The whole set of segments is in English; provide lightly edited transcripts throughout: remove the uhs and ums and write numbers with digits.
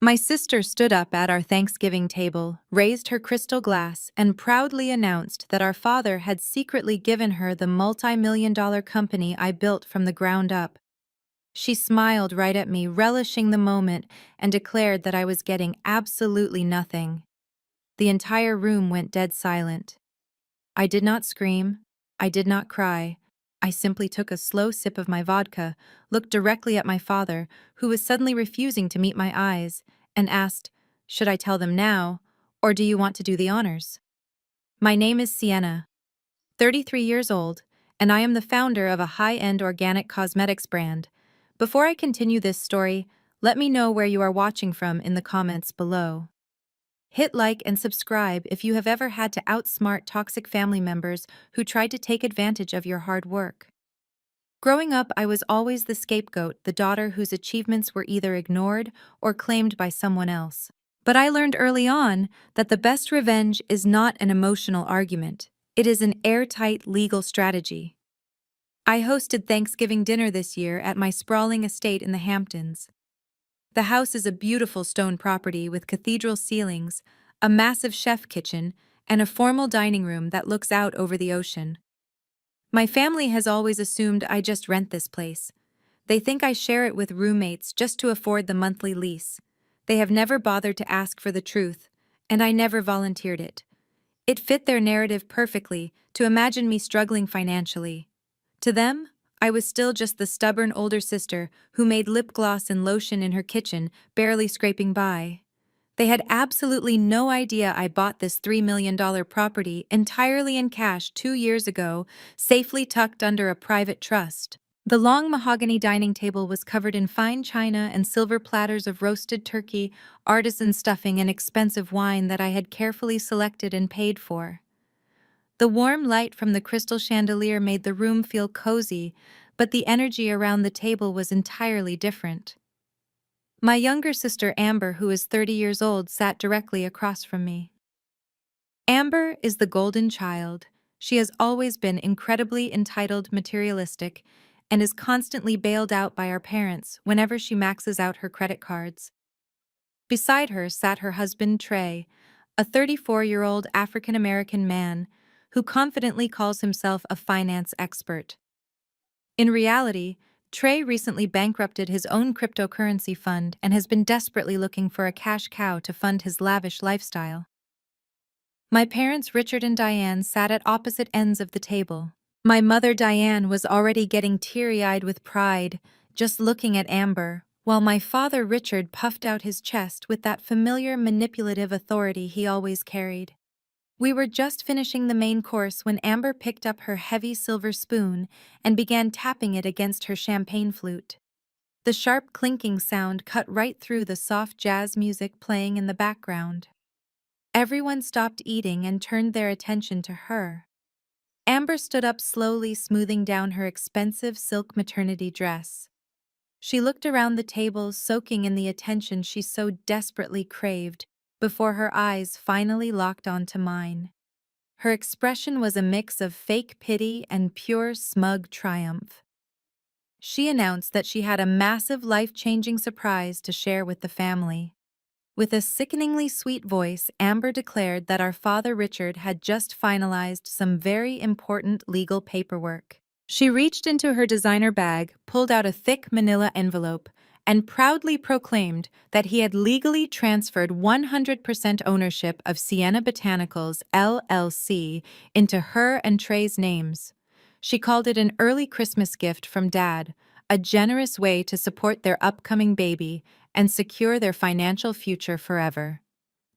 My sister stood up at our Thanksgiving table, raised her crystal glass, and proudly announced that our father had secretly given her the multi-million-dollar company I built from the ground up. She smiled right at me, relishing the moment, and declared that I was getting absolutely nothing. The entire room went dead silent. I did not scream. I did not cry. I simply took a slow sip of my vodka, looked directly at my father, who was suddenly refusing to meet my eyes, and asked, "Should I tell them now, or do you want to do the honors?" My name is Sienna, 33 years old, and I am the founder of a high-end organic cosmetics brand. Before I continue this story, let me know where you are watching from in the comments below. Hit like and subscribe if you have ever had to outsmart toxic family members who tried to take advantage of your hard work. Growing up, I was always the scapegoat, the daughter whose achievements were either ignored or claimed by someone else. But I learned early on that the best revenge is not an emotional argument. It is an airtight legal strategy. I hosted Thanksgiving dinner this year at my sprawling estate in the Hamptons. The house is a beautiful stone property with cathedral ceilings, a massive chef kitchen, and a formal dining room that looks out over the ocean. My family has always assumed I just rent this place. They think I share it with roommates just to afford the monthly lease. They have never bothered to ask for the truth, and I never volunteered it. It fit their narrative perfectly to imagine me struggling financially. To them, I was still just the stubborn older sister who made lip gloss and lotion in her kitchen, barely scraping by. They had absolutely no idea I bought this $3 million property entirely in cash 2 years ago, safely tucked under a private trust. The long mahogany dining table was covered in fine china and silver platters of roasted turkey, artisan stuffing, and expensive wine that I had carefully selected and paid for. The warm light from the crystal chandelier made the room feel cozy, but the energy around the table was entirely different. My younger sister Amber, who is 30 years old, sat directly across from me. Amber is the golden child. She has always been incredibly entitled, materialistic, and is constantly bailed out by our parents whenever she maxes out her credit cards. Beside her sat her husband Trey, a 34-year-old African-American man who confidently calls himself a finance expert. In reality, Trey recently bankrupted his own cryptocurrency fund and has been desperately looking for a cash cow to fund his lavish lifestyle. My parents, Richard and Diane, sat at opposite ends of the table. My mother, Diane, was already getting teary-eyed with pride just looking at Amber, while my father, Richard, puffed out his chest with that familiar manipulative authority he always carried. We were just finishing the main course when Amber picked up her heavy silver spoon and began tapping it against her champagne flute. The sharp clinking sound cut right through the soft jazz music playing in the background. Everyone stopped eating and turned their attention to her. Amber stood up slowly, smoothing down her expensive silk maternity dress. She looked around the table, soaking in the attention she so desperately craved, before her eyes finally locked onto mine. Her expression was a mix of fake pity and pure smug triumph. She announced that she had a massive life-changing surprise to share with the family. With a sickeningly sweet voice, Amber declared that our father Richard had just finalized some very important legal paperwork. She reached into her designer bag, pulled out a thick manila envelope, and proudly proclaimed that he had legally transferred 100% ownership of Sienna Botanicals, LLC, into her and Trey's names. She called it an early Christmas gift from Dad, a generous way to support their upcoming baby and secure their financial future forever.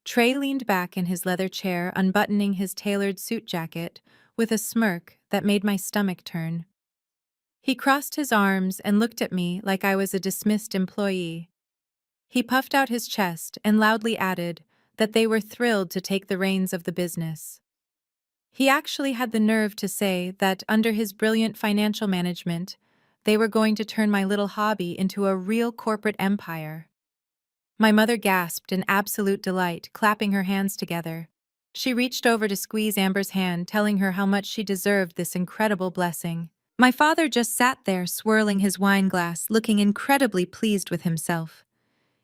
Trey leaned back in his leather chair, unbuttoning his tailored suit jacket, with a smirk that made my stomach turn. He crossed his arms and looked at me like I was a dismissed employee. He puffed out his chest and loudly added that they were thrilled to take the reins of the business. He actually had the nerve to say that under his brilliant financial management, they were going to turn my little hobby into a real corporate empire. My mother gasped in absolute delight, clapping her hands together. She reached over to squeeze Amber's hand, telling her how much she deserved this incredible blessing. My father just sat there swirling his wine glass, looking incredibly pleased with himself.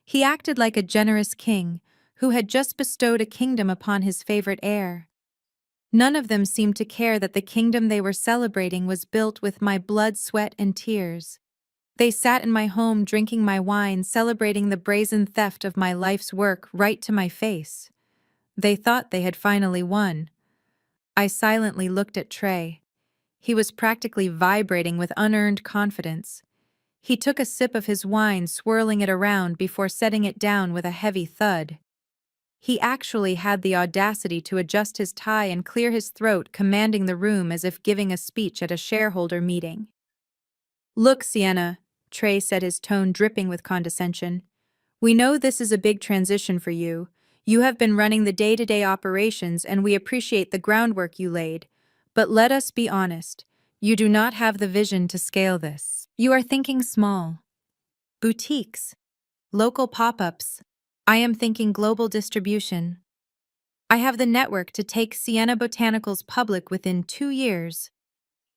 He acted like a generous king who had just bestowed a kingdom upon his favorite heir. None of them seemed to care that the kingdom they were celebrating was built with my blood, sweat, and tears. They sat in my home drinking my wine, celebrating the brazen theft of my life's work right to my face. They thought they had finally won. I silently looked at Trey. He was practically vibrating with unearned confidence. He took a sip of his wine, swirling it around before setting it down with a heavy thud. He actually had the audacity to adjust his tie and clear his throat, commanding the room as if giving a speech at a shareholder meeting. "Look, Sienna," Trey said, his tone dripping with condescension. "We know this is a big transition for you. You have been running the day-to-day operations and we appreciate the groundwork you laid. But let us be honest, you do not have the vision to scale this. You are thinking small. Boutiques. Local pop-ups. I am thinking global distribution. I have the network to take Sienna Botanicals public within 2 years."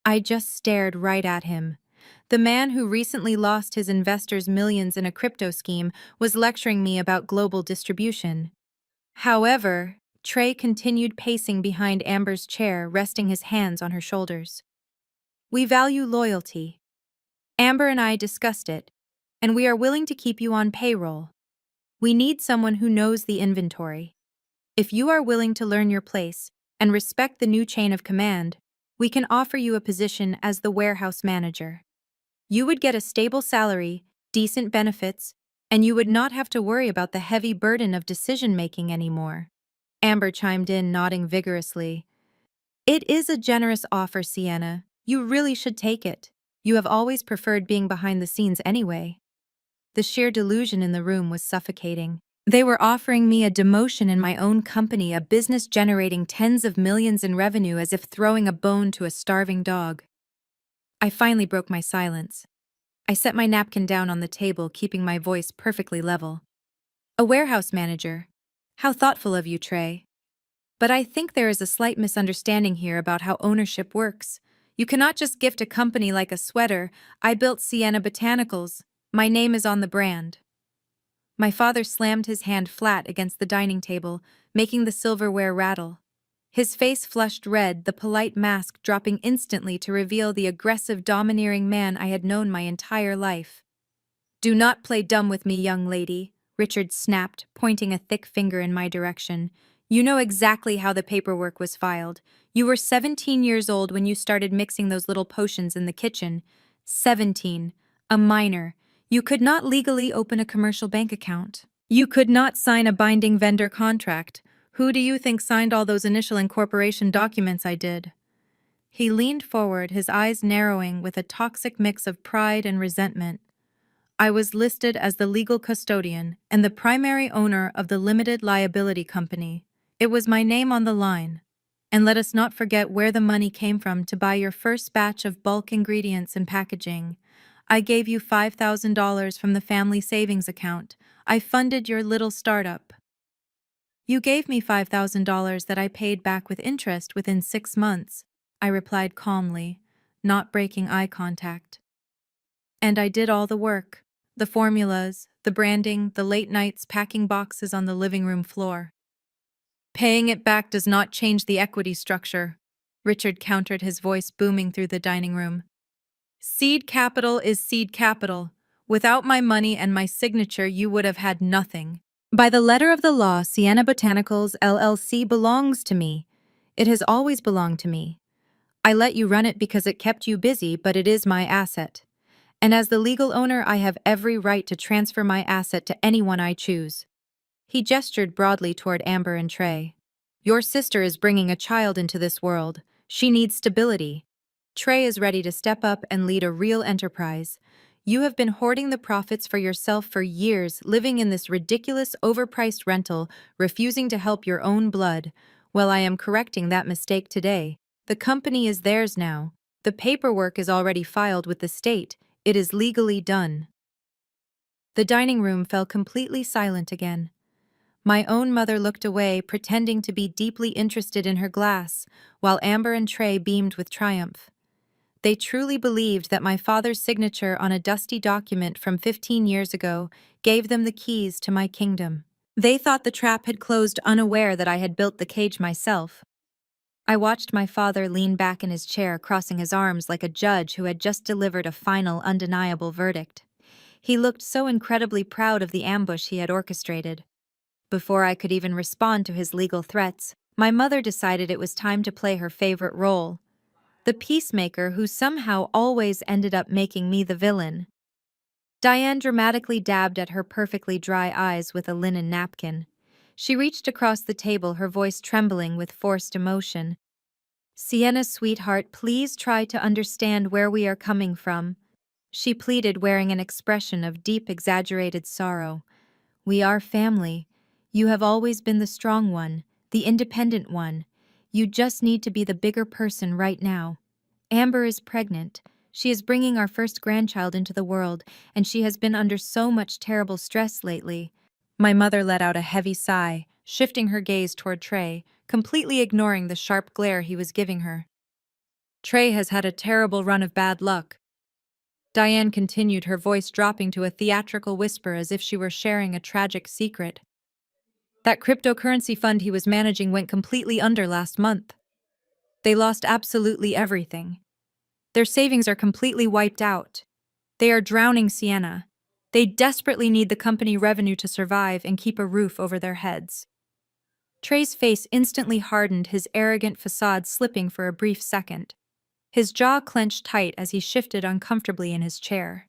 I just stared right at him. The man who recently lost his investors millions in a crypto scheme was lecturing me about global distribution. However, Trey continued pacing behind Amber's chair, resting his hands on her shoulders. "We value loyalty. Amber and I discussed it, and we are willing to keep you on payroll. We need someone who knows the inventory. If you are willing to learn your place and respect the new chain of command, we can offer you a position as the warehouse manager. You would get a stable salary, decent benefits, and you would not have to worry about the heavy burden of decision-making anymore." Amber chimed in, nodding vigorously. "It is a generous offer, Sienna. You really should take it. You have always preferred being behind the scenes anyway." The sheer delusion in the room was suffocating. They were offering me a demotion in my own company, a business generating tens of millions in revenue, as if throwing a bone to a starving dog. I finally broke my silence. I set my napkin down on the table, keeping my voice perfectly level. "A warehouse manager. How thoughtful of you, Trey. But I think there is a slight misunderstanding here about how ownership works. You cannot just gift a company like a sweater. I built Sienna Botanicals. My name is on the brand." My father slammed his hand flat against the dining table, making the silverware rattle. His face flushed red, the polite mask dropping instantly to reveal the aggressive, domineering man I had known my entire life. "Do not play dumb with me, young lady," Richard snapped, pointing a thick finger in my direction. "You know exactly how the paperwork was filed. You were 17 years old when you started mixing those little potions in the kitchen. 17. A minor. You could not legally open a commercial bank account. You could not sign a binding vendor contract. Who do you think signed all those initial incorporation documents I did?" He leaned forward, his eyes narrowing with a toxic mix of pride and resentment. "I was listed as the legal custodian and the primary owner of the limited liability company. It was my name on the line. And let us not forget where the money came from to buy your first batch of bulk ingredients and packaging. I gave you $5,000 from the family savings account. I funded your little startup. You gave me $5,000 that I paid back with interest within 6 months," I replied calmly, not breaking eye contact. "And I did all the work. The formulas, the branding, the late nights packing boxes on the living room floor." "Paying it back does not change the equity structure," Richard countered, his voice booming through the dining room. "Seed capital is seed capital. Without my money and my signature, you would have had nothing. By the letter of the law, Sienna Botanicals LLC belongs to me. It has always belonged to me. I let you run it because it kept you busy, but it is my asset. And as the legal owner, I have every right to transfer my asset to anyone I choose." He gestured broadly toward Amber and Trey. "Your sister is bringing a child into this world. She needs stability. Trey is ready to step up and lead a real enterprise. You have been hoarding the profits for yourself for years, living in this ridiculous, overpriced rental, refusing to help your own blood. Well, I am correcting that mistake today. The company is theirs now. The paperwork is already filed with the state. It is legally done." The dining room fell completely silent again. My own mother looked away, pretending to be deeply interested in her glass, while Amber and Trey beamed with triumph. They truly believed that my father's signature on a dusty document from 15 years ago gave them the keys to my kingdom. They thought the trap had closed, unaware that I had built the cage myself. I watched my father lean back in his chair, crossing his arms like a judge who had just delivered a final, undeniable verdict. He looked so incredibly proud of the ambush he had orchestrated. Before I could even respond to his legal threats, my mother decided it was time to play her favorite role, the peacemaker who somehow always ended up making me the villain. Diane dramatically dabbed at her perfectly dry eyes with a linen napkin. She reached across the table, her voice trembling with forced emotion. "Sienna, sweetheart, please try to understand where we are coming from," she pleaded, wearing an expression of deep, exaggerated sorrow. "We are family. You have always been the strong one, the independent one. You just need to be the bigger person right now. Amber is pregnant. She is bringing our first grandchild into the world, and she has been under so much terrible stress lately." My mother let out a heavy sigh, shifting her gaze toward Trey, completely ignoring the sharp glare he was giving her. "Trey has had a terrible run of bad luck," Diane continued, her voice dropping to a theatrical whisper as if she were sharing a tragic secret. "That cryptocurrency fund he was managing went completely under last month. They lost absolutely everything. Their savings are completely wiped out. They are drowning, Sienna. They desperately need the company revenue to survive and keep a roof over their heads." Trey's face instantly hardened, his arrogant facade slipping for a brief second. His jaw clenched tight as he shifted uncomfortably in his chair.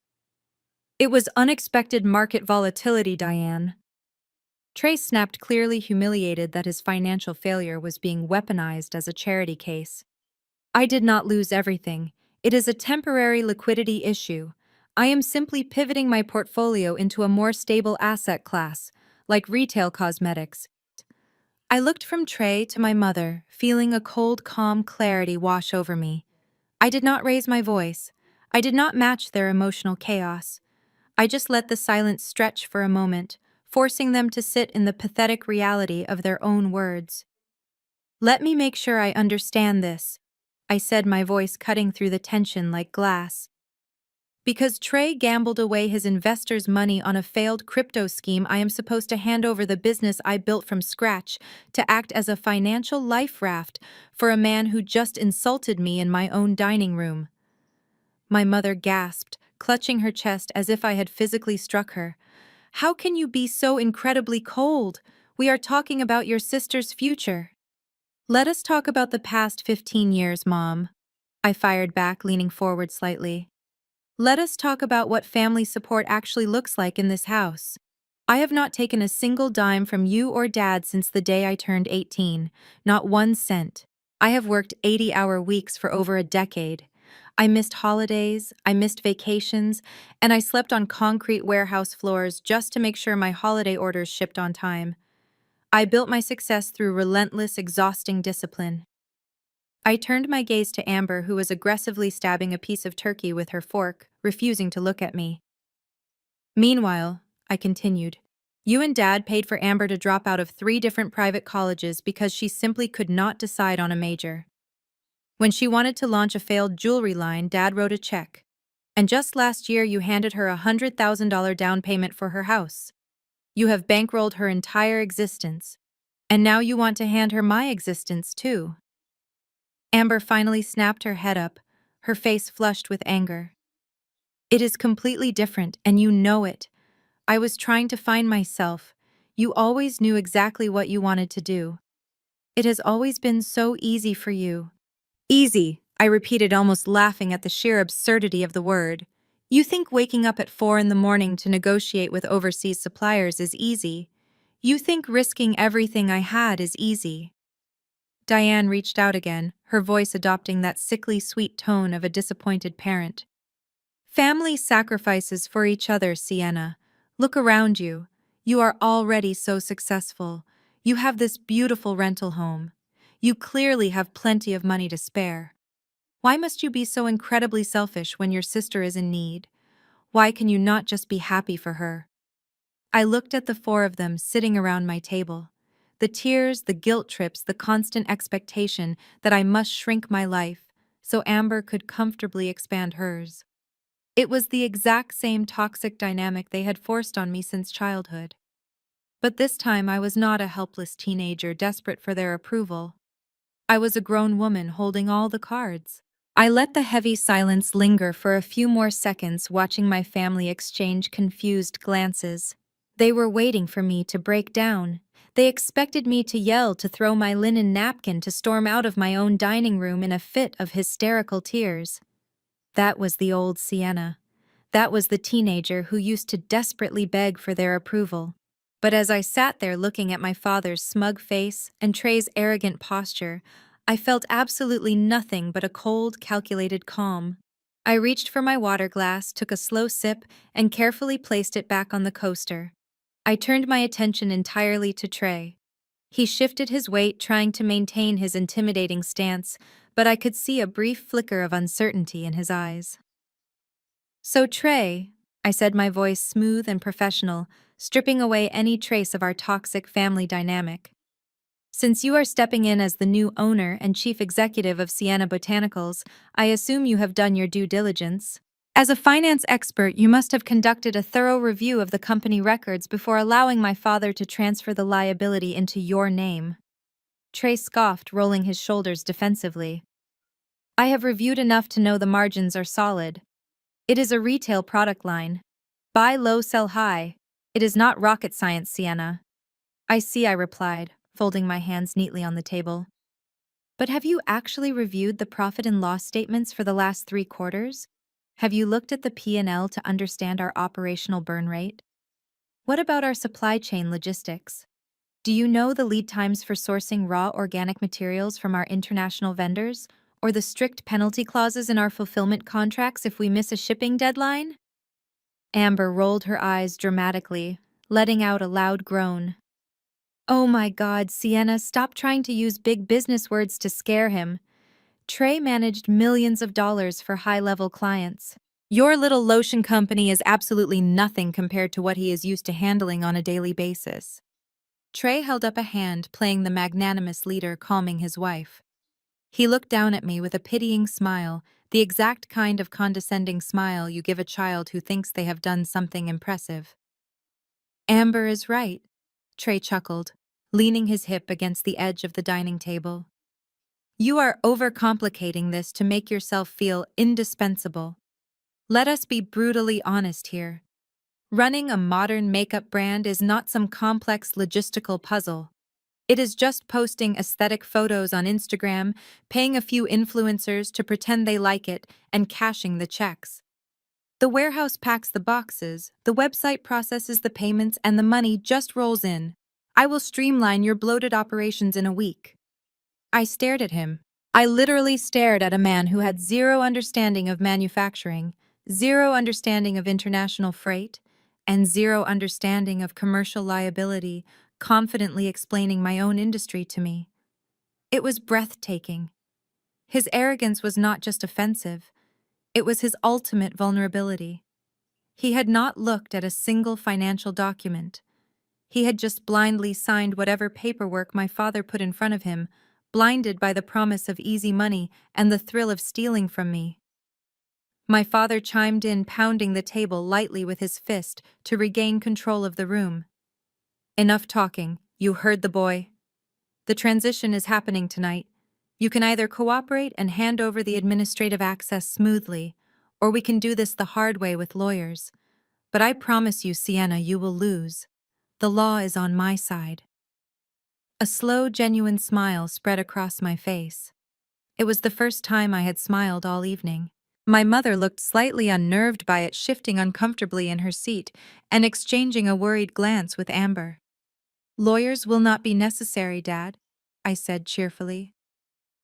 "It was unexpected market volatility, Diane." Trey snapped, clearly humiliated that his financial failure was being weaponized as a charity case. "I did not lose everything. It is a temporary liquidity issue. I am simply pivoting my portfolio into a more stable asset class, like retail cosmetics." I looked from Trey to my mother, feeling a cold, calm clarity wash over me. I did not raise my voice. I did not match their emotional chaos. I just let the silence stretch for a moment, forcing them to sit in the pathetic reality of their own words. "Let me make sure I understand this," I said, my voice cutting through the tension like glass. "Because Trey gambled away his investors' money on a failed crypto scheme, I am supposed to hand over the business I built from scratch to act as a financial life raft for a man who just insulted me in my own dining room." My mother gasped, clutching her chest as if I had physically struck her. "How can you be so incredibly cold? We are talking about your sister's future." "Let us talk about the past 15 years, Mom," I fired back, leaning forward slightly. "Let us talk about what family support actually looks like in this house. I have not taken a single dime from you or Dad since the day I turned 18, not 1 cent. I have worked 80-hour weeks for over a decade. I missed holidays, I missed vacations, and I slept on concrete warehouse floors just to make sure my holiday orders shipped on time. I built my success through relentless, exhausting discipline." I turned my gaze to Amber, who was aggressively stabbing a piece of turkey with her fork, refusing to look at me. "Meanwhile," I continued, "you and Dad paid for Amber to drop out of 3 different private colleges because she simply could not decide on a major. When she wanted to launch a failed jewelry line, Dad wrote a check. And just last year you handed her a $100,000 down payment for her house. You have bankrolled her entire existence. And now you want to hand her my existence too." Amber finally snapped her head up, her face flushed with anger. "It is completely different, and you know it. I was trying to find myself. You always knew exactly what you wanted to do. It has always been so easy for you." "Easy," I repeated, almost laughing at the sheer absurdity of the word. "You think waking up at 4 in the morning to negotiate with overseas suppliers is easy. You think risking everything I had is easy." Diane reached out again, her voice adopting that sickly sweet tone of a disappointed parent. "Family sacrifices for each other, Sienna. Look around you. You are already so successful. You have this beautiful rental home. You clearly have plenty of money to spare. Why must you be so incredibly selfish when your sister is in need? Why can you not just be happy for her?" I looked at the 4 of them sitting around my table. The tears, the guilt trips, the constant expectation that I must shrink my life, so Amber could comfortably expand hers. It was the exact same toxic dynamic they had forced on me since childhood. But this time I was not a helpless teenager desperate for their approval. I was a grown woman holding all the cards. I let the heavy silence linger for a few more seconds, watching my family exchange confused glances. They were waiting for me to break down. They expected me to yell, to throw my linen napkin, to storm out of my own dining room in a fit of hysterical tears. That was the old Sienna. That was the teenager who used to desperately beg for their approval. But as I sat there looking at my father's smug face and Trey's arrogant posture, I felt absolutely nothing but a cold, calculated calm. I reached for my water glass, took a slow sip, and carefully placed it back on the coaster. I turned my attention entirely to Trey. He shifted his weight, trying to maintain his intimidating stance, but I could see a brief flicker of uncertainty in his eyes. "So, Trey," I said, my voice smooth and professional, stripping away any trace of our toxic family dynamic. "Since you are stepping in as the new owner and chief executive of Sienna Botanicals, I assume you have done your due diligence. As a finance expert, you must have conducted a thorough review of the company records before allowing my father to transfer the liability into your name." Trey scoffed, rolling his shoulders defensively. "I have reviewed enough to know the margins are solid. It is a retail product line. Buy low, sell high. It is not rocket science, Sienna." "I see," I replied, folding my hands neatly on the table. "But have you actually reviewed the profit and loss statements for the last 3 quarters? Have you looked at the P&L to understand our operational burn rate? What about our supply chain logistics? Do you know the lead times for sourcing raw organic materials from our international vendors, or the strict penalty clauses in our fulfillment contracts if we miss a shipping deadline?" Amber rolled her eyes dramatically, letting out a loud groan. "Oh my God, Sienna, stop trying to use big business words to scare him. Trey managed millions of dollars for high-level clients. Your little lotion company is absolutely nothing compared to what he is used to handling on a daily basis." Trey held up a hand, playing the magnanimous leader, calming his wife. He looked down at me with a pitying smile, the exact kind of condescending smile you give a child who thinks they have done something impressive. "Amber is right," Trey chuckled, leaning his hip against the edge of the dining table. "You are overcomplicating this to make yourself feel indispensable. Let us be brutally honest here. Running a modern makeup brand is not some complex logistical puzzle. It is just posting aesthetic photos on Instagram, paying a few influencers to pretend they like it, and cashing the checks. The warehouse packs the boxes, the website processes the payments, and the money just rolls in. I will streamline your bloated operations in a week." I stared at him. I literally stared at a man who had zero understanding of manufacturing, zero understanding of international freight, and zero understanding of commercial liability, confidently explaining my own industry to me. It was breathtaking. His arrogance was not just offensive, it was his ultimate vulnerability. He had not looked at a single financial document. He had just blindly signed whatever paperwork my father put in front of him, blinded by the promise of easy money and the thrill of stealing from me. My father chimed in, pounding the table lightly with his fist to regain control of the room. "Enough talking. You heard the boy. The transition is happening tonight. You can either cooperate and hand over the administrative access smoothly, or we can do this the hard way with lawyers. But I promise you, Sienna, you will lose. The law is on my side." A slow, genuine smile spread across my face. It was the first time I had smiled all evening. My mother looked slightly unnerved by it, shifting uncomfortably in her seat and exchanging a worried glance with Amber. "Lawyers will not be necessary, Dad," I said cheerfully.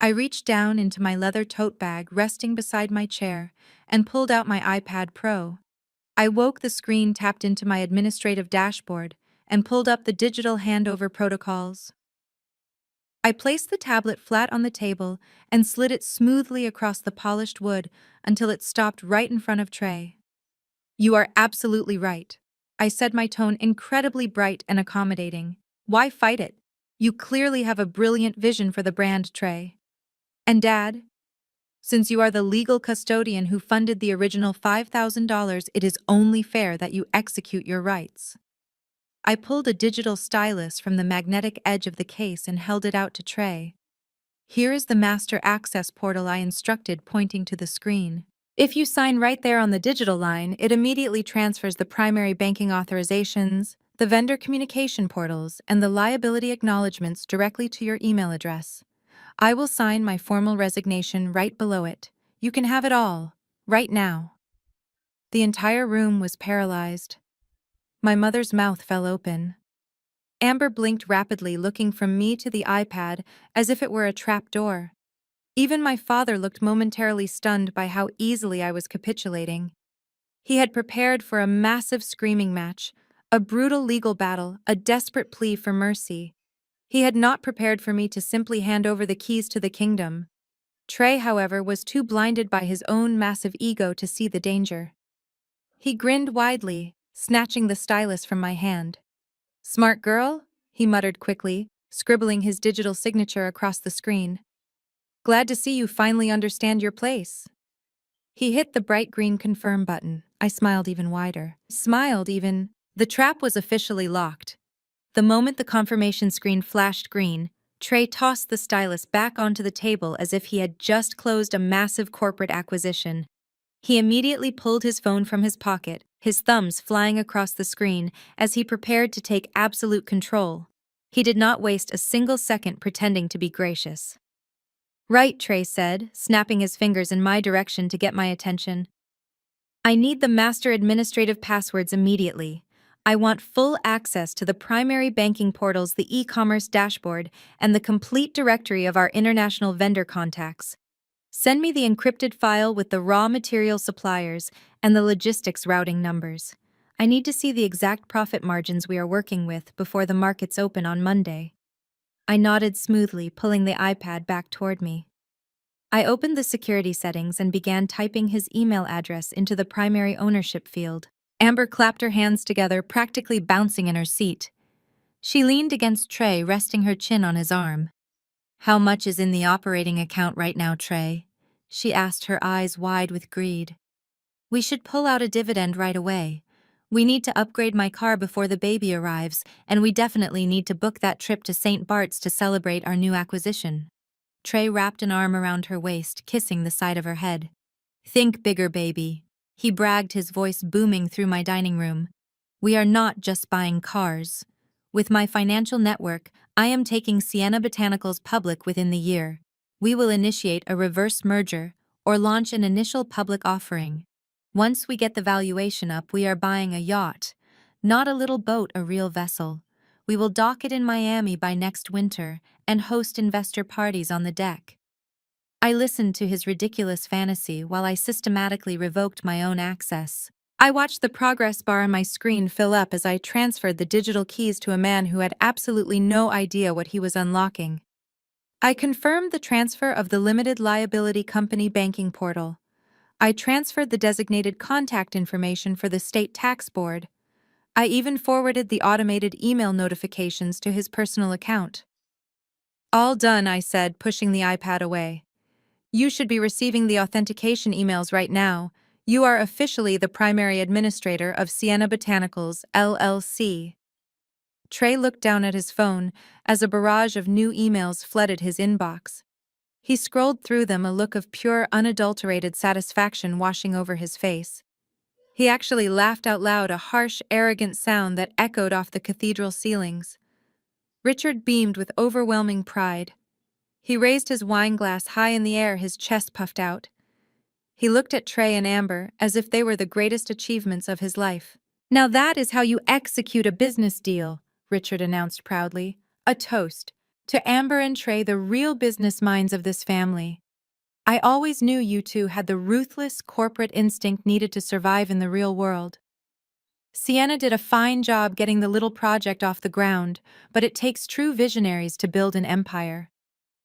I reached down into my leather tote bag resting beside my chair and pulled out my iPad Pro. I woke the screen, tapped into my administrative dashboard, and pulled up the digital handover protocols. I placed the tablet flat on the table and slid it smoothly across the polished wood until it stopped right in front of Trey. "You are absolutely right," I said, my tone incredibly bright and accommodating. "Why fight it? You clearly have a brilliant vision for the brand, Trey." "And Dad?" Since you are the legal custodian who funded the original $5,000, it is only fair that you execute your rights. I pulled a digital stylus from the magnetic edge of the case and held it out to Trey. Here is the master access portal I instructed, pointing to the screen. If you sign right there on the digital line, it immediately transfers the primary banking authorizations, the vendor communication portals, and the liability acknowledgments directly to your email address. I will sign my formal resignation right below it. You can have it all, right now. The entire room was paralyzed. My mother's mouth fell open. Amber blinked rapidly, looking from me to the iPad as if it were a trap door. Even my father looked momentarily stunned by how easily I was capitulating. He had prepared for a massive screaming match, a brutal legal battle, a desperate plea for mercy. He had not prepared for me to simply hand over the keys to the kingdom. Trey, however, was too blinded by his own massive ego to see the danger. He grinned widely, snatching the stylus from my hand. "Smart girl," he muttered quickly, scribbling his digital signature across the screen. "Glad to see you finally understand your place." He hit the bright green confirm button. I smiled even wider. The trap was officially locked. The moment the confirmation screen flashed green, Trey tossed the stylus back onto the table as if he had just closed a massive corporate acquisition. He immediately pulled his phone from his pocket, his thumbs flying across the screen as he prepared to take absolute control. He did not waste a single second pretending to be gracious. "Right," Trey said, snapping his fingers in my direction to get my attention. "I need the master administrative passwords immediately. I want full access to the primary banking portals, the e-commerce dashboard, and the complete directory of our international vendor contacts. Send me the encrypted file with the raw material suppliers and the logistics routing numbers. I need to see the exact profit margins we are working with before the markets open on Monday." I nodded smoothly, pulling the iPad back toward me. I opened the security settings and began typing his email address into the primary ownership field. Amber clapped her hands together, practically bouncing in her seat. She leaned against Trey, resting her chin on his arm. "How much is in the operating account right now, Trey?" she asked, her eyes wide with greed. "We should pull out a dividend right away. We need to upgrade my car before the baby arrives, and we definitely need to book that trip to St. Bart's to celebrate our new acquisition." Trey wrapped an arm around her waist, kissing the side of her head. "Think bigger, baby," he bragged, his voice booming through my dining room. "We are not just buying cars. With my financial network, I am taking Sienna Botanicals public within the year. We will initiate a reverse merger or launch an initial public offering. Once we get the valuation up, we are buying a yacht. Not a little boat, a real vessel. We will dock it in Miami by next winter and host investor parties on the deck." I listened to his ridiculous fantasy while I systematically revoked my own access. I watched the progress bar on my screen fill up as I transferred the digital keys to a man who had absolutely no idea what he was unlocking. I confirmed the transfer of the limited liability company banking portal. I transferred the designated contact information for the state tax board. I even forwarded the automated email notifications to his personal account. "All done," I said, pushing the iPad away. "You should be receiving the authentication emails right now. You are officially the primary administrator of Sienna Botanicals, LLC." Trey looked down at his phone as a barrage of new emails flooded his inbox. He scrolled through them, a look of pure, unadulterated satisfaction washing over his face. He actually laughed out loud, a harsh, arrogant sound that echoed off the cathedral ceilings. Richard beamed with overwhelming pride. He raised his wine glass high in the air, his chest puffed out. He looked at Trey and Amber as if they were the greatest achievements of his life. "Now that is how you execute a business deal," Richard announced proudly. "A toast to Amber and Trey, the real business minds of this family. I always knew you two had the ruthless corporate instinct needed to survive in the real world. Sienna did a fine job getting the little project off the ground, but it takes true visionaries to build an empire.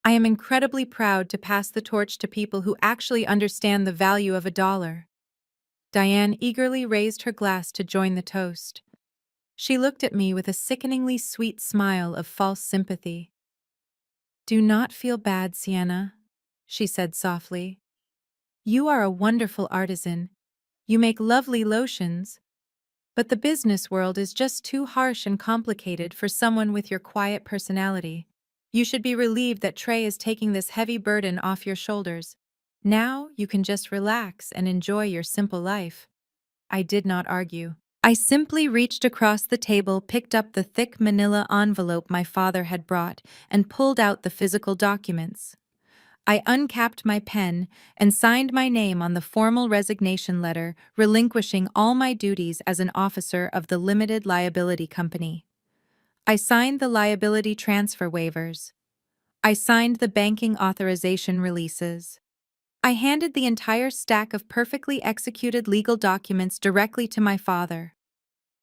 I am incredibly proud to pass the torch to people who actually understand the value of a dollar." Diane eagerly raised her glass to join the toast. She looked at me with a sickeningly sweet smile of false sympathy. "Do not feel bad, Sienna," she said softly. You are a wonderful artisan. You make lovely lotions. But the business world is just too harsh and complicated for someone with your quiet personality. You should be relieved that Trey is taking this heavy burden off your shoulders. Now you can just relax and enjoy your simple life. I did not argue. I simply reached across the table, picked up the thick manila envelope my father had brought, and pulled out the physical documents. I uncapped my pen and signed my name on the formal resignation letter, relinquishing all my duties as an officer of the limited liability company. I signed the liability transfer waivers. I signed the banking authorization releases. I handed the entire stack of perfectly executed legal documents directly to my father.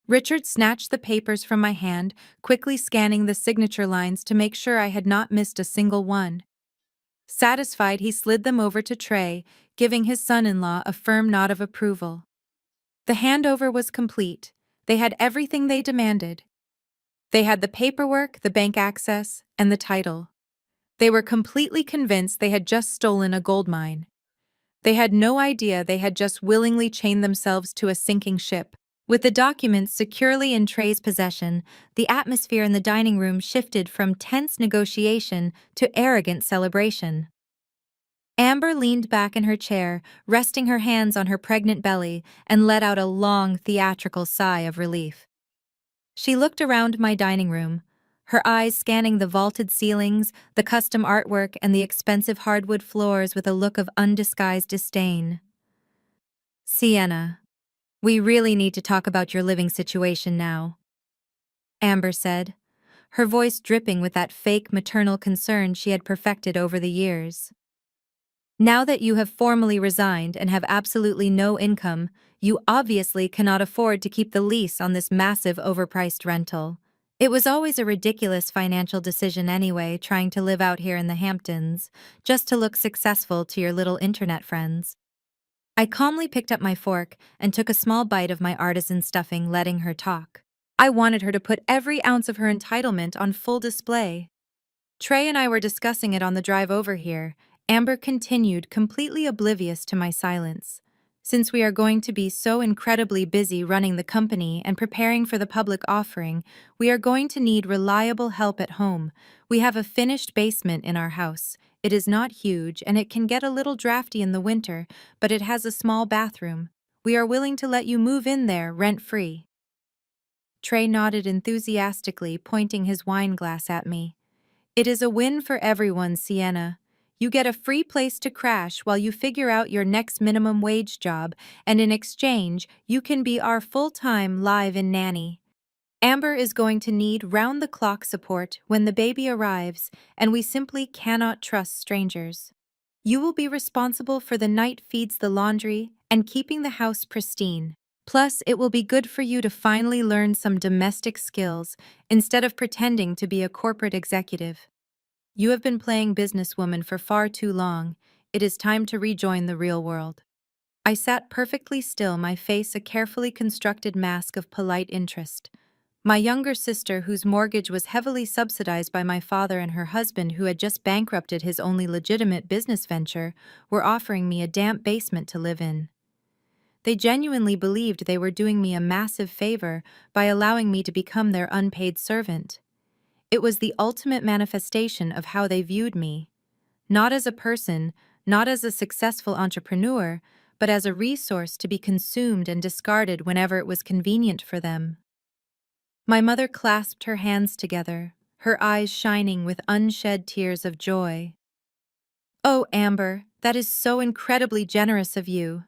Richard snatched the papers from my hand, quickly scanning the signature lines to make sure I had not missed a single one. Satisfied, he slid them over to Trey, giving his son-in-law a firm nod of approval. The handover was complete. They had everything they demanded. They had the paperwork, the bank access, and the title. They were completely convinced they had just stolen a gold mine. They had no idea they had just willingly chained themselves to a sinking ship. With the documents securely in Trey's possession, the atmosphere in the dining room shifted from tense negotiation to arrogant celebration. Amber leaned back in her chair, resting her hands on her pregnant belly, and let out a long, theatrical sigh of relief. She looked around my dining room, her eyes scanning the vaulted ceilings, the custom artwork, and the expensive hardwood floors with a look of undisguised disdain. "Sienna, we really need to talk about your living situation now," Amber said, her voice dripping with that fake maternal concern she had perfected over the years. "Now that you have formally resigned and have absolutely no income, you obviously cannot afford to keep the lease on this massive overpriced rental. It was always a ridiculous financial decision anyway, trying to live out here in the Hamptons, just to look successful to your little internet friends." I calmly picked up my fork and took a small bite of my artisan stuffing, letting her talk. I wanted her to put every ounce of her entitlement on full display. "Trey and I were discussing it on the drive over here," Amber continued, completely oblivious to my silence. "Since we are going to be so incredibly busy running the company and preparing for the public offering, we are going to need reliable help at home. We have a finished basement in our house. It is not huge and it can get a little drafty in the winter, but it has a small bathroom. We are willing to let you move in there rent-free." Trey nodded enthusiastically, pointing his wine glass at me. "It is a win for everyone, Sienna. You get a free place to crash while you figure out your next minimum wage job, and in exchange, you can be our full-time live-in nanny. Amber is going to need round-the-clock support when the baby arrives, and we simply cannot trust strangers. You will be responsible for the night feeds, the laundry, and keeping the house pristine. Plus, it will be good for you to finally learn some domestic skills instead of pretending to be a corporate executive. You have been playing businesswoman for far too long. It is time to rejoin the real world." I sat perfectly still, my face a carefully constructed mask of polite interest. My younger sister, whose mortgage was heavily subsidized by my father, and her husband, who had just bankrupted his only legitimate business venture, were offering me a damp basement to live in. They genuinely believed they were doing me a massive favor by allowing me to become their unpaid servant. It was the ultimate manifestation of how they viewed me, not as a person, not as a successful entrepreneur, but as a resource to be consumed and discarded whenever it was convenient for them. My mother clasped her hands together, her eyes shining with unshed tears of joy. "Oh, Amber, that is so incredibly generous of you,"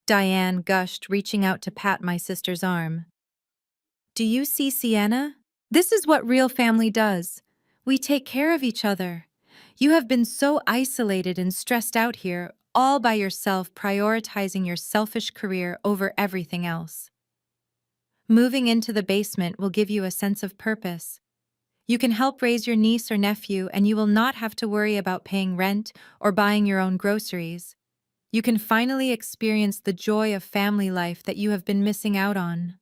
Diane gushed, reaching out to pat my sister's arm. "Do you see, Sienna? This is what real family does. We take care of each other. You have been so isolated and stressed out here, all by yourself, prioritizing your selfish career over everything else. Moving into the basement will give you a sense of purpose. You can help raise your niece or nephew, and you will not have to worry about paying rent or buying your own groceries. You can finally experience the joy of family life that you have been missing out on."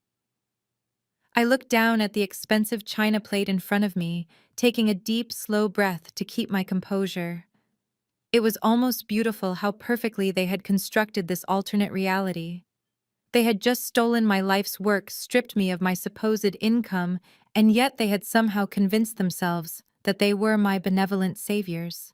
I looked down at the expensive china plate in front of me, taking a deep, slow breath to keep my composure. It was almost beautiful how perfectly they had constructed this alternate reality. They had just stolen my life's work, stripped me of my supposed income, and yet they had somehow convinced themselves that they were my benevolent saviors.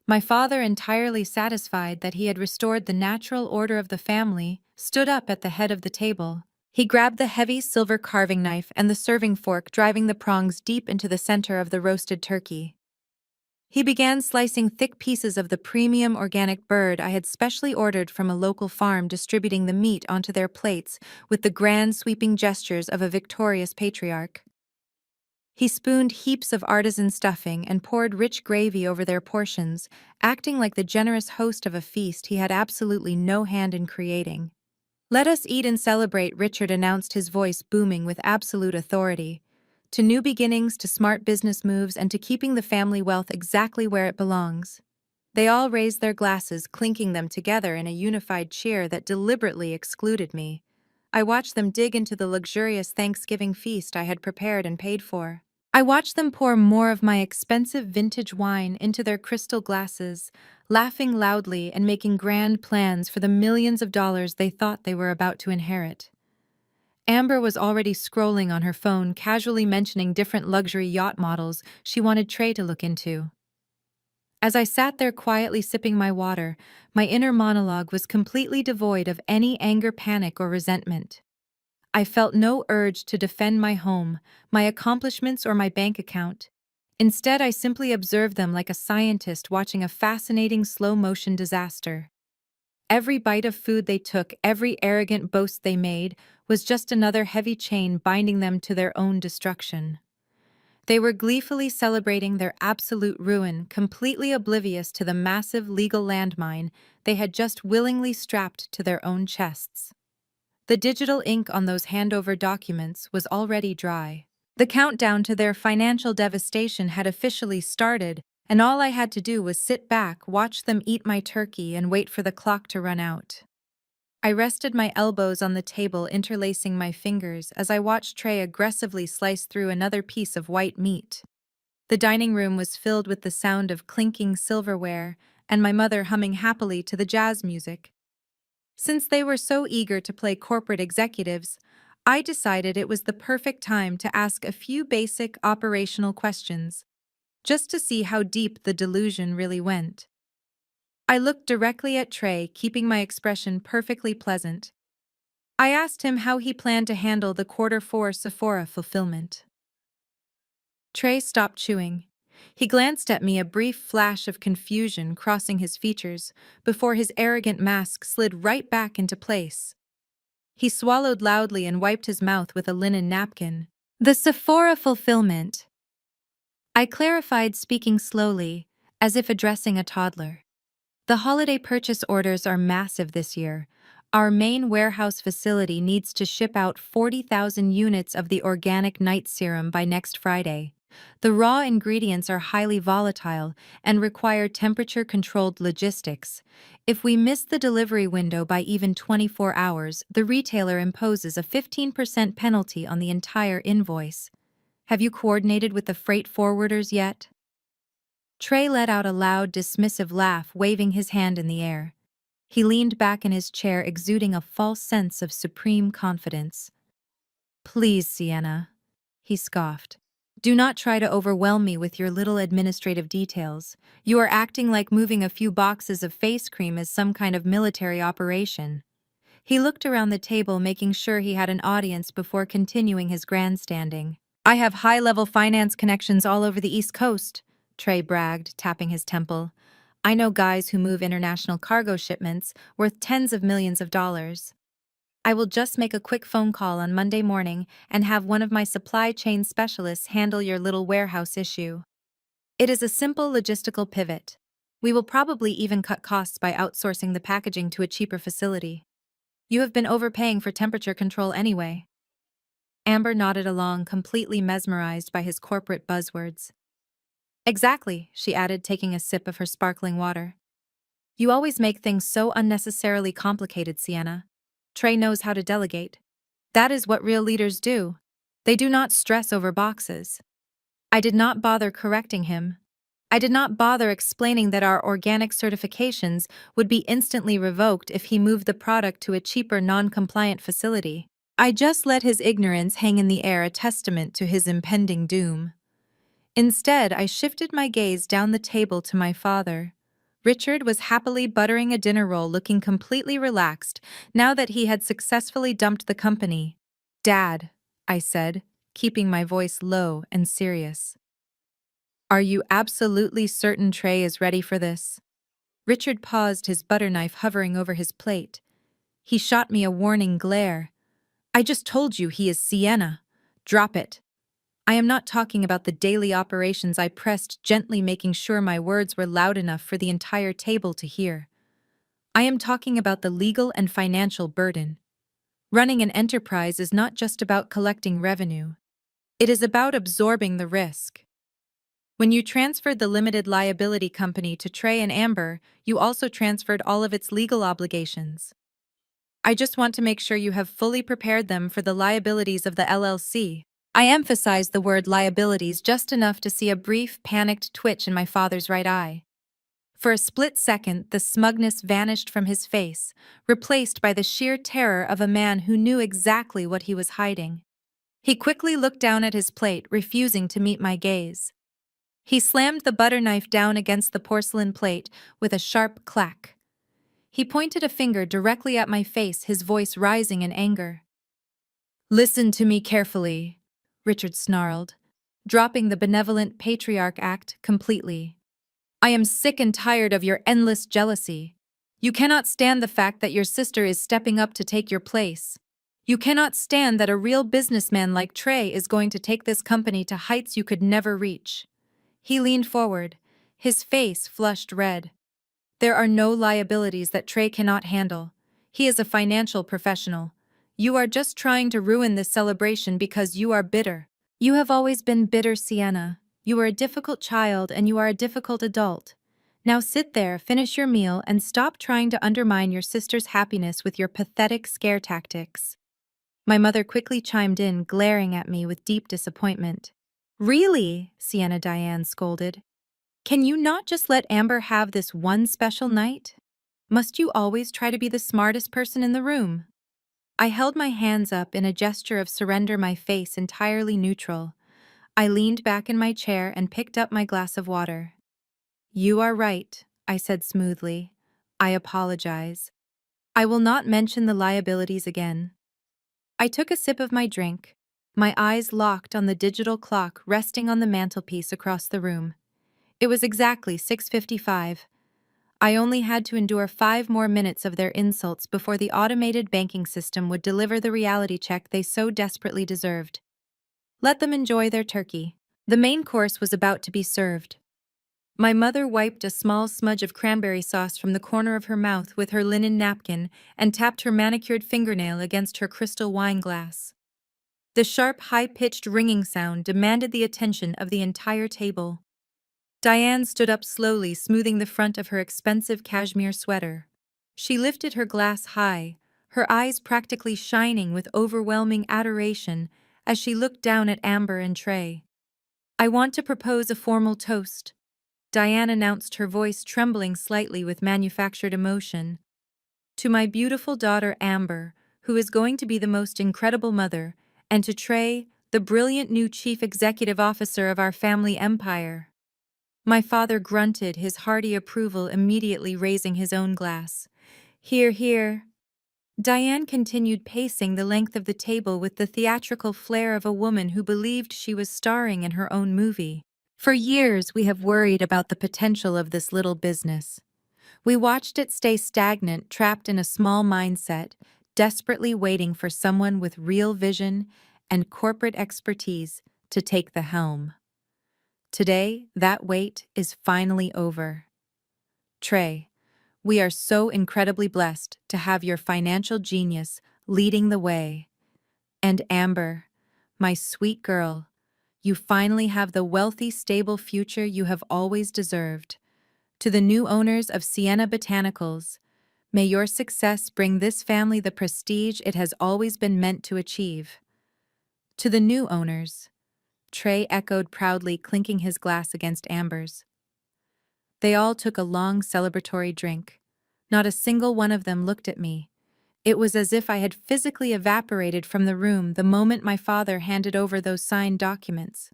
My father, entirely satisfied that he had restored the natural order of the family, stood up at the head of the table. He grabbed the heavy silver carving knife and the serving fork, driving the prongs deep into the center of the roasted turkey. He began slicing thick pieces of the premium organic bird I had specially ordered from a local farm, distributing the meat onto their plates with the grand sweeping gestures of a victorious patriarch. He spooned heaps of artisan stuffing and poured rich gravy over their portions, acting like the generous host of a feast he had absolutely no hand in creating. "Let us eat and celebrate," Richard announced, his voice booming with absolute authority. "To new beginnings, to smart business moves, and to keeping the family wealth exactly where it belongs." They all raised their glasses, clinking them together in a unified cheer that deliberately excluded me. I watched them dig into the luxurious Thanksgiving feast I had prepared and paid for. I watched them pour more of my expensive vintage wine into their crystal glasses, laughing loudly and making grand plans for the millions of dollars they thought they were about to inherit. Amber was already scrolling on her phone, casually mentioning different luxury yacht models she wanted Trey to look into. As I sat there quietly sipping my water, my inner monologue was completely devoid of any anger, panic, or resentment. I felt no urge to defend my home, my accomplishments, or my bank account. Instead, I simply observed them like a scientist watching a fascinating slow-motion disaster. Every bite of food they took, every arrogant boast they made, was just another heavy chain binding them to their own destruction. They were gleefully celebrating their absolute ruin, completely oblivious to the massive legal landmine they had just willingly strapped to their own chests. The digital ink on those handover documents was already dry. The countdown to their financial devastation had officially started, and all I had to do was sit back, watch them eat my turkey, and wait for the clock to run out. I rested my elbows on the table, interlacing my fingers as I watched Trey aggressively slice through another piece of white meat. The dining room was filled with the sound of clinking silverware and my mother humming happily to the jazz music. Since they were so eager to play corporate executives, I decided it was the perfect time to ask a few basic operational questions, just to see how deep the delusion really went. I looked directly at Trey, keeping my expression perfectly pleasant. I asked him how he planned to handle the Q4 Sephora fulfillment. Trey stopped chewing. He glanced at me, a brief flash of confusion crossing his features before his arrogant mask slid right back into place. He swallowed loudly and wiped his mouth with a linen napkin. "The Sephora fulfillment," I clarified, speaking slowly, as if addressing a toddler. "The holiday purchase orders are massive this year. Our main warehouse facility needs to ship out 40,000 units of the organic night serum by next Friday. The raw ingredients are highly volatile and require temperature-controlled logistics. If we miss the delivery window by even 24 hours, the retailer imposes a 15% penalty on the entire invoice. Have you coordinated with the freight forwarders yet?" Trey let out a loud, dismissive laugh, waving his hand in the air. He leaned back in his chair, exuding a false sense of supreme confidence. "Please, Sienna," he scoffed. "Do not try to overwhelm me with your little administrative details. You are acting like moving a few boxes of face cream is some kind of military operation." He looked around the table, making sure he had an audience before continuing his grandstanding. "I have high-level finance connections all over the East Coast," Trey bragged, tapping his temple. "I know guys who move international cargo shipments worth tens of millions of dollars. I will just make a quick phone call on Monday morning and have one of my supply chain specialists handle your little warehouse issue. It is a simple logistical pivot. We will probably even cut costs by outsourcing the packaging to a cheaper facility. You have been overpaying for temperature control anyway." Amber nodded along, completely mesmerized by his corporate buzzwords. "Exactly," she added, taking a sip of her sparkling water. "You always make things so unnecessarily complicated, Sienna." Trey knows how to delegate. That is what real leaders do. They do not stress over boxes. I did not bother correcting him. I did not bother explaining that our organic certifications would be instantly revoked if he moved the product to a cheaper non-compliant facility. I just let his ignorance hang in the air, a testament to his impending doom. Instead, I shifted my gaze down the table to my father. Richard was happily buttering a dinner roll, looking completely relaxed now that he had successfully dumped the company. "Dad," I said, keeping my voice low and serious. "Are you absolutely certain Trey is ready for this?" Richard paused, his butter knife hovering over his plate. He shot me a warning glare. "I just told you he is Sienna. Drop it." "I am not talking about the daily operations," I pressed, gently, making sure my words were loud enough for the entire table to hear. "I am talking about the legal and financial burden. Running an enterprise is not just about collecting revenue. It is about absorbing the risk. When you transferred the limited liability company to Trey and Amber, you also transferred all of its legal obligations. I just want to make sure you have fully prepared them for the liabilities of the LLC." I emphasized the word liabilities just enough to see a brief, panicked twitch in my father's right eye. For a split second, the smugness vanished from his face, replaced by the sheer terror of a man who knew exactly what he was hiding. He quickly looked down at his plate, refusing to meet my gaze. He slammed the butter knife down against the porcelain plate with a sharp clack. He pointed a finger directly at my face, his voice rising in anger. "Listen to me carefully," Richard snarled, dropping the benevolent patriarch act completely. "I am sick and tired of your endless jealousy. You cannot stand the fact that your sister is stepping up to take your place. You cannot stand that a real businessman like Trey is going to take this company to heights you could never reach." He leaned forward, his face flushed red. "There are no liabilities that Trey cannot handle. He is a financial professional. You are just trying to ruin this celebration because you are bitter. You have always been bitter, Sienna. You are a difficult child and you are a difficult adult. Now sit there, finish your meal, and stop trying to undermine your sister's happiness with your pathetic scare tactics." My mother quickly chimed in, glaring at me with deep disappointment. "Really?" Sienna Diane scolded. "Can you not just let Amber have this one special night? Must you always try to be the smartest person in the room?" I held my hands up in a gesture of surrender, my face entirely neutral. I leaned back in my chair and picked up my glass of water. "You are right," I said smoothly. "I apologize. I will not mention the liabilities again." I took a sip of my drink, my eyes locked on the digital clock resting on the mantelpiece across the room. It was exactly 6:55. I only had to endure 5 more minutes of their insults before the automated banking system would deliver the reality check they so desperately deserved. Let them enjoy their turkey. The main course was about to be served. My mother wiped a small smudge of cranberry sauce from the corner of her mouth with her linen napkin and tapped her manicured fingernail against her crystal wine glass. The sharp, high-pitched ringing sound demanded the attention of the entire table. Diane stood up slowly, smoothing the front of her expensive cashmere sweater. She lifted her glass high, her eyes practically shining with overwhelming adoration as she looked down at Amber and Trey. "I want to propose a formal toast," Diane announced, her voice trembling slightly with manufactured emotion. "To my beautiful daughter Amber, who is going to be the most incredible mother, and to Trey, the brilliant new chief executive officer of our family empire." My father grunted, his hearty approval immediately raising his own glass. "Hear, hear." Diane continued pacing the length of the table with the theatrical flair of a woman who believed she was starring in her own movie. "For years, we have worried about the potential of this little business. We watched it stay stagnant, trapped in a small mindset, desperately waiting for someone with real vision and corporate expertise to take the helm. Today, that wait is finally over. Trey, we are so incredibly blessed to have your financial genius leading the way. And Amber, my sweet girl, you finally have the wealthy, stable future you have always deserved. To the new owners of Sienna Botanicals, may your success bring this family the prestige it has always been meant to achieve." "To the new owners," Trey echoed proudly, clinking his glass against Amber's. They all took a long celebratory drink. Not a single one of them looked at me. It was as if I had physically evaporated from the room the moment my father handed over those signed documents.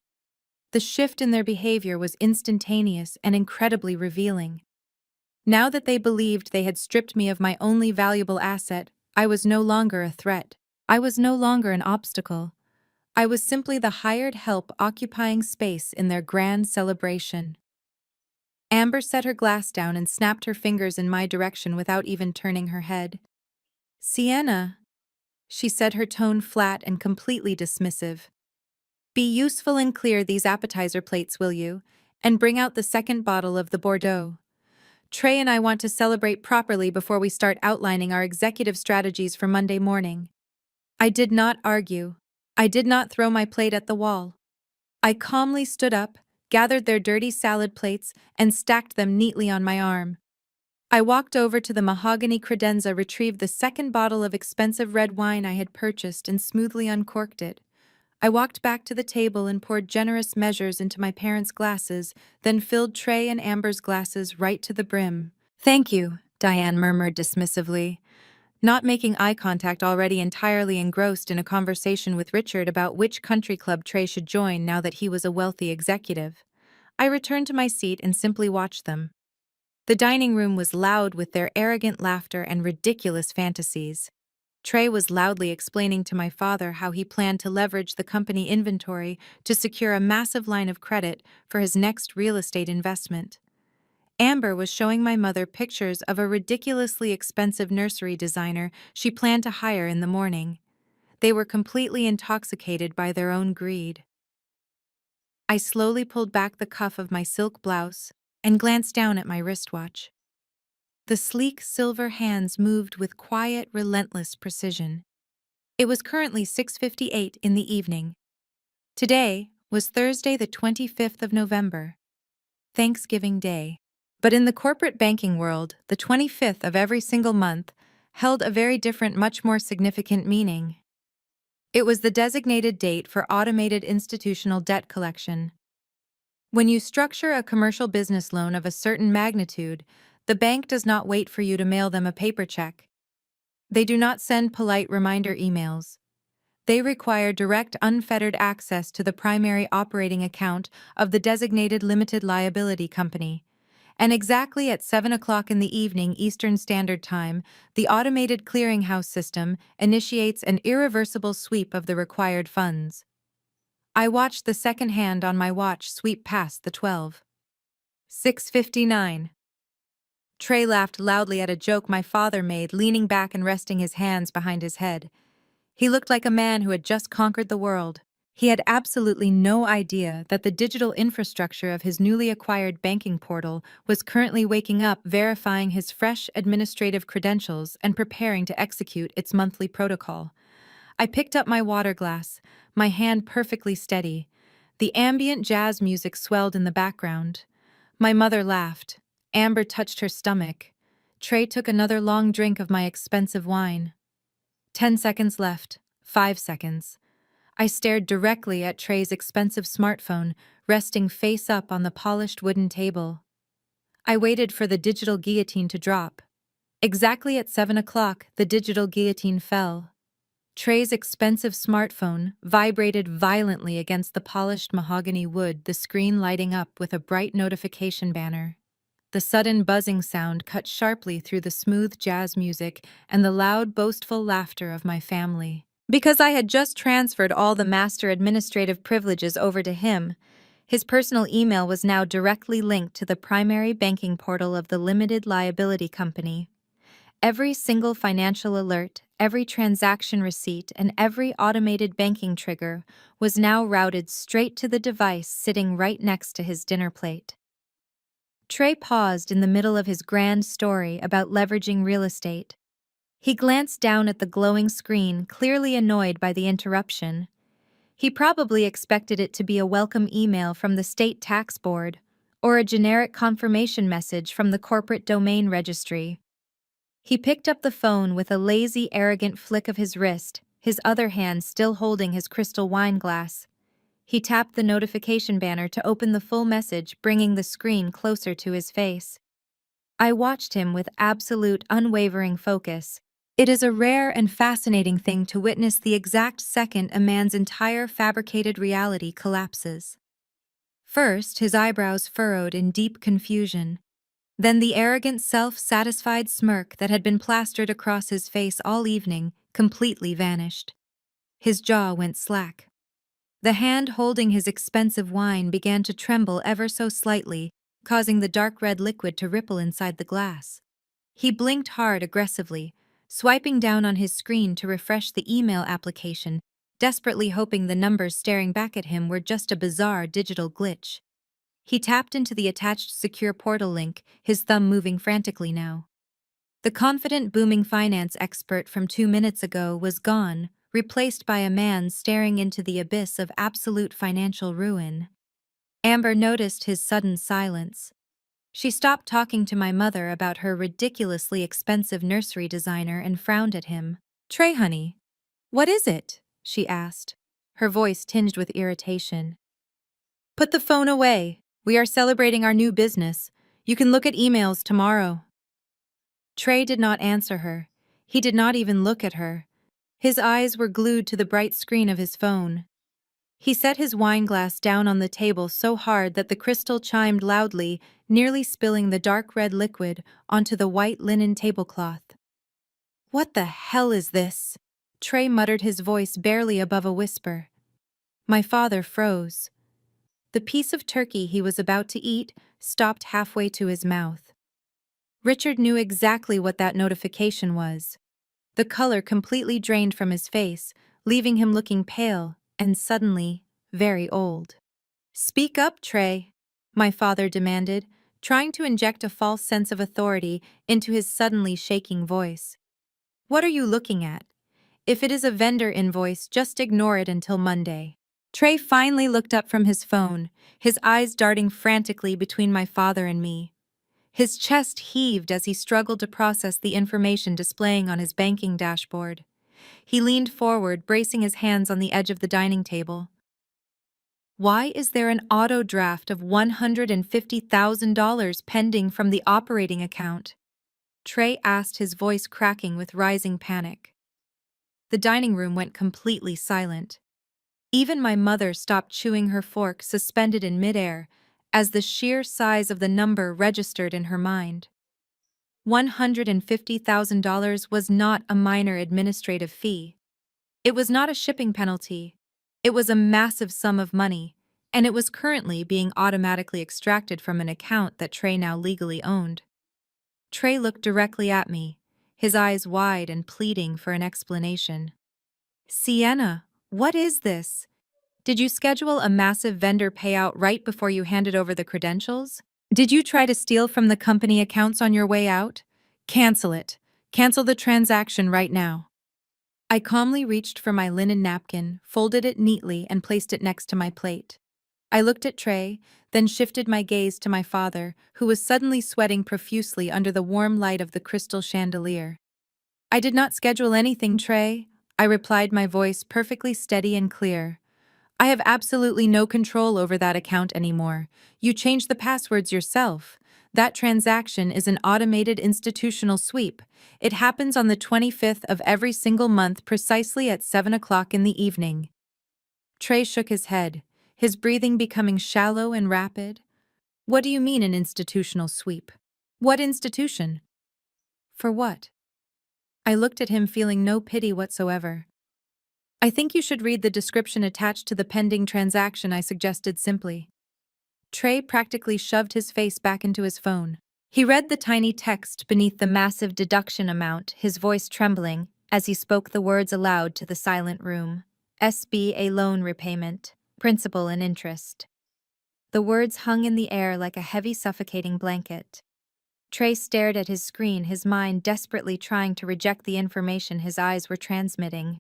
The shift in their behavior was instantaneous and incredibly revealing. Now that they believed they had stripped me of my only valuable asset, I was no longer a threat. I was no longer an obstacle. I was simply the hired help occupying space in their grand celebration. Amber set her glass down and snapped her fingers in my direction without even turning her head. "Sienna," she said, her tone flat and completely dismissive. "Be useful and clear these appetizer plates, will you? And bring out the second bottle of the Bordeaux. Trey and I want to celebrate properly before we start outlining our executive strategies for Monday morning." I did not argue. I did not throw my plate at the wall. I calmly stood up, gathered their dirty salad plates, and stacked them neatly on my arm. I walked over to the mahogany credenza, retrieved the second bottle of expensive red wine I had purchased, and smoothly uncorked it. I walked back to the table and poured generous measures into my parents' glasses, then filled Trey and Amber's glasses right to the brim. "Thank you," Diane murmured dismissively, not making eye contact, already entirely engrossed in a conversation with Richard about which country club Trey should join now that he was a wealthy executive. I returned to my seat and simply watched them. The dining room was loud with their arrogant laughter and ridiculous fantasies. Trey was loudly explaining to my father how he planned to leverage the company inventory to secure a massive line of credit for his next real estate investment. Amber was showing my mother pictures of a ridiculously expensive nursery designer she planned to hire in the morning. They were completely intoxicated by their own greed. I slowly pulled back the cuff of my silk blouse and glanced down at my wristwatch. The sleek silver hands moved with quiet, relentless precision. It was currently 6:58 in the evening. Today was Thursday, the 25th of November, Thanksgiving Day. But in the corporate banking world, the 25th of every single month held a very different, much more significant meaning. It was the designated date for automated institutional debt collection. When you structure a commercial business loan of a certain magnitude, the bank does not wait for you to mail them a paper check. They do not send polite reminder emails. They require direct, unfettered access to the primary operating account of the designated limited liability company. And exactly at 7 o'clock in the evening Eastern Standard Time, the automated clearinghouse system initiates an irreversible sweep of the required funds. I watched the second hand on my watch sweep past the 12. 6:59. Trey laughed loudly at a joke my father made, leaning back and resting his hands behind his head. He looked like a man who had just conquered the world. He had absolutely no idea that the digital infrastructure of his newly acquired banking portal was currently waking up, verifying his fresh administrative credentials and preparing to execute its monthly protocol. I picked up my water glass, my hand perfectly steady. The ambient jazz music swelled in the background. My mother laughed. Amber touched her stomach. Trey took another long drink of my expensive wine. 10 seconds left. 5 seconds. I stared directly at Trey's expensive smartphone, resting face up on the polished wooden table. I waited for the digital guillotine to drop. Exactly at 7 o'clock, the digital guillotine fell. Trey's expensive smartphone vibrated violently against the polished mahogany wood, the screen lighting up with a bright notification banner. The sudden buzzing sound cut sharply through the smooth jazz music and the loud, boastful laughter of my family. Because I had just transferred all the master administrative privileges over to him, his personal email was now directly linked to the primary banking portal of the limited liability company. Every single financial alert, every transaction receipt, and every automated banking trigger was now routed straight to the device sitting right next to his dinner plate. Trey paused in the middle of his grand story about leveraging real estate. He glanced down at the glowing screen, clearly annoyed by the interruption. He probably expected it to be a welcome email from the state tax board, or a generic confirmation message from the corporate domain registry. He picked up the phone with a lazy, arrogant flick of his wrist, his other hand still holding his crystal wine glass. He tapped the notification banner to open the full message, bringing the screen closer to his face. I watched him with absolute, unwavering focus. It is a rare and fascinating thing to witness the exact second a man's entire fabricated reality collapses. First, his eyebrows furrowed in deep confusion. Then the arrogant, self-satisfied smirk that had been plastered across his face all evening completely vanished. His jaw went slack. The hand holding his expensive wine began to tremble ever so slightly, causing the dark red liquid to ripple inside the glass. He blinked hard aggressively, swiping down on his screen to refresh the email application, desperately hoping the numbers staring back at him were just a bizarre digital glitch. He tapped into the attached secure portal link, his thumb moving frantically now. The confident, booming finance expert from 2 minutes ago was gone, replaced by a man staring into the abyss of absolute financial ruin. Amber noticed his sudden silence. She stopped talking to my mother about her ridiculously expensive nursery designer and frowned at him. "Trey, honey, what is it?" she asked, her voice tinged with irritation. "Put the phone away. We are celebrating our new business. You can look at emails tomorrow." Trey did not answer her. He did not even look at her. His eyes were glued to the bright screen of his phone. He set his wine glass down on the table so hard that the crystal chimed loudly, nearly spilling the dark red liquid onto the white linen tablecloth. "What the hell is this?" Trey muttered, his voice barely above a whisper. My father froze. The piece of turkey he was about to eat stopped halfway to his mouth. Richard knew exactly what that notification was. The color completely drained from his face, leaving him looking pale and suddenly very old. "Speak up, Trey," my father demanded, trying to inject a false sense of authority into his suddenly shaking voice. "What are you looking at? If it is a vendor invoice, just ignore it until Monday." Trey finally looked up from his phone, his eyes darting frantically between my father and me. His chest heaved as he struggled to process the information displaying on his banking dashboard. He leaned forward, bracing his hands on the edge of the dining table. "Why is there an auto draft of $150,000 pending from the operating account?" Trey asked, his voice cracking with rising panic. The dining room went completely silent. Even my mother stopped chewing her fork, suspended in midair, as the sheer size of the number registered in her mind. $150,000 was not a minor administrative fee. It was not a shipping penalty. It was a massive sum of money, and it was currently being automatically extracted from an account that Trey now legally owned. Trey looked directly at me, his eyes wide and pleading for an explanation. "Sienna, what is this? Did you schedule a massive vendor payout right before you handed over the credentials? Did you try to steal from the company accounts on your way out? Cancel it. Cancel the transaction right now." I calmly reached for my linen napkin, folded it neatly, and placed it next to my plate. I looked at Trey, then shifted my gaze to my father, who was suddenly sweating profusely under the warm light of the crystal chandelier. "I did not schedule anything, Trey," I replied, my voice perfectly steady and clear. "I have absolutely no control over that account anymore. You changed the passwords yourself. That transaction is an automated institutional sweep. It happens on the 25th of every single month, precisely at 7 o'clock in the evening." Trey shook his head, his breathing becoming shallow and rapid. "What do you mean, an institutional sweep? What institution? For what?" I looked at him, feeling no pity whatsoever. "I think you should read the description attached to the pending transaction," I suggested simply. Trey practically shoved his face back into his phone. He read the tiny text beneath the massive deduction amount, his voice trembling as he spoke the words aloud to the silent room. "SBA loan repayment, principal and interest." The words hung in the air like a heavy, suffocating blanket. Trey stared at his screen, his mind desperately trying to reject the information his eyes were transmitting.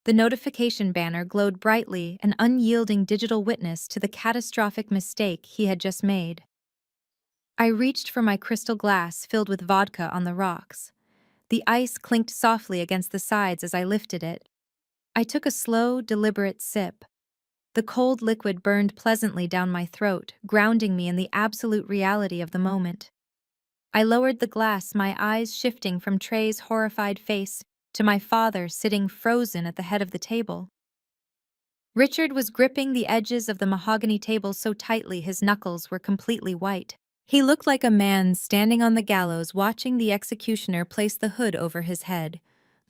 The notification banner glowed brightly, an unyielding digital witness to the catastrophic mistake he had just made. I reached for my crystal glass filled with vodka on the rocks. The ice clinked softly against the sides as I lifted it. I took a slow, deliberate sip. The cold liquid burned pleasantly down my throat, grounding me in the absolute reality of the moment. I lowered the glass, my eyes shifting from Trey's horrified face to my father sitting frozen at the head of the table. Richard was gripping the edges of the mahogany table so tightly his knuckles were completely white. He looked like a man standing on the gallows watching the executioner place the hood over his head.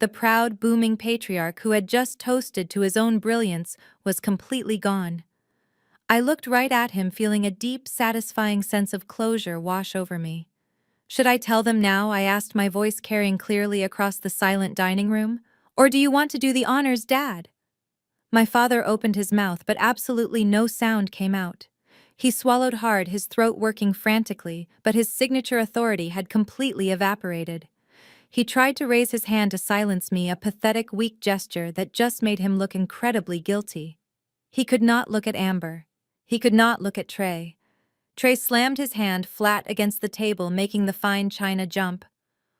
The proud, booming patriarch who had just toasted to his own brilliance was completely gone. I looked right at him, feeling a deep, satisfying sense of closure wash over me. "Should I tell them now?" I asked, my voice carrying clearly across the silent dining room. "Or do you want to do the honors, Dad?" My father opened his mouth, but absolutely no sound came out. He swallowed hard, his throat working frantically, but his signature authority had completely evaporated. He tried to raise his hand to silence me, a pathetic, weak gesture that just made him look incredibly guilty. He could not look at Amber. He could not look at Trey. Trey slammed his hand flat against the table, making the fine china jump.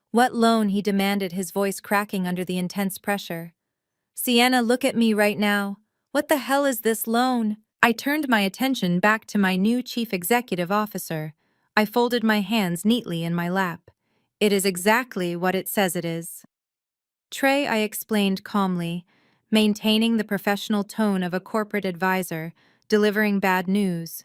"What loan?" he demanded, his voice cracking under the intense pressure. "Sienna, look at me right now. What the hell is this loan?" I turned my attention back to my new chief executive officer. I folded my hands neatly in my lap. "It is exactly what it says it is." "Trey," I explained calmly, maintaining the professional tone of a corporate advisor, delivering bad news.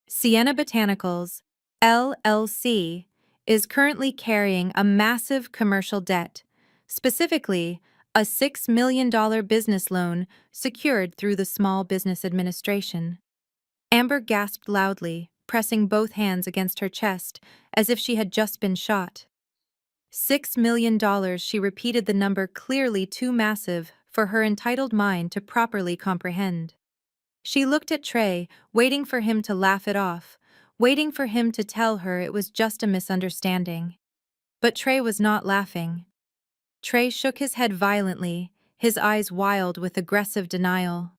Sienna Botanicals, LLC, is currently carrying a massive commercial debt, specifically a $6 million business loan secured through the Small Business Administration. Amber gasped loudly, pressing both hands against her chest, as if she had just been shot. $6 million, she repeated the number clearly too massive for her entitled mind to properly comprehend. She looked at Trey, waiting for him to laugh it off, waiting for him to tell her it was just a misunderstanding. But Trey was not laughing. Trey shook his head violently, his eyes wild with aggressive denial.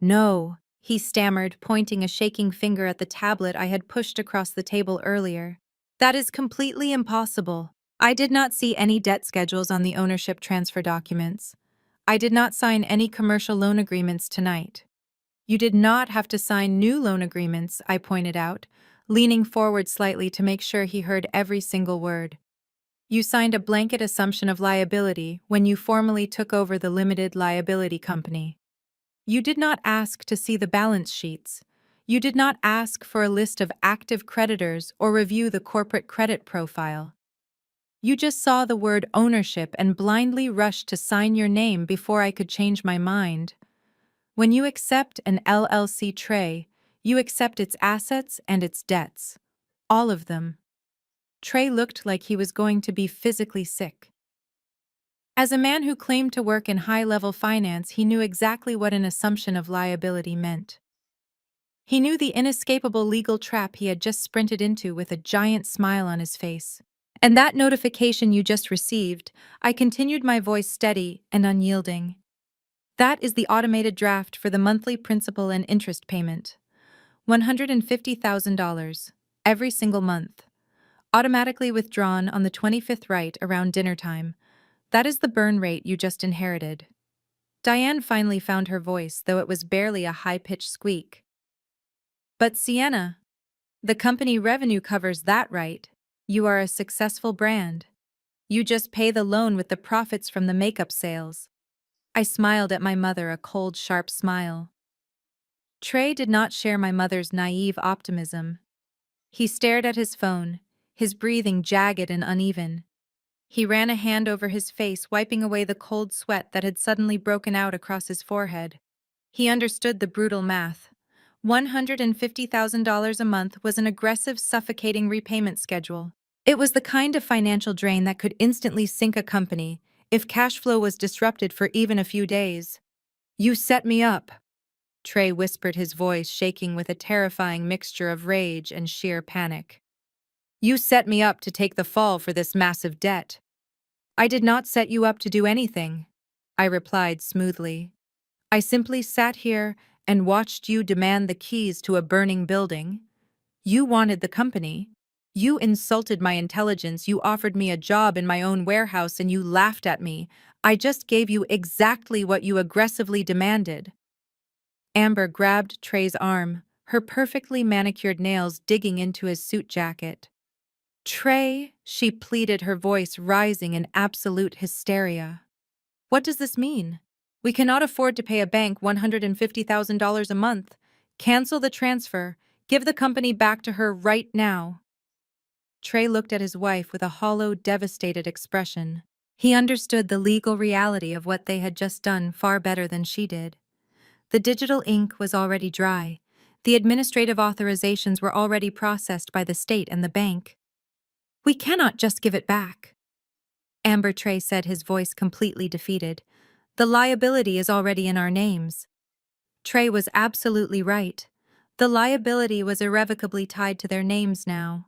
"No," he stammered, pointing a shaking finger at the tablet I had pushed across the table earlier. "That is completely impossible. I did not see any debt schedules on the ownership transfer documents. I did not sign any commercial loan agreements tonight." "You did not have to sign new loan agreements," I pointed out, leaning forward slightly to make sure he heard every single word. "You signed a blanket assumption of liability when you formally took over the limited liability company. You did not ask to see the balance sheets. You did not ask for a list of active creditors or review the corporate credit profile. You just saw the word ownership and blindly rushed to sign your name before I could change my mind. When you accept an LLC, Trey, you accept its assets and its debts. All of them." Trey looked like he was going to be physically sick. As a man who claimed to work in high-level finance, he knew exactly what an assumption of liability meant. He knew the inescapable legal trap he had just sprinted into with a giant smile on his face. "And that notification you just received," I continued, my voice steady and unyielding. "That is the automated draft for the monthly principal and interest payment. $150,000, every single month. Automatically withdrawn on the 25th right around dinner time. That is the burn rate you just inherited." Diane finally found her voice, though it was barely a high-pitched squeak. "But Sienna, the company revenue covers that, right? You are a successful brand. You just pay the loan with the profits from the makeup sales." I smiled at my mother, a cold, sharp smile. Trey did not share my mother's naive optimism. He stared at his phone, his breathing jagged and uneven. He ran a hand over his face, wiping away the cold sweat that had suddenly broken out across his forehead. He understood the brutal math. $150,000 a month was an aggressive, suffocating repayment schedule. It was the kind of financial drain that could instantly sink a company if cash flow was disrupted for even a few days. "You set me up," Trey whispered, his voice shaking with a terrifying mixture of rage and sheer panic. "You set me up to take the fall for this massive debt." "I did not set you up to do anything," I replied smoothly. "I simply sat here and watched you demand the keys to a burning building. You wanted the company. You insulted my intelligence. You offered me a job in my own warehouse and you laughed at me. I just gave you exactly what you aggressively demanded." Amber grabbed Trey's arm, her perfectly manicured nails digging into his suit jacket. Trey, she pleaded, her voice rising in absolute hysteria. What does this mean? We cannot afford to pay a bank $150,000 a month. Cancel the transfer. Give the company back to her right now. Trey looked at his wife with a hollow, devastated expression. He understood the legal reality of what they had just done far better than she did. The digital ink was already dry. The administrative authorizations were already processed by the state and the bank. We cannot just give it back. Amber, Trey said, his voice completely defeated. The liability is already in our names. Trey was absolutely right. The liability was irrevocably tied to their names now.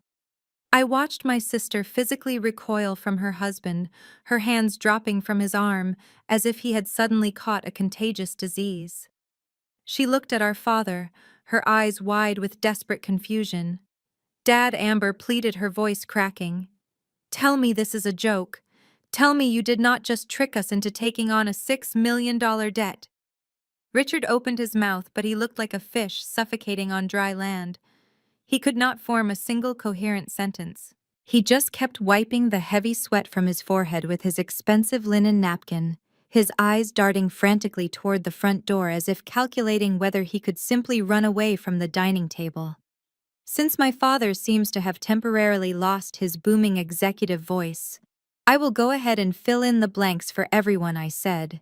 I watched my sister physically recoil from her husband, her hands dropping from his arm as if he had suddenly caught a contagious disease. She looked at our father, her eyes wide with desperate confusion. Dad, Amber pleaded, her voice cracking. Tell me this is a joke. Tell me you did not just trick us into taking on a $6 million debt. Richard opened his mouth, but he looked like a fish suffocating on dry land. He could not form a single coherent sentence. He just kept wiping the heavy sweat from his forehead with his expensive linen napkin, his eyes darting frantically toward the front door as if calculating whether he could simply run away from the dining table. Since my father seems to have temporarily lost his booming executive voice, I will go ahead and fill in the blanks for everyone, I said.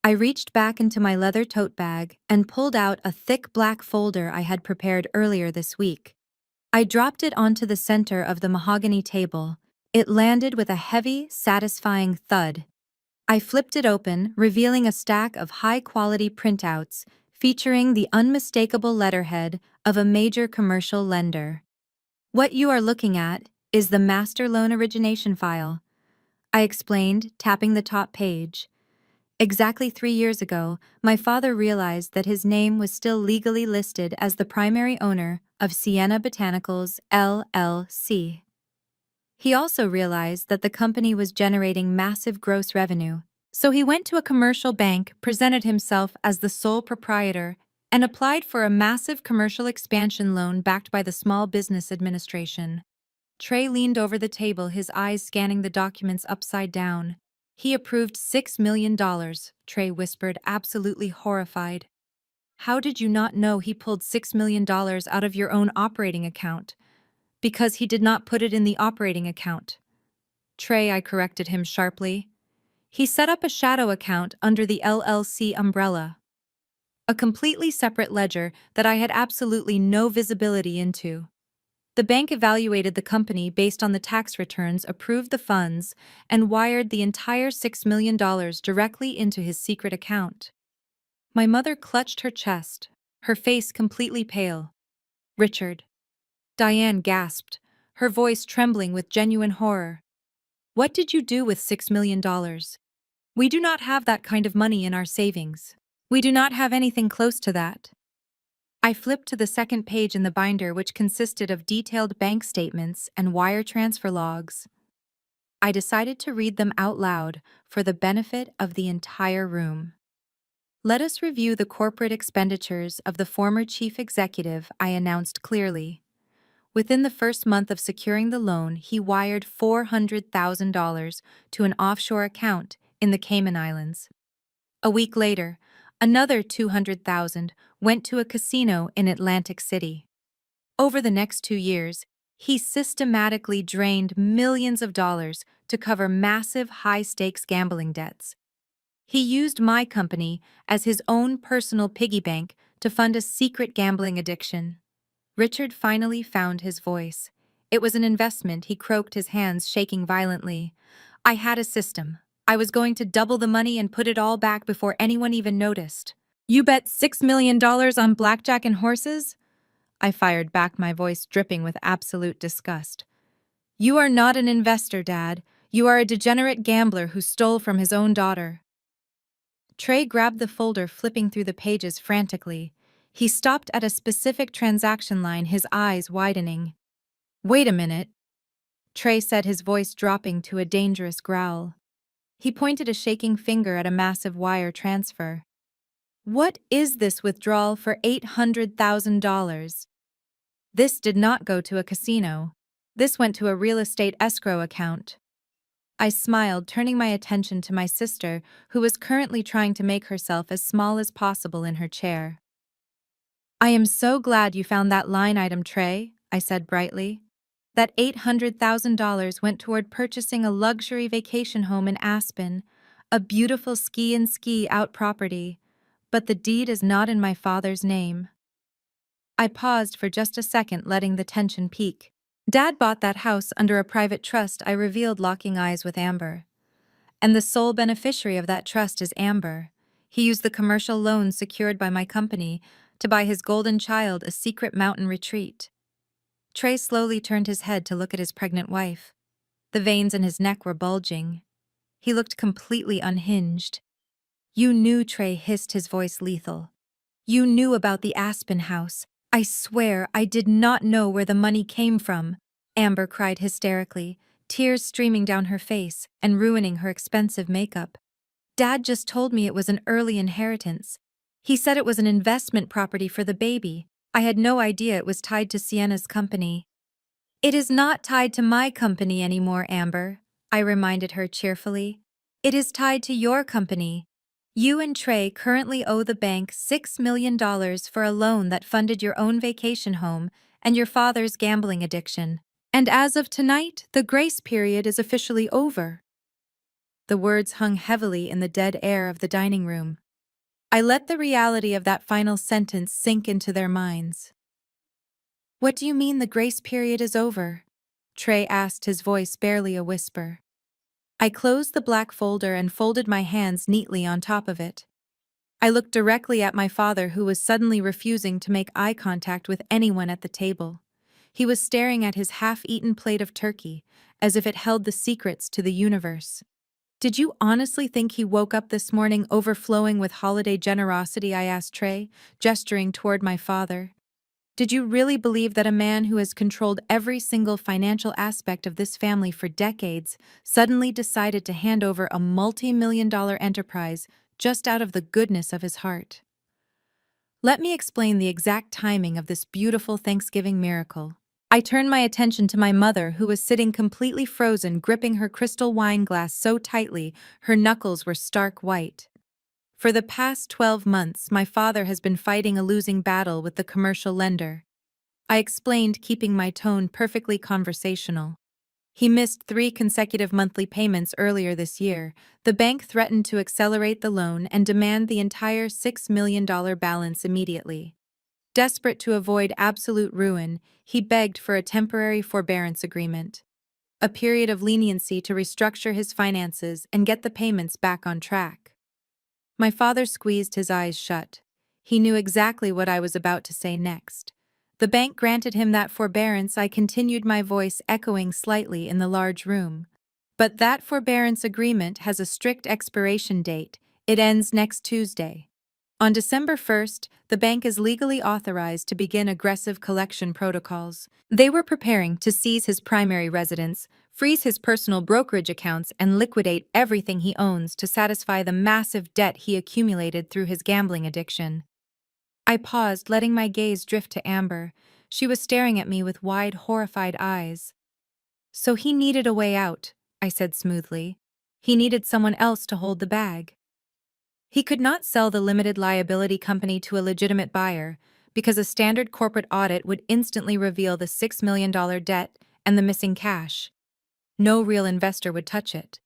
I reached back into my leather tote bag and pulled out a thick black folder I had prepared earlier this week. I dropped it onto the center of the mahogany table. It landed with a heavy, satisfying thud. I flipped it open, revealing a stack of high-quality printouts featuring the unmistakable letterhead of a major commercial lender. What you are looking at is the master loan origination file, I explained, tapping the top page. Exactly 3 years ago, my father realized that his name was still legally listed as the primary owner of Sienna Botanicals, LLC. He also realized that the company was generating massive gross revenue, so he went to a commercial bank, presented himself as the sole proprietor, and applied for a massive commercial expansion loan backed by the Small Business Administration. Trey leaned over the table, his eyes scanning the documents upside down. He approved $6 million, Trey whispered, absolutely horrified. How did you not know he pulled $6 million out of your own operating account? Because he did not put it in the operating account. Trey, I corrected him sharply. He set up a shadow account under the LLC umbrella. A completely separate ledger that I had absolutely no visibility into. The bank evaluated the company based on the tax returns, approved the funds, and wired the entire $6 million directly into his secret account. My mother clutched her chest, her face completely pale. Richard. Diane gasped, her voice trembling with genuine horror. What did you do with $6 million? We do not have that kind of money in our savings. We do not have anything close to that. I flipped to the second page in the binder, which consisted of detailed bank statements and wire transfer logs. I decided to read them out loud for the benefit of the entire room. Let us review the corporate expenditures of the former chief executive, I announced clearly. Within the first month of securing the loan, he wired $400,000 to an offshore account in the Cayman Islands. A week later, another $200,000 went to a casino in Atlantic City. Over the next 2 years, he systematically drained millions of dollars to cover massive high-stakes gambling debts. He used my company as his own personal piggy bank to fund a secret gambling addiction. Richard finally found his voice. It was an investment, he croaked, his hands shaking violently. I had a system. I was going to double the money and put it all back before anyone even noticed. You bet $6 million on blackjack and horses? I fired back, my voice dripping with absolute disgust. You are not an investor, Dad. You are a degenerate gambler who stole from his own daughter. Trey grabbed the folder, flipping through the pages frantically. He stopped at a specific transaction line, his eyes widening. Wait a minute, Trey said, his voice dropping to a dangerous growl. He pointed a shaking finger at a massive wire transfer. What is this withdrawal for $800,000? This did not go to a casino. This went to a real estate escrow account. I smiled, turning my attention to my sister, who was currently trying to make herself as small as possible in her chair. I am so glad you found that line item, Trey, I said brightly. That $800,000 went toward purchasing a luxury vacation home in Aspen, a beautiful ski-in ski-out property, but the deed is not in my father's name. I paused for just a second, letting the tension peak. Dad bought that house under a private trust, I revealed, locking eyes with Amber. And the sole beneficiary of that trust is Amber. He used the commercial loan secured by my company to buy his golden child a secret mountain retreat. Trey slowly turned his head to look at his pregnant wife. The veins in his neck were bulging. He looked completely unhinged. You knew, Trey hissed, his voice lethal. You knew about the Aspen house. I swear I did not know where the money came from, Amber cried hysterically, tears streaming down her face and ruining her expensive makeup. Dad just told me it was an early inheritance. He said it was an investment property for the baby. I had no idea it was tied to Sienna's company. It is not tied to my company anymore, Amber, I reminded her cheerfully. It is tied to your company. You and Trey currently owe the bank $6 million for a loan that funded your own vacation home and your father's gambling addiction. And as of tonight, the grace period is officially over. The words hung heavily in the dead air of the dining room. I let the reality of that final sentence sink into their minds. What do you mean the grace period is over? Trey asked, his voice barely a whisper. I closed the black folder and folded my hands neatly on top of it. I looked directly at my father, who was suddenly refusing to make eye contact with anyone at the table. He was staring at his half-eaten plate of turkey, as if it held the secrets to the universe. Did you honestly think he woke up this morning overflowing with holiday generosity? I asked Trey, gesturing toward my father. Did you really believe that a man who has controlled every single financial aspect of this family for decades suddenly decided to hand over a multi-million-dollar enterprise just out of the goodness of his heart? Let me explain the exact timing of this beautiful Thanksgiving miracle. I turned my attention to my mother, who was sitting completely frozen, gripping her crystal wine glass so tightly her knuckles were stark white. For the past 12 months, my father has been fighting a losing battle with the commercial lender. I explained, keeping my tone perfectly conversational. He missed 3 consecutive monthly payments earlier this year. The bank threatened to accelerate the loan and demand the entire $6 million balance immediately. Desperate to avoid absolute ruin, he begged for a temporary forbearance agreement, a period of leniency to restructure his finances and get the payments back on track. My father squeezed his eyes shut. He knew exactly what I was about to say next. The bank granted him that forbearance. I continued, my voice echoing slightly in the large room. But that forbearance agreement has a strict expiration date. It ends next Tuesday. On December 1st, the bank is legally authorized to begin aggressive collection protocols. They were preparing to seize his primary residence, freeze his personal brokerage accounts, and liquidate everything he owns to satisfy the massive debt he accumulated through his gambling addiction. I paused, letting my gaze drift to Amber. She was staring at me with wide, horrified eyes. So he needed a way out, I said smoothly. He needed someone else to hold the bag. He could not sell the limited liability company to a legitimate buyer because a standard corporate audit would instantly reveal the $6 million debt and the missing cash. No real investor would touch it.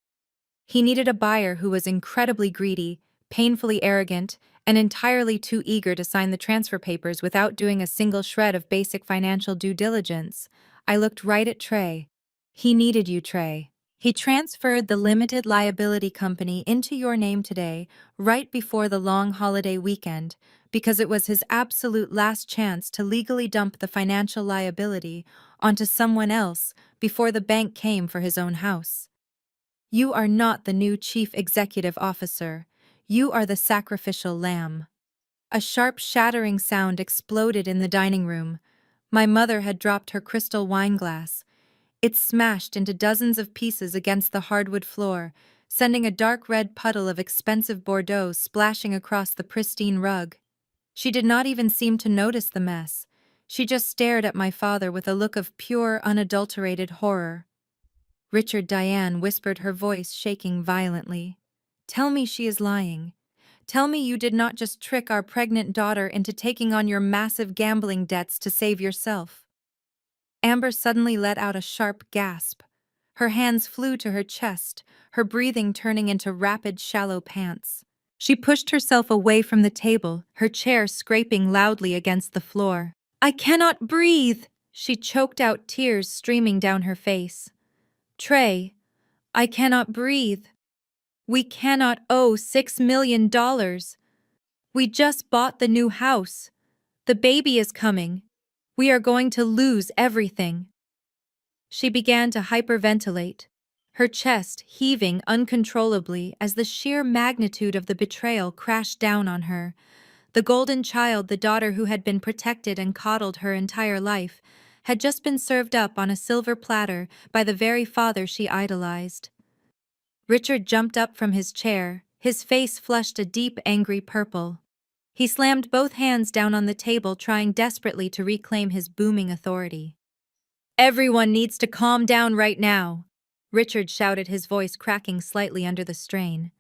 He needed a buyer who was incredibly greedy, painfully arrogant, and entirely too eager to sign the transfer papers without doing a single shred of basic financial due diligence. I looked right at Trey. He needed you, Trey. He transferred the limited liability company into your name today, right before the long holiday weekend, because it was his absolute last chance to legally dump the financial liability onto someone else before the bank came for his own house. You are not the new chief executive officer. You are the sacrificial lamb. A sharp, shattering sound exploded in the dining room. My mother had dropped her crystal wine glass. It smashed into dozens of pieces against the hardwood floor, sending a dark red puddle of expensive Bordeaux splashing across the pristine rug. She did not even seem to notice the mess. She just stared at my father with a look of pure, unadulterated horror. Richard, Diane whispered, her voice shaking violently. Tell me she is lying. Tell me you did not just trick our pregnant daughter into taking on your massive gambling debts to save yourself. Amber suddenly let out a sharp gasp. Her hands flew to her chest, her breathing turning into rapid, shallow pants. She pushed herself away from the table, her chair scraping loudly against the floor. I cannot breathe! She choked out, tears streaming down her face. Trey, I cannot breathe. We cannot owe $6 million. We just bought the new house. The baby is coming. We are going to lose everything. She began to hyperventilate, her chest heaving uncontrollably as the sheer magnitude of the betrayal crashed down on her. The golden child, the daughter who had been protected and coddled her entire life, had just been served up on a silver platter by the very father she idolized. Richard jumped up from his chair, his face flushed a deep, angry purple. He slammed both hands down on the table, trying desperately to reclaim his booming authority. Everyone needs to calm down right now, Richard shouted, his voice cracking slightly under the strain.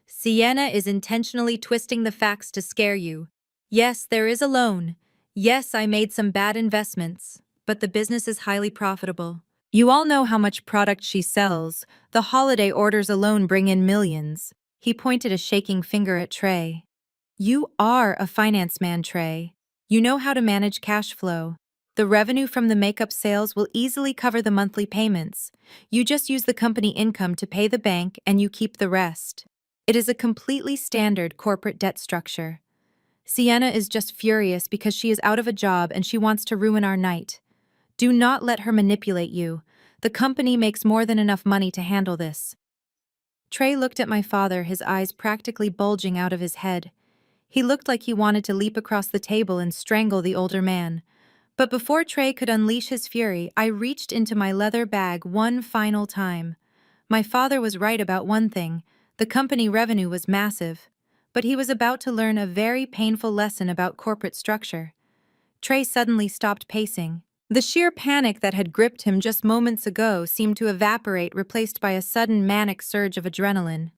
Sienna is intentionally twisting the facts to scare you. Yes, there is a loan. Yes, I made some bad investments, but the business is highly profitable. You all know how much product she sells. The holiday orders alone bring in millions. He pointed a shaking finger at Trey. You are a finance man, Trey. You know how to manage cash flow. The revenue from the makeup sales will easily cover the monthly payments. You just use the company income to pay the bank and you keep the rest. It is a completely standard corporate debt structure. Sienna is just furious because she is out of a job and she wants to ruin our night. Do not let her manipulate you. The company makes more than enough money to handle this. Trey looked at my father, his eyes practically bulging out of his head. He looked like he wanted to leap across the table and strangle the older man. But before Trey could unleash his fury, I reached into my leather bag one final time. My father was right about one thing. The company revenue was massive. But he was about to learn a very painful lesson about corporate structure. Trey suddenly stopped pacing. The sheer panic that had gripped him just moments ago seemed to evaporate, replaced by a sudden manic surge of adrenaline.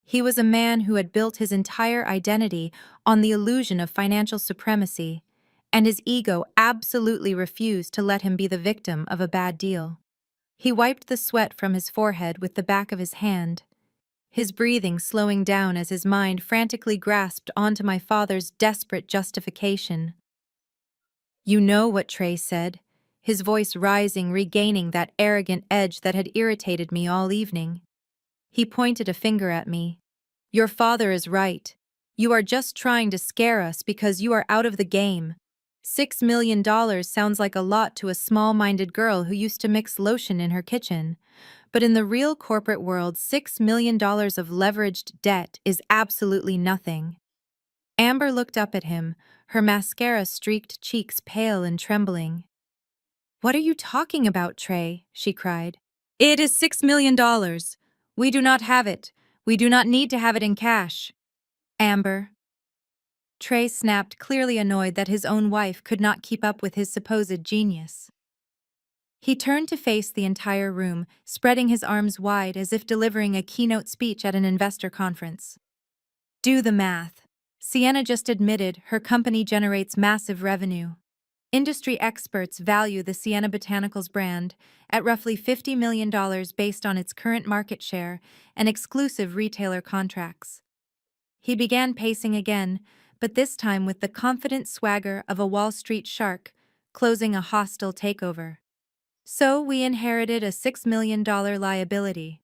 He was a man who had built his entire identity on the illusion of financial supremacy, and his ego absolutely refused to let him be the victim of a bad deal. He wiped the sweat from his forehead with the back of his hand, his breathing slowing down as his mind frantically grasped onto my father's desperate justification. You know what Trey said, his voice rising, regaining that arrogant edge that had irritated me all evening. He pointed a finger at me. Your father is right. You are just trying to scare us because you are out of the game. $6 million sounds like a lot to a small-minded girl who used to mix lotion in her kitchen. But in the real corporate world, $6 million of leveraged debt is absolutely nothing. Amber looked up at him, her mascara-streaked cheeks pale and trembling. What are you talking about, Trey? She cried. It is $6 million. We do not have it. We do not need to have it in cash. Amber. Trey snapped, clearly annoyed that his own wife could not keep up with his supposed genius. He turned to face the entire room, spreading his arms wide as if delivering a keynote speech at an investor conference. Do the math. Sienna just admitted her company generates massive revenue. Industry experts value the Sienna Botanicals brand at roughly $50 million based on its current market share and exclusive retailer contracts. He began pacing again, but this time with the confident swagger of a Wall Street shark closing a hostile takeover. So we inherited a $6 million liability.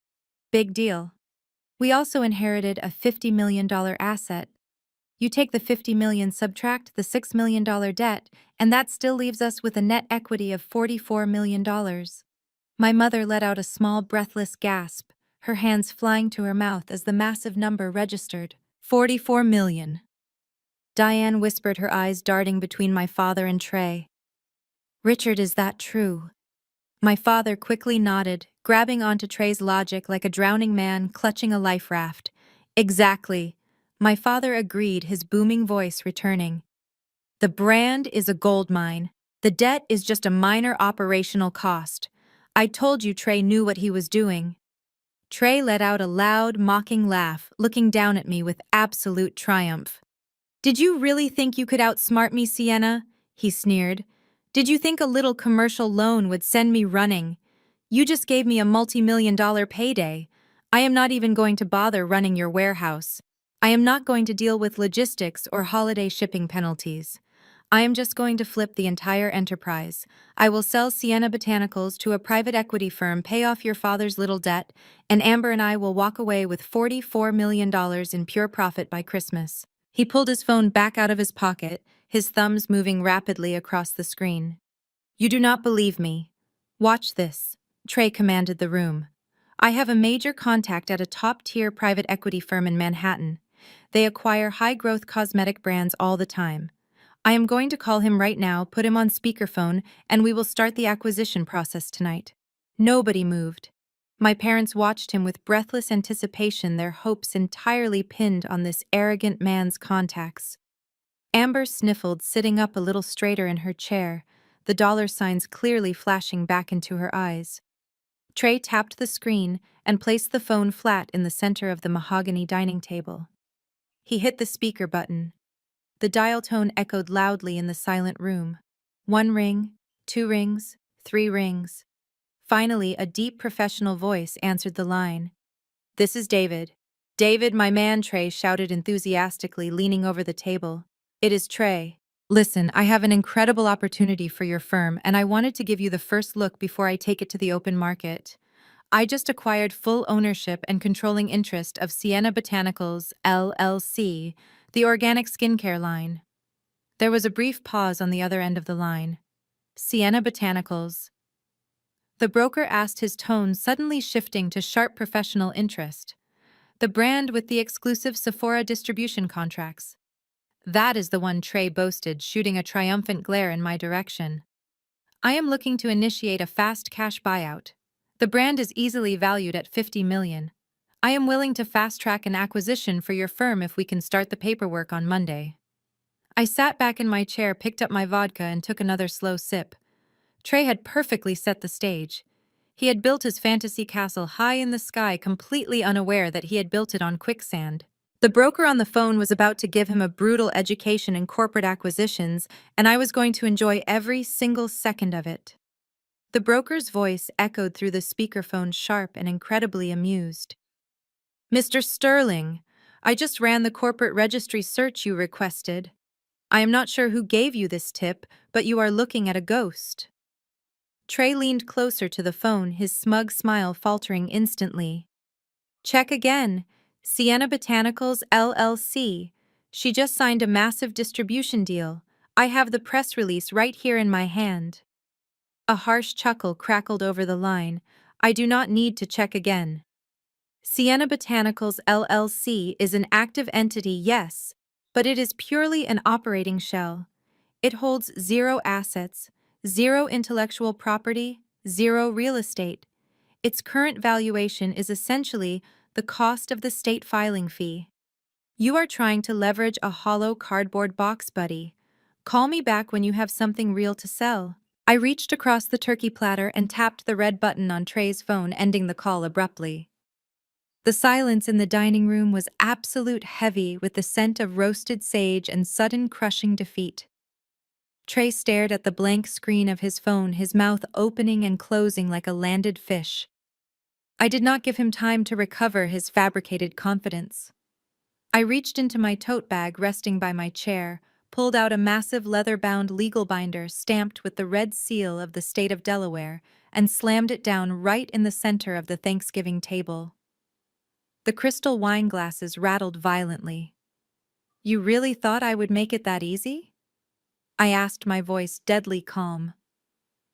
Big deal. We also inherited a $50 million asset. You take the $50 million, subtract the $6 million debt, and that still leaves us with a net equity of $44 million. My mother let out a small, breathless gasp, her hands flying to her mouth as the massive number registered. 44 million. Diane whispered, her eyes darting between my father and Trey. Richard, is that true? My father quickly nodded, grabbing onto Trey's logic like a drowning man clutching a life raft. Exactly. My father agreed, his booming voice returning. The brand is a gold mine. The debt is just a minor operational cost. I told you Trey knew what he was doing. Trey let out a loud, mocking laugh, looking down at me with absolute triumph. Did you really think you could outsmart me, Sienna? He sneered. Did you think a little commercial loan would send me running? You just gave me a multi-million-dollar payday. I am not even going to bother running your warehouse. I am not going to deal with logistics or holiday shipping penalties. I am just going to flip the entire enterprise. I will sell Sienna Botanicals to a private equity firm, pay off your father's little debt, and Amber and I will walk away with $44 million in pure profit by Christmas. He pulled his phone back out of his pocket, his thumbs moving rapidly across the screen. You do not believe me. Watch this. Trey commanded the room. I have a major contact at a top-tier private equity firm in Manhattan. They acquire high-growth cosmetic brands all the time. I am going to call him right now, put him on speakerphone, and we will start the acquisition process tonight. Nobody moved. My parents watched him with breathless anticipation, their hopes entirely pinned on this arrogant man's contacts. Amber sniffled, sitting up a little straighter in her chair, the dollar signs clearly flashing back into her eyes. Trey tapped the screen and placed the phone flat in the center of the mahogany dining table. He hit the speaker button. The dial tone echoed loudly in the silent room. 1 ring, 2 rings, 3 rings. Finally, a deep professional voice answered the line. This is David. David, my man, Trey shouted enthusiastically, leaning over the table. It is Trey. Listen, I have an incredible opportunity for your firm, and I wanted to give you the first look before I take it to the open market. I just acquired full ownership and controlling interest of Sienna Botanicals, LLC, the organic skincare line. There was a brief pause on the other end of the line. Sienna Botanicals. The broker asked, his tone suddenly shifting to sharp professional interest. The brand with the exclusive Sephora distribution contracts. That is the one, Trey boasted, shooting a triumphant glare in my direction. I am looking to initiate a fast cash buyout. The brand is easily valued at $50 million. I am willing to fast-track an acquisition for your firm if we can start the paperwork on Monday. I sat back in my chair, picked up my vodka, and took another slow sip. Trey had perfectly set the stage. He had built his fantasy castle high in the sky, completely unaware that he had built it on quicksand. The broker on the phone was about to give him a brutal education in corporate acquisitions, and I was going to enjoy every single second of it. The broker's voice echoed through the speakerphone, sharp and incredibly amused. Mr. Sterling, I just ran the corporate registry search you requested. I am not sure who gave you this tip, but you are looking at a ghost. Trey leaned closer to the phone, his smug smile faltering instantly. Check again. Sienna Botanicals, LLC. She just signed a massive distribution deal. I have the press release right here in my hand. A harsh chuckle crackled over the line. I do not need to check again. Sienna Botanicals, LLC is an active entity, yes, but it is purely an operating shell. It holds 0 assets, 0 intellectual property, 0 real estate. Its current valuation is essentially the cost of the state filing fee. You are trying to leverage a hollow cardboard box, buddy. Call me back when you have something real to sell. I reached across the turkey platter and tapped the red button on Trey's phone, ending the call abruptly. The silence in the dining room was absolute, heavy with the scent of roasted sage and sudden crushing defeat. Trey stared at the blank screen of his phone, his mouth opening and closing like a landed fish. I did not give him time to recover his fabricated confidence. I reached into my tote bag resting by my chair, pulled out a massive leather-bound legal binder stamped with the red seal of the state of Delaware, and slammed it down right in the center of the Thanksgiving table. The crystal wine glasses rattled violently. You really thought I would make it that easy? I asked, my voice deadly calm.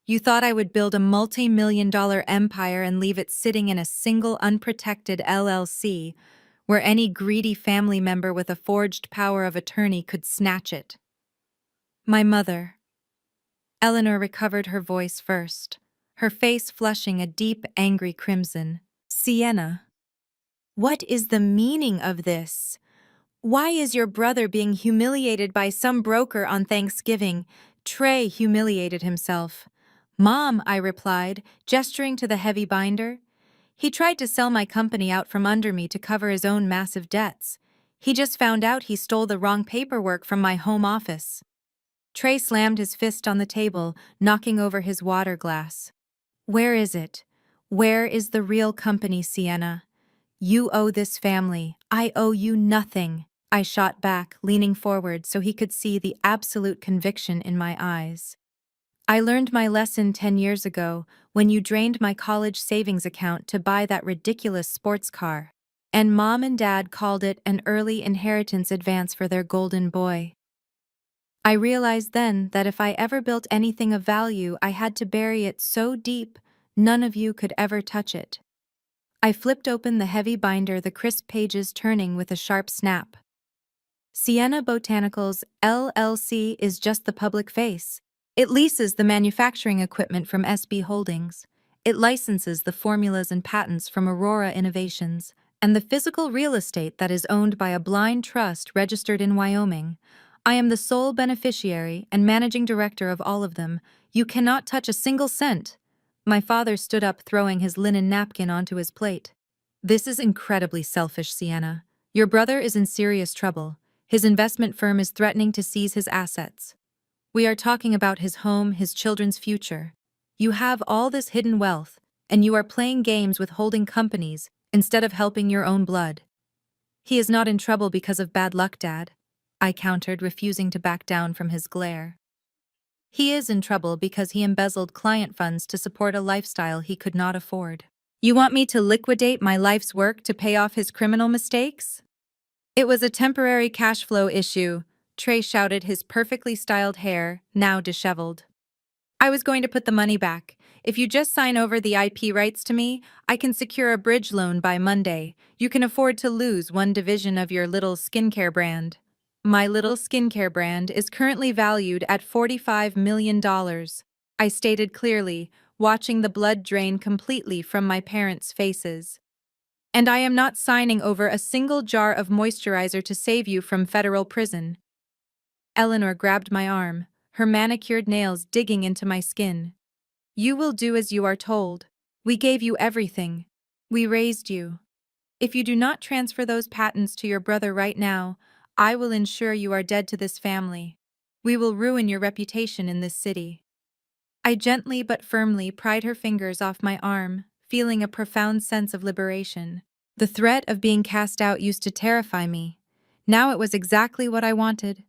You thought I would build a multi-million-dollar empire and leave it sitting in a single unprotected LLC where any greedy family member with a forged power of attorney could snatch it. My mother. Eleanor recovered her voice first, her face flushing a deep, angry crimson. Sienna, what is the meaning of this? Why is your brother being humiliated by some broker on Thanksgiving? Trey humiliated himself. Mom, I replied, gesturing to the heavy binder. He tried to sell my company out from under me to cover his own massive debts. He just found out he stole the wrong paperwork from my home office. Trey slammed his fist on the table, knocking over his water glass. Where is it? Where is the real company, Sienna? You owe this family. I owe you nothing. I shot back, leaning forward so he could see the absolute conviction in my eyes. I learned my lesson 10 years ago when you drained my college savings account to buy that ridiculous sports car. And Mom and Dad called it an early inheritance advance for their golden boy. I realized then that if I ever built anything of value, I had to bury it so deep, none of you could ever touch it. I flipped open the heavy binder, the crisp pages turning with a sharp snap. Sienna Botanicals, LLC is just the public face. It leases the manufacturing equipment from SB Holdings. It licenses the formulas and patents from Aurora Innovations, and the physical real estate that is owned by a blind trust registered in Wyoming. I am the sole beneficiary and managing director of all of them. You cannot touch a single cent. My father stood up, throwing his linen napkin onto his plate. This is incredibly selfish, Sienna. Your brother is in serious trouble. His investment firm is threatening to seize his assets. We are talking about his home, his children's future. You have all this hidden wealth, and you are playing games with holding companies instead of helping your own blood. He is not in trouble because of bad luck, Dad, I countered, refusing to back down from his glare. He is in trouble because he embezzled client funds to support a lifestyle he could not afford. You want me to liquidate my life's work to pay off his criminal mistakes? It was a temporary cash flow issue, Trey shouted, his perfectly styled hair now disheveled. I was going to put the money back. If you just sign over the IP rights to me, I can secure a bridge loan by Monday. You can afford to lose one division of your little skincare brand. My little skincare brand is currently valued at $45 million, I stated clearly, watching the blood drain completely from my parents' faces. And I am not signing over a single jar of moisturizer to save you from federal prison. Eleanor grabbed my arm, her manicured nails digging into my skin. You will do as you are told. We gave you everything. We raised you. If you do not transfer those patents to your brother right now, I will ensure you are dead to this family. We will ruin your reputation in this city. I gently but firmly pried her fingers off my arm, feeling a profound sense of liberation. The threat of being cast out used to terrify me. Now it was exactly what I wanted.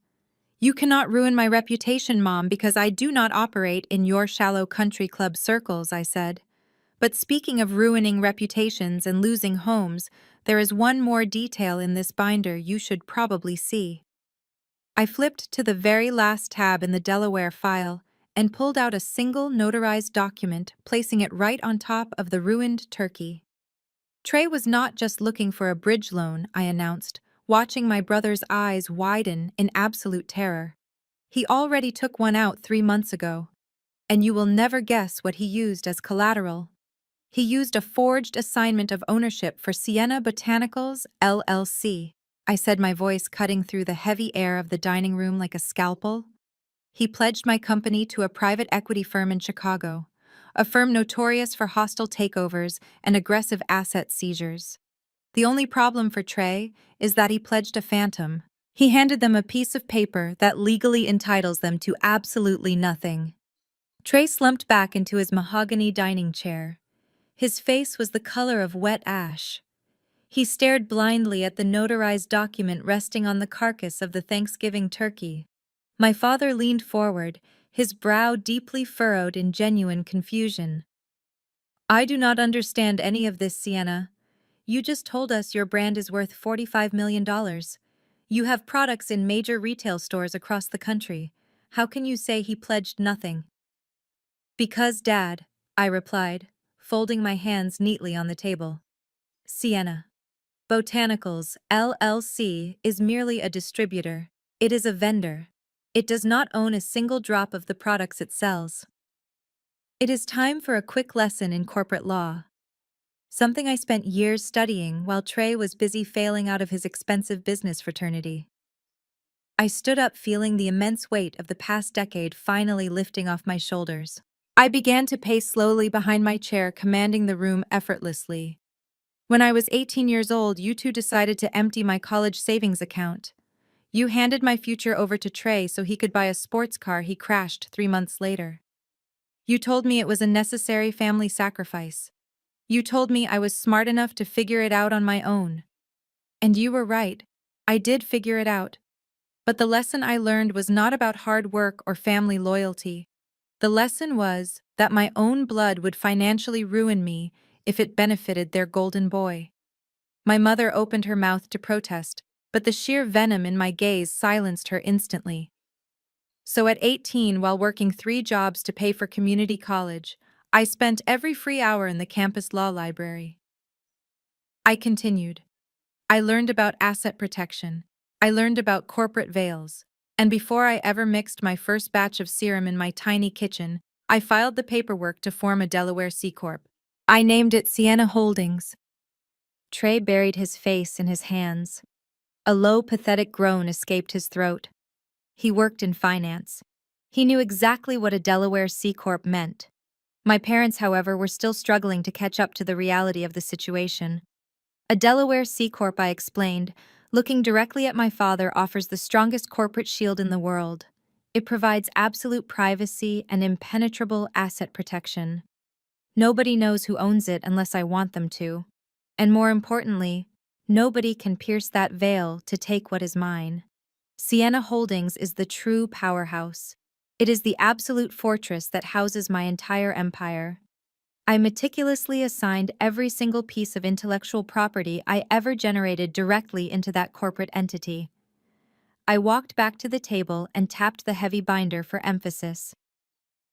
You cannot ruin my reputation, Mom, because I do not operate in your shallow country club circles, I said. But speaking of ruining reputations and losing homes, there is one more detail in this binder you should probably see. I flipped to the very last tab in the Delaware file and pulled out a single notarized document, placing it right on top of the ruined turkey. Trey was not just looking for a bridge loan, I announced, watching my brother's eyes widen in absolute terror. He already took one out 3 months ago. And you will never guess what he used as collateral. He used a forged assignment of ownership for Sienna Botanicals, LLC. I said, my voice cutting through the heavy air of the dining room like a scalpel. He pledged my company to a private equity firm in Chicago, a firm notorious for hostile takeovers and aggressive asset seizures. The only problem for Trey is that he pledged a phantom. He handed them a piece of paper that legally entitles them to absolutely nothing. Trey slumped back into his mahogany dining chair. His face was the color of wet ash. He stared blindly at the notarized document resting on the carcass of the Thanksgiving turkey. My father leaned forward, his brow deeply furrowed in genuine confusion. I do not understand any of this, Sienna. You just told us your brand is worth $45 million. You have products in major retail stores across the country. How can you say he pledged nothing? Because, Dad, I replied, folding my hands neatly on the table. Sienna Botanicals, LLC, is merely a distributor. It is a vendor. It does not own a single drop of the products it sells. It is time for a quick lesson in corporate law, something I spent years studying while Trey was busy failing out of his expensive business fraternity. I stood up feeling the immense weight of the past decade finally lifting off my shoulders. I began to pace slowly behind my chair, commanding the room effortlessly. When I was 18 years old, you two decided to empty my college savings account. You handed my future over to Trey so he could buy a sports car he crashed 3 months later. You told me it was a necessary family sacrifice. You told me I was smart enough to figure it out on my own. And you were right. I did figure it out. But the lesson I learned was not about hard work or family loyalty. The lesson was that my own blood would financially ruin me if it benefited their golden boy. My mother opened her mouth to protest, but the sheer venom in my gaze silenced her instantly. So at 18, while working 3 jobs to pay for community college, I spent every free hour in the campus law library. I continued. I learned about asset protection. I learned about corporate veils. And before I ever mixed my first batch of serum in my tiny kitchen, I filed the paperwork to form a Delaware C Corp. I named it Sienna Holdings. Trey buried his face in his hands. A low, pathetic groan escaped his throat. He worked in finance. He knew exactly what a Delaware C Corp meant. My parents, however, were still struggling to catch up to the reality of the situation. A Delaware C Corp, I explained, looking directly at my father, offers the strongest corporate shield in the world. It provides absolute privacy and impenetrable asset protection. Nobody knows who owns it unless I want them to. And more importantly, nobody can pierce that veil to take what is mine. Sienna Holdings is the true powerhouse. It is the absolute fortress that houses my entire empire. I meticulously assigned every single piece of intellectual property I ever generated directly into that corporate entity. I walked back to the table and tapped the heavy binder for emphasis.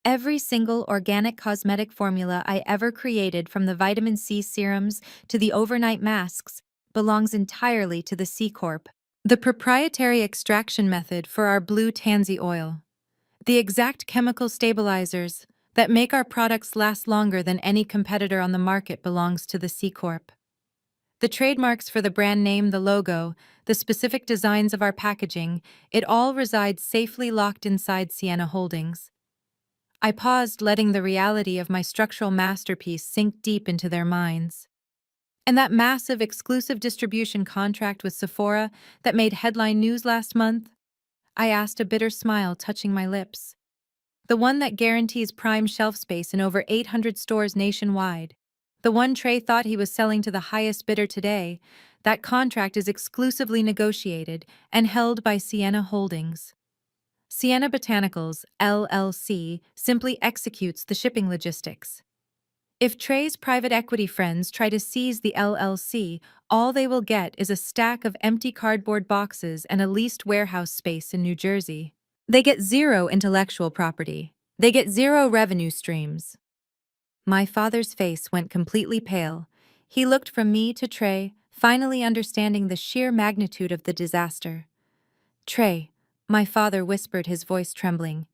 Every single organic cosmetic formula I ever created, from the vitamin C serums to the overnight masks, belongs entirely to the C Corp. The proprietary extraction method for our blue tansy oil, the exact chemical stabilizers that make our products last longer than any competitor on the market, belongs to the C Corp. The trademarks for the brand name, the logo, the specific designs of our packaging, it all resides safely locked inside Sienna Holdings. I paused, letting the reality of my structural masterpiece sink deep into their minds. And that massive exclusive distribution contract with Sephora that made headline news last month? I asked, a bitter smile touching my lips. The one that guarantees prime shelf space in over 800 stores nationwide. The one Trey thought he was selling to the highest bidder today. That contract is exclusively negotiated and held by Sienna Holdings. Sienna Botanicals, LLC, simply executes the shipping logistics. If Trey's private equity friends try to seize the LLC, all they will get is a stack of empty cardboard boxes and a leased warehouse space in New Jersey. They get zero intellectual property. They get zero revenue streams. My father's face went completely pale. He looked from me to Trey, finally understanding the sheer magnitude of the disaster. Trey, my father whispered, his voice trembling,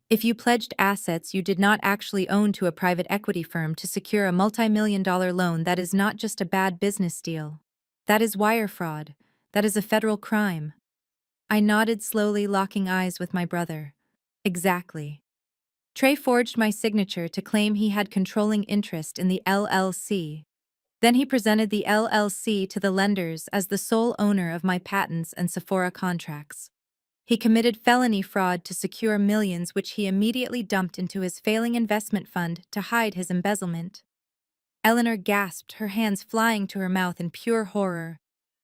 if you pledged assets you did not actually own to a private equity firm to secure a multi-million-dollar loan, that is not just a bad business deal. That is wire fraud. That is a federal crime. I nodded slowly, locking eyes with my brother. Exactly. Trey forged my signature to claim he had controlling interest in the LLC. Then he presented the LLC to the lenders as the sole owner of my patents and Sephora contracts. He committed felony fraud to secure millions, which he immediately dumped into his failing investment fund to hide his embezzlement. Eleanor gasped, her hands flying to her mouth in pure horror.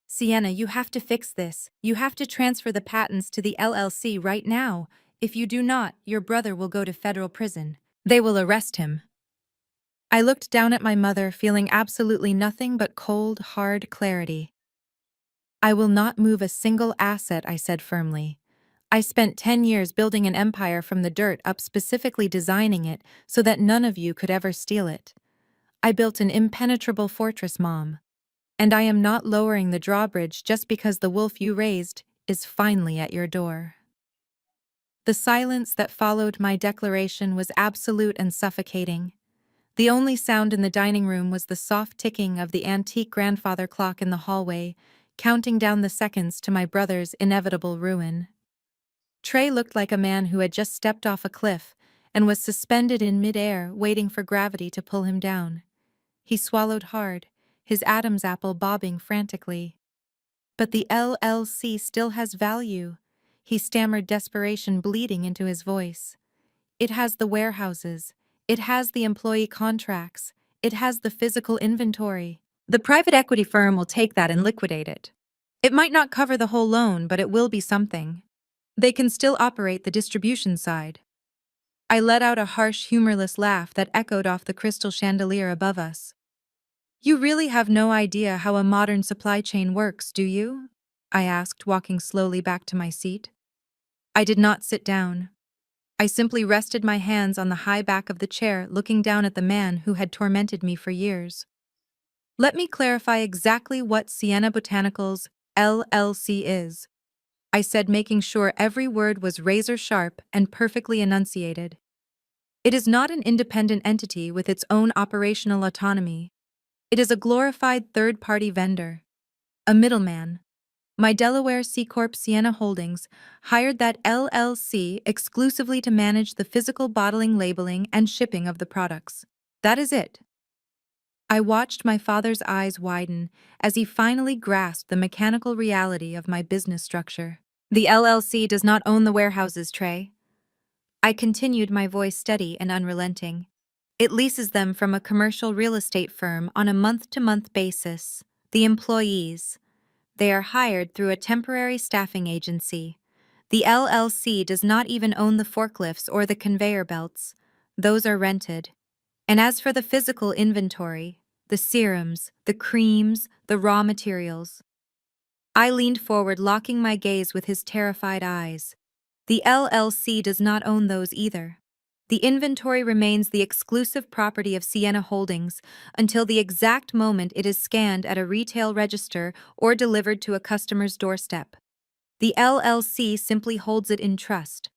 Sienna, you have to fix this. You have to transfer the patents to the LLC right now. If you do not, your brother will go to federal prison. They will arrest him. I looked down at my mother, feeling absolutely nothing but cold, hard clarity. I will not move a single asset, I said firmly. I spent 10 years building an empire from the dirt up, specifically designing it so that none of you could ever steal it. I built an impenetrable fortress, Mom. And I am not lowering the drawbridge just because the wolf you raised is finally at your door. The silence that followed my declaration was absolute and suffocating. The only sound in the dining room was the soft ticking of the antique grandfather clock in the hallway, counting down the seconds to my brother's inevitable ruin. Trey looked like a man who had just stepped off a cliff and was suspended in midair, waiting for gravity to pull him down. He swallowed hard, his Adam's apple bobbing frantically. "But the LLC still has value," he stammered, desperation bleeding into his voice. "It has the warehouses. It has the employee contracts. It has the physical inventory. The private equity firm will take that and liquidate it. It might not cover the whole loan, but it will be something. They can still operate the distribution side." I let out a harsh, humorless laugh that echoed off the crystal chandelier above us. "You really have no idea how a modern supply chain works, do you?" I asked, walking slowly back to my seat. I did not sit down. I simply rested my hands on the high back of the chair, looking down at the man who had tormented me for years. "Let me clarify exactly what Sienna Botanicals LLC is," I said, making sure every word was razor-sharp and perfectly enunciated. "It is not an independent entity with its own operational autonomy. It is a glorified third-party vendor. A middleman. My Delaware C Corp Sienna Holdings hired that LLC exclusively to manage the physical bottling, labeling, and shipping of the products. That is it." I watched my father's eyes widen as he finally grasped the mechanical reality of my business structure. "The LLC does not own the warehouses, Trey." I continued, my voice steady and unrelenting. "It leases them from a commercial real estate firm on a month-to-month basis. The employees, they are hired through a temporary staffing agency. The LLC does not even own the forklifts or the conveyor belts. Those are rented. And as for the physical inventory, the serums, the creams, the raw materials." I leaned forward, locking my gaze with his terrified eyes. "The LLC does not own those either. The inventory remains the exclusive property of Sienna Holdings until the exact moment it is scanned at a retail register or delivered to a customer's doorstep. The LLC simply holds it in trust.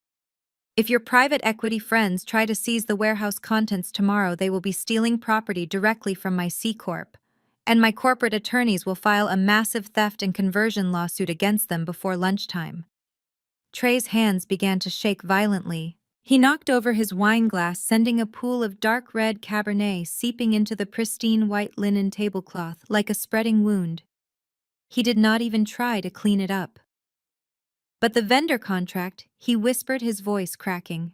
If your private equity friends try to seize the warehouse contents tomorrow, they will be stealing property directly from my C Corp, and my corporate attorneys will file a massive theft and conversion lawsuit against them before lunchtime." Trey's hands began to shake violently. He knocked over his wine glass, sending a pool of dark red Cabernet seeping into the pristine white linen tablecloth like a spreading wound. He did not even try to clean it up. "But the vendor contract," he whispered, his voice cracking.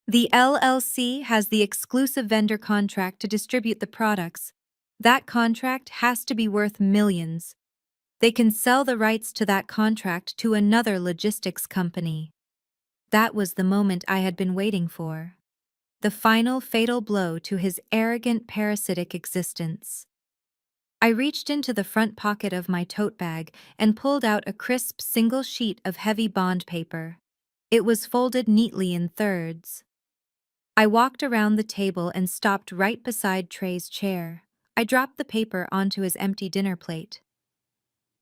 "The LLC has the exclusive vendor contract to distribute the products. That contract has to be worth millions. They can sell the rights to that contract to another logistics company." That was the moment I had been waiting for. The final fatal blow to his arrogant, parasitic existence. I reached into the front pocket of my tote bag and pulled out a crisp single sheet of heavy bond paper. It was folded neatly in thirds. I walked around the table and stopped right beside Trey's chair. I dropped the paper onto his empty dinner plate.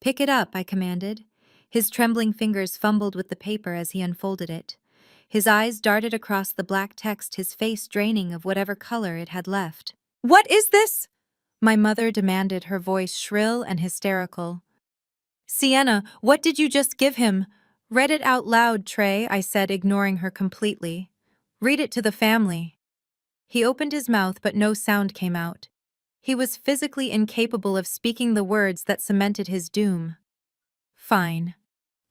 "Pick it up," I commanded. His trembling fingers fumbled with the paper as he unfolded it. His eyes darted across the black text, his face draining of whatever color it had left. "What is this?" my mother demanded, her voice shrill and hysterical. "Sienna, what did you just give him?" "Read it out loud, Trey," I said, ignoring her completely. "Read it to the family." He opened his mouth, but no sound came out. He was physically incapable of speaking the words that cemented his doom. "Fine.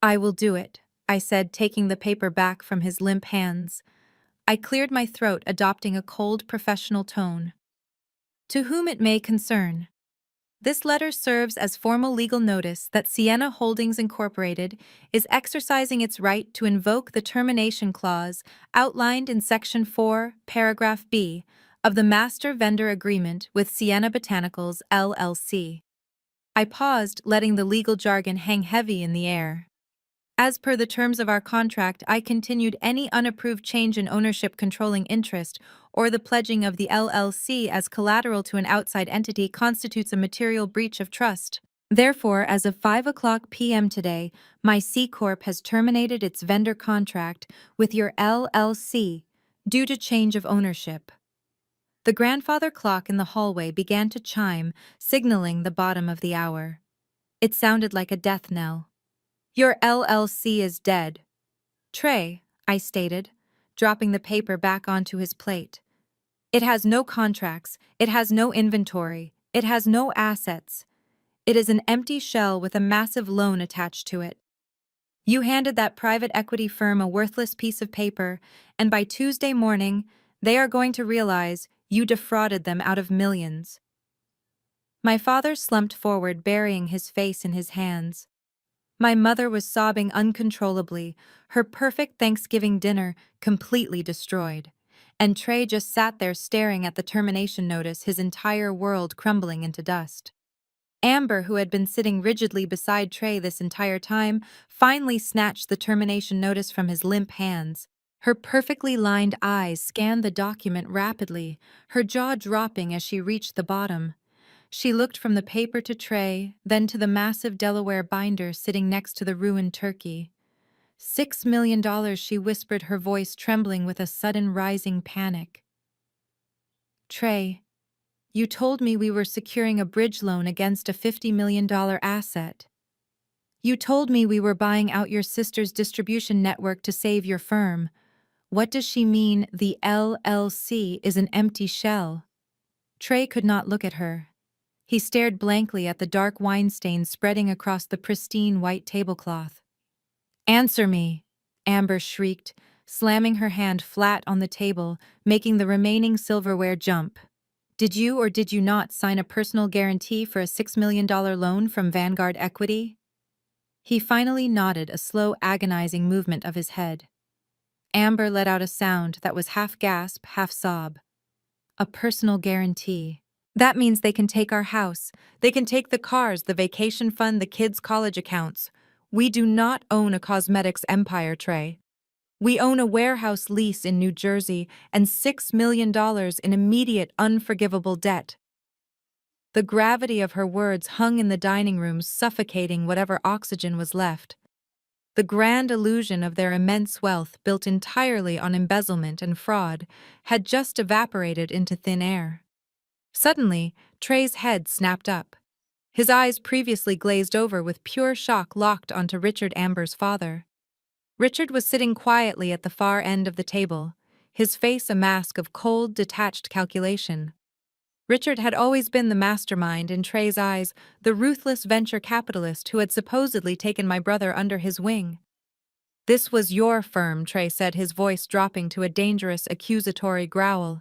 I will do it," I said, taking the paper back from his limp hands. I cleared my throat, adopting a cold, professional tone. "To whom it may concern. This letter serves as formal legal notice that Sienna Holdings Incorporated is exercising its right to invoke the termination clause outlined in Section 4, Paragraph B of the Master Vendor Agreement with Sienna Botanicals, LLC. I paused, letting the legal jargon hang heavy in the air. "As per the terms of our contract," I continued, "any unapproved change in ownership, controlling interest, or the pledging of the LLC as collateral to an outside entity constitutes a material breach of trust." Therefore, as of 5 p.m. today, my C Corp has terminated its vendor contract with your LLC due to change of ownership. The grandfather clock in the hallway began to chime, signaling the bottom of the hour. It sounded like a death knell. Your LLC is dead. Trey, I stated, dropping the paper back onto his plate. It has no contracts, it has no inventory, it has no assets. It is an empty shell with a massive loan attached to it. You handed that private equity firm a worthless piece of paper, and by Tuesday morning, they are going to realize you defrauded them out of millions. My father slumped forward, burying his face in his hands. My mother was sobbing uncontrollably, her perfect Thanksgiving dinner completely destroyed. And Trey just sat there staring at the termination notice, his entire world crumbling into dust. Amber, who had been sitting rigidly beside Trey this entire time, finally snatched the termination notice from his limp hands. Her perfectly lined eyes scanned the document rapidly, her jaw dropping as she reached the bottom. She looked from the paper to Trey, then to the massive Delaware binder sitting next to the ruined turkey. $6 million, she whispered, her voice trembling with a sudden rising panic. Trey, you told me we were securing a bridge loan against a $50 million asset. You told me we were buying out your sister's distribution network to save your firm. What does she mean the LLC is an empty shell? Trey could not look at her. He stared blankly at the dark wine stains spreading across the pristine white tablecloth. Answer me, Amber shrieked, slamming her hand flat on the table, making the remaining silverware jump. Did you or did you not sign a personal guarantee for a $6 million loan from Vanguard Equity? He finally nodded, a slow, agonizing movement of his head. Amber let out a sound that was half gasp, half sob. A personal guarantee. That means they can take our house. They can take the cars, the vacation fund, the kids' college accounts. We do not own a cosmetics empire, Trey. We own a warehouse lease in New Jersey and $6 million in immediate, unforgivable debt. The gravity of her words hung in the dining room, suffocating whatever oxygen was left. The grand illusion of their immense wealth, built entirely on embezzlement and fraud, had just evaporated into thin air. Suddenly, Trey's head snapped up. His eyes, previously glazed over with pure shock, locked onto Richard, Amber's father. Richard was sitting quietly at the far end of the table, his face a mask of cold, detached calculation. Richard had always been the mastermind, in Trey's eyes, the ruthless venture capitalist who had supposedly taken my brother under his wing. This was your firm, Trey said, his voice dropping to a dangerous, accusatory growl.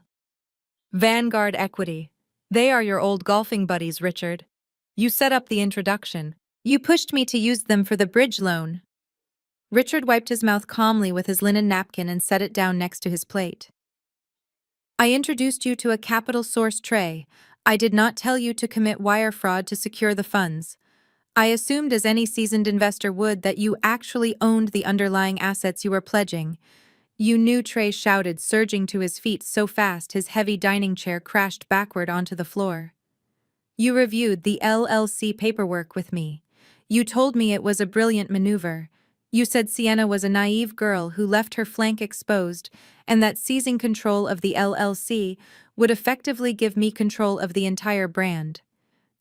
Vanguard Equity. They are your old golfing buddies, Richard. You set up the introduction. You pushed me to use them for the bridge loan. Richard wiped his mouth calmly with his linen napkin and set it down next to his plate. I introduced you to a capital source, Trey. I did not tell you to commit wire fraud to secure the funds. I assumed, as any seasoned investor would, that you actually owned the underlying assets you were pledging. You knew, Trey shouted, surging to his feet so fast his heavy dining chair crashed backward onto the floor. You reviewed the LLC paperwork with me. You told me it was a brilliant maneuver. You said Sienna was a naive girl who left her flank exposed, and that seizing control of the LLC would effectively give me control of the entire brand.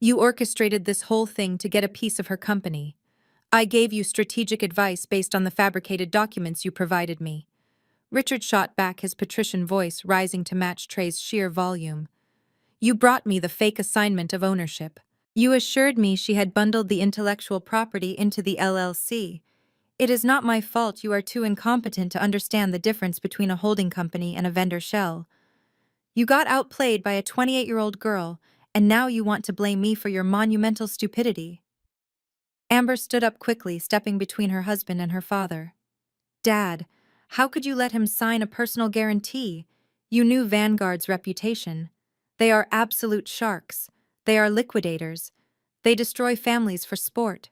You orchestrated this whole thing to get a piece of her company. I gave you strategic advice based on the fabricated documents you provided me. Richard shot back, his patrician voice rising to match Trey's sheer volume. You brought me the fake assignment of ownership. You assured me she had bundled the intellectual property into the LLC. It is not my fault you are too incompetent to understand the difference between a holding company and a vendor shell. You got outplayed by a 28-year-old girl, and now you want to blame me for your monumental stupidity. Amber stood up quickly, stepping between her husband and her father. Dad, how could you let him sign a personal guarantee? You knew Vanguard's reputation. They are absolute sharks. They are liquidators. They destroy families for sport.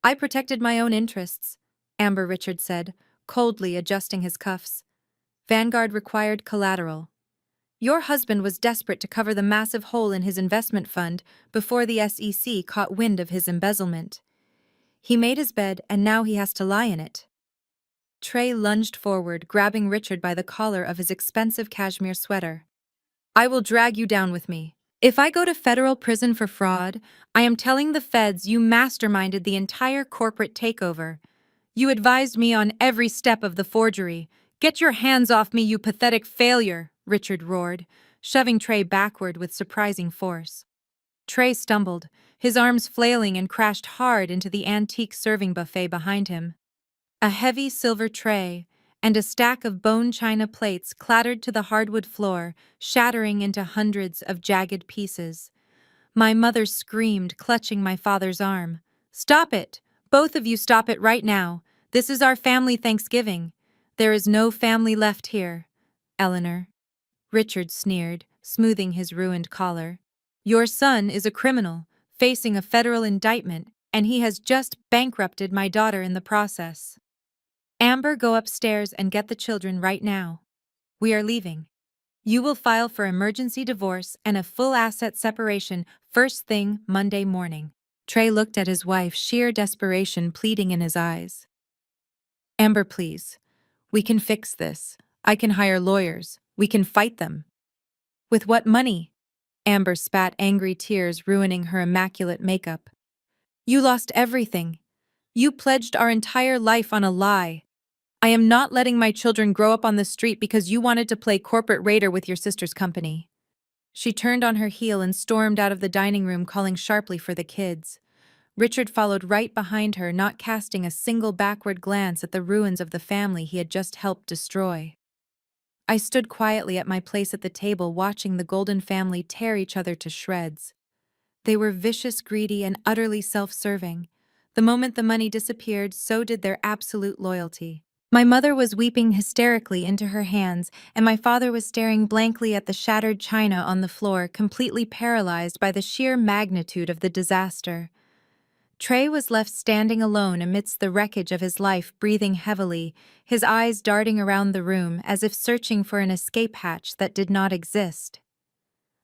I protected my own interests, Amber, Richard said, coldly adjusting his cuffs. Vanguard required collateral. Your husband was desperate to cover the massive hole in his investment fund before the SEC caught wind of his embezzlement. He made his bed and now he has to lie in it. Trey lunged forward, grabbing Richard by the collar of his expensive cashmere sweater. I will drag you down with me. If I go to federal prison for fraud, I am telling the feds you masterminded the entire corporate takeover. You advised me on every step of the forgery. Get your hands off me, you pathetic failure, Richard roared, shoving Trey backward with surprising force. Trey stumbled, his arms flailing, and crashed hard into the antique serving buffet behind him. A heavy silver tray and a stack of bone china plates clattered to the hardwood floor, shattering into hundreds of jagged pieces. My mother screamed, clutching my father's arm. Stop it! Both of you stop it right now. This is our family Thanksgiving. There is no family left here. Eleanor. Richard sneered, smoothing his ruined collar. Your son is a criminal, facing a federal indictment, and he has just bankrupted my daughter in the process. Amber, go upstairs and get the children right now. We are leaving. You will file for emergency divorce and a full asset separation first thing Monday morning. Trey looked at his wife, sheer desperation pleading in his eyes. Amber, please. We can fix this. I can hire lawyers. We can fight them. With what money? Amber spat angry tears, ruining her immaculate makeup. You lost everything. You pledged our entire life on a lie. I am not letting my children grow up on the street because you wanted to play corporate raider with your sister's company. She turned on her heel and stormed out of the dining room, calling sharply for the kids. Richard followed right behind her, not casting a single backward glance at the ruins of the family he had just helped destroy. I stood quietly at my place at the table, watching the Golden family tear each other to shreds. They were vicious, greedy, and utterly self-serving. The moment the money disappeared, so did their absolute loyalty. My mother was weeping hysterically into her hands, and my father was staring blankly at the shattered china on the floor, completely paralyzed by the sheer magnitude of the disaster. Trey was left standing alone amidst the wreckage of his life, breathing heavily, his eyes darting around the room as if searching for an escape hatch that did not exist.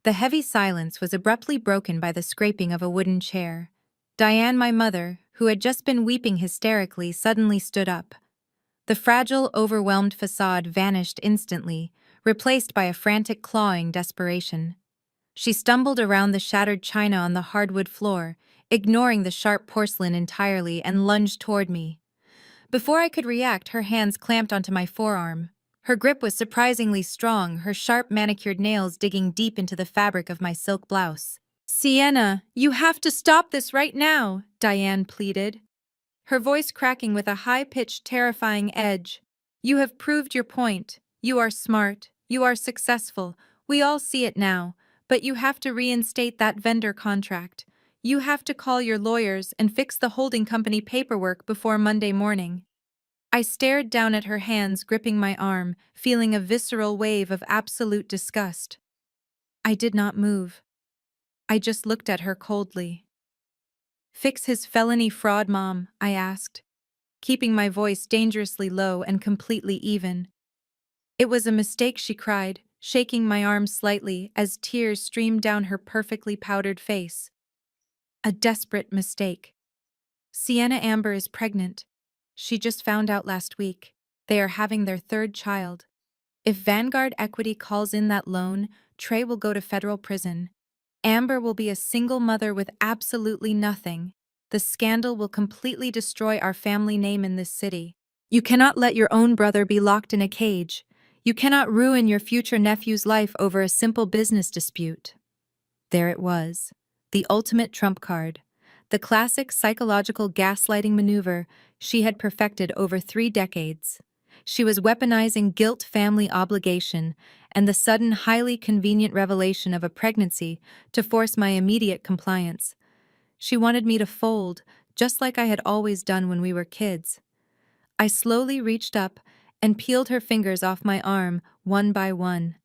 The heavy silence was abruptly broken by the scraping of a wooden chair. Diane, my mother, who had just been weeping hysterically, suddenly stood up. The fragile, overwhelmed facade vanished instantly, replaced by a frantic clawing desperation. She stumbled around the shattered china on the hardwood floor, ignoring the sharp porcelain entirely, and lunged toward me. Before I could react, her hands clamped onto my forearm. Her grip was surprisingly strong, her sharp manicured nails digging deep into the fabric of my silk blouse. Sienna, you have to stop this right now, Diane pleaded, her voice cracking with a high-pitched, terrifying edge. You have proved your point. You are smart. You are successful. We all see it now. But you have to reinstate that vendor contract. You have to call your lawyers and fix the holding company paperwork before Monday morning. I stared down at her hands gripping my arm, feeling a visceral wave of absolute disgust. I did not move. I just looked at her coldly. Fix his felony fraud, Mom, I asked, keeping my voice dangerously low and completely even. It was a mistake, she cried, shaking my arm slightly as tears streamed down her perfectly powdered face. A desperate mistake. Sienna Amber is pregnant. She just found out last week. They are having their third child. If Vanguard Equity calls in that loan, Trey will go to federal prison. Amber will be a single mother with absolutely nothing. The scandal will completely destroy our family name in this city. You cannot let your own brother be locked in a cage. You cannot ruin your future nephew's life over a simple business dispute. There it was, the ultimate trump card. The classic psychological gaslighting maneuver she had perfected over 3 decades. She was weaponizing guilt, family obligation, and the sudden, highly convenient revelation of a pregnancy to force my immediate compliance. She wanted me to fold, just like I had always done when we were kids. I slowly reached up and peeled her fingers off my arm, one by one.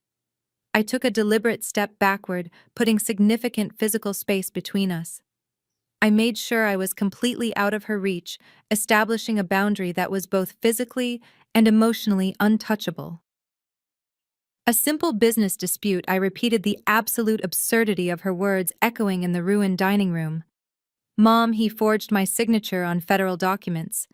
I took a deliberate step backward, putting significant physical space between us. I made sure I was completely out of her reach, establishing a boundary that was both physically and emotionally untouchable. A simple business dispute, I repeated, the absolute absurdity of her words echoing in the ruined dining room. Mom, he forged my signature on federal documents.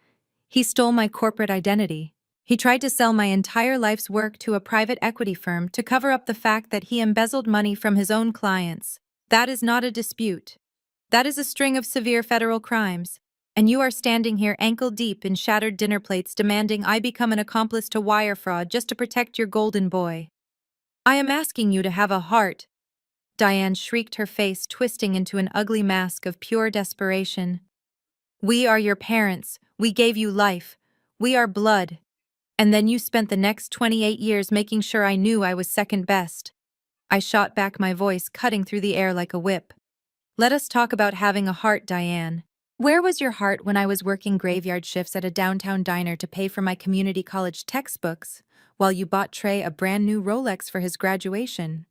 He stole my corporate identity. He tried to sell my entire life's work to a private equity firm to cover up the fact that he embezzled money from his own clients. That is not a dispute. That is a string of severe federal crimes. And you are standing here ankle deep in shattered dinner plates demanding I become an accomplice to wire fraud just to protect your golden boy. I am asking you to have a heart. Diane shrieked, her face twisting into an ugly mask of pure desperation. We are your parents. We gave you life. We are blood. And then you spent the next 28 years making sure I knew I was second best. I shot back, my voice cutting through the air like a whip. Let us talk about having a heart, Diane. Where was your heart when I was working graveyard shifts at a downtown diner to pay for my community college textbooks, while you bought Trey a brand new Rolex for his graduation?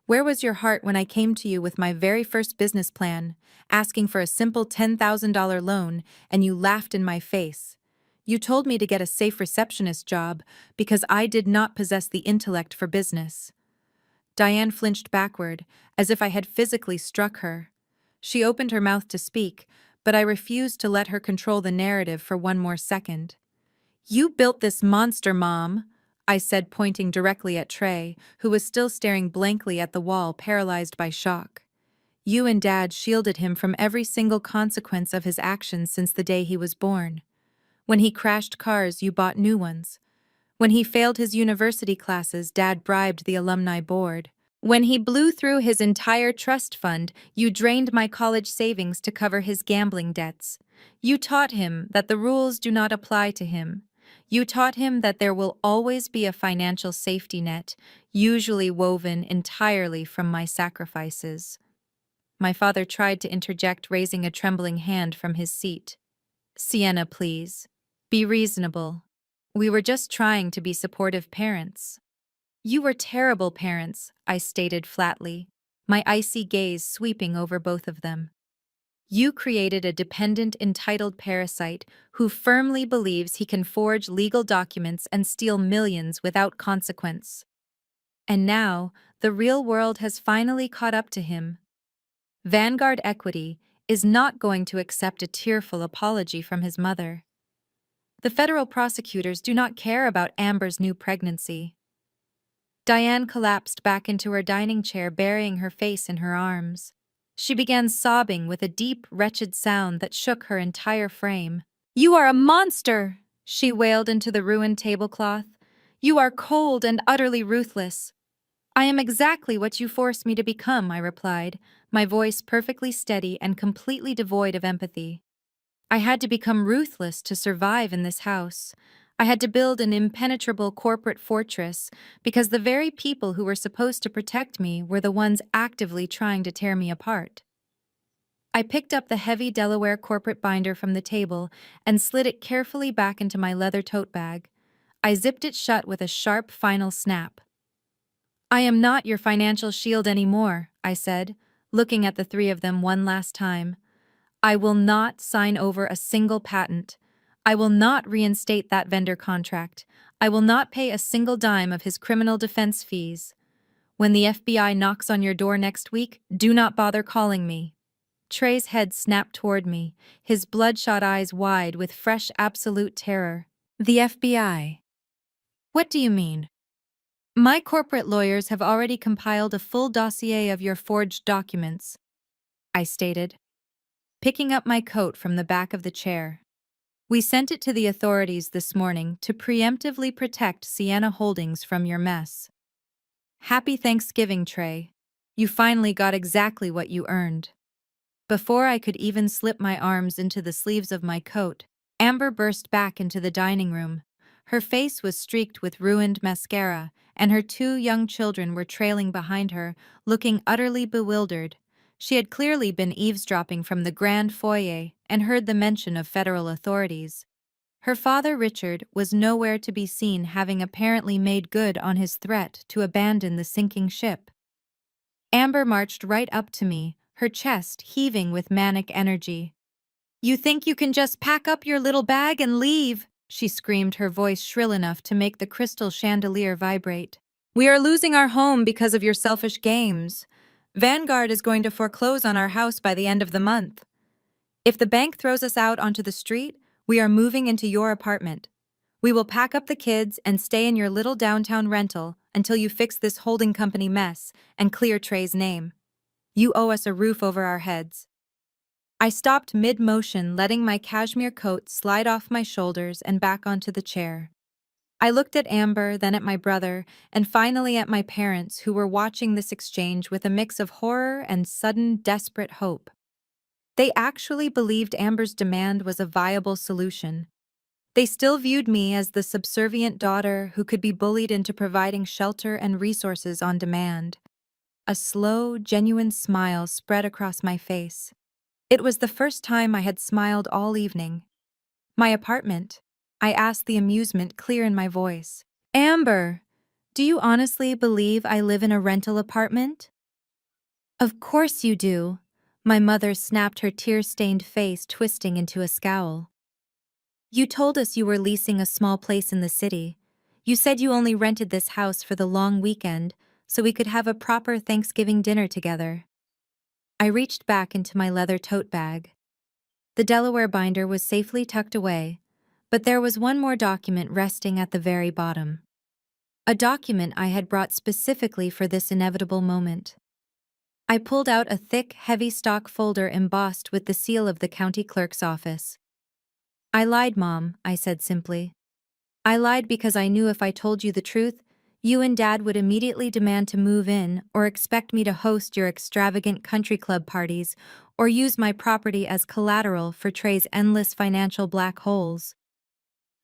Where was your heart when I came to you with my very first business plan, asking for a simple $10,000 loan, and you laughed in my face? You told me to get a safe receptionist job because I did not possess the intellect for business. Diane flinched backward, as if I had physically struck her. She opened her mouth to speak, but I refused to let her control the narrative for one more second. You built this monster, Mom, I said, pointing directly at Trey, who was still staring blankly at the wall, paralyzed by shock. You and Dad shielded him from every single consequence of his actions since the day he was born. When he crashed cars, you bought new ones. When he failed his university classes, Dad bribed the alumni board. When he blew through his entire trust fund, you drained my college savings to cover his gambling debts. You taught him that the rules do not apply to him. You taught him that there will always be a financial safety net, usually woven entirely from my sacrifices. My father tried to interject, raising a trembling hand from his seat. Sienna, please. Be reasonable. We were just trying to be supportive parents. You were terrible parents, I stated flatly, my icy gaze sweeping over both of them. You created a dependent, entitled parasite who firmly believes he can forge legal documents and steal millions without consequence. And now, the real world has finally caught up to him. Vanguard Equity is not going to accept a tearful apology from his mother. The federal prosecutors do not care about Amber's new pregnancy. Diane collapsed back into her dining chair, burying her face in her arms. She began sobbing with a deep, wretched sound that shook her entire frame. You are a monster, she wailed into the ruined tablecloth. You are cold and utterly ruthless. I am exactly what you forced me to become, I replied, my voice perfectly steady and completely devoid of empathy. I had to become ruthless to survive in this house. I had to build an impenetrable corporate fortress because the very people who were supposed to protect me were the ones actively trying to tear me apart. I picked up the heavy Delaware corporate binder from the table and slid it carefully back into my leather tote bag. I zipped it shut with a sharp final snap. I am not your financial shield anymore, I said, looking at the three of them one last time. I will not sign over a single patent. I will not reinstate that vendor contract. I will not pay a single dime of his criminal defense fees. When the FBI knocks on your door next week, do not bother calling me. Trey's head snapped toward me, his bloodshot eyes wide with fresh absolute terror. The FBI? What do you mean? My corporate lawyers have already compiled a full dossier of your forged documents, I stated, picking up my coat from the back of the chair. We sent it to the authorities this morning to preemptively protect Sienna Holdings from your mess. Happy Thanksgiving, Trey. You finally got exactly what you earned. Before I could even slip my arms into the sleeves of my coat, Amber burst back into the dining room. Her face was streaked with ruined mascara, and her two young children were trailing behind her, looking utterly bewildered. She had clearly been eavesdropping from the grand foyer and heard the mention of federal authorities. Her father, Richard, was nowhere to be seen, having apparently made good on his threat to abandon the sinking ship. Amber marched right up to me, her chest heaving with manic energy. You think you can just pack up your little bag and leave? She screamed, her voice shrill enough to make the crystal chandelier vibrate. We are losing our home because of your selfish games. Vanguard is going to foreclose on our house by the end of the month. If the bank throws us out onto the street, we are moving into your apartment. We will pack up the kids and stay in your little downtown rental until you fix this holding company mess and clear Trey's name. You owe us a roof over our heads. I stopped mid-motion, letting my cashmere coat slide off my shoulders and back onto the chair. I looked at Amber, then at my brother, and finally at my parents, who were watching this exchange with a mix of horror and sudden, desperate hope. They actually believed Amber's demand was a viable solution. They still viewed me as the subservient daughter who could be bullied into providing shelter and resources on demand. A slow, genuine smile spread across my face. It was the first time I had smiled all evening. My apartment? I asked, the amusement clear in my voice. Amber, do you honestly believe I live in a rental apartment? Of course you do. My mother snapped, her tear-stained face twisting into a scowl. You told us you were leasing a small place in the city. You said you only rented this house for the long weekend so we could have a proper Thanksgiving dinner together. I reached back into my leather tote bag. The Delaware binder was safely tucked away, but there was one more document resting at the very bottom. A document I had brought specifically for this inevitable moment. I pulled out a thick, heavy stock folder embossed with the seal of the county clerk's office. I lied, Mom, I said simply. I lied because I knew if I told you the truth, you and Dad would immediately demand to move in or expect me to host your extravagant country club parties or use my property as collateral for Trey's endless financial black holes.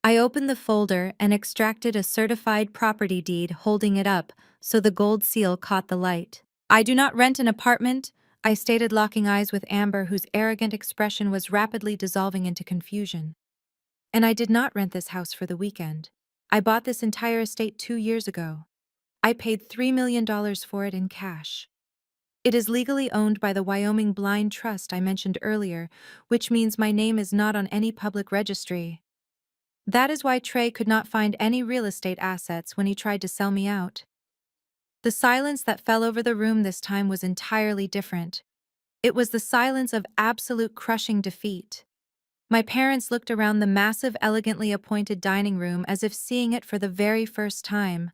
I opened the folder and extracted a certified property deed, holding it up so the gold seal caught the light. I do not rent an apartment, I stated, locking eyes with Amber, whose arrogant expression was rapidly dissolving into confusion. And I did not rent this house for the weekend. I bought this entire estate 2 years ago. I paid $3 million for it in cash. It is legally owned by the Wyoming Blind Trust I mentioned earlier, which means my name is not on any public registry. That is why Trey could not find any real estate assets when he tried to sell me out. The silence that fell over the room this time was entirely different. It was the silence of absolute crushing defeat. My parents looked around the massive, elegantly appointed dining room as if seeing it for the very first time.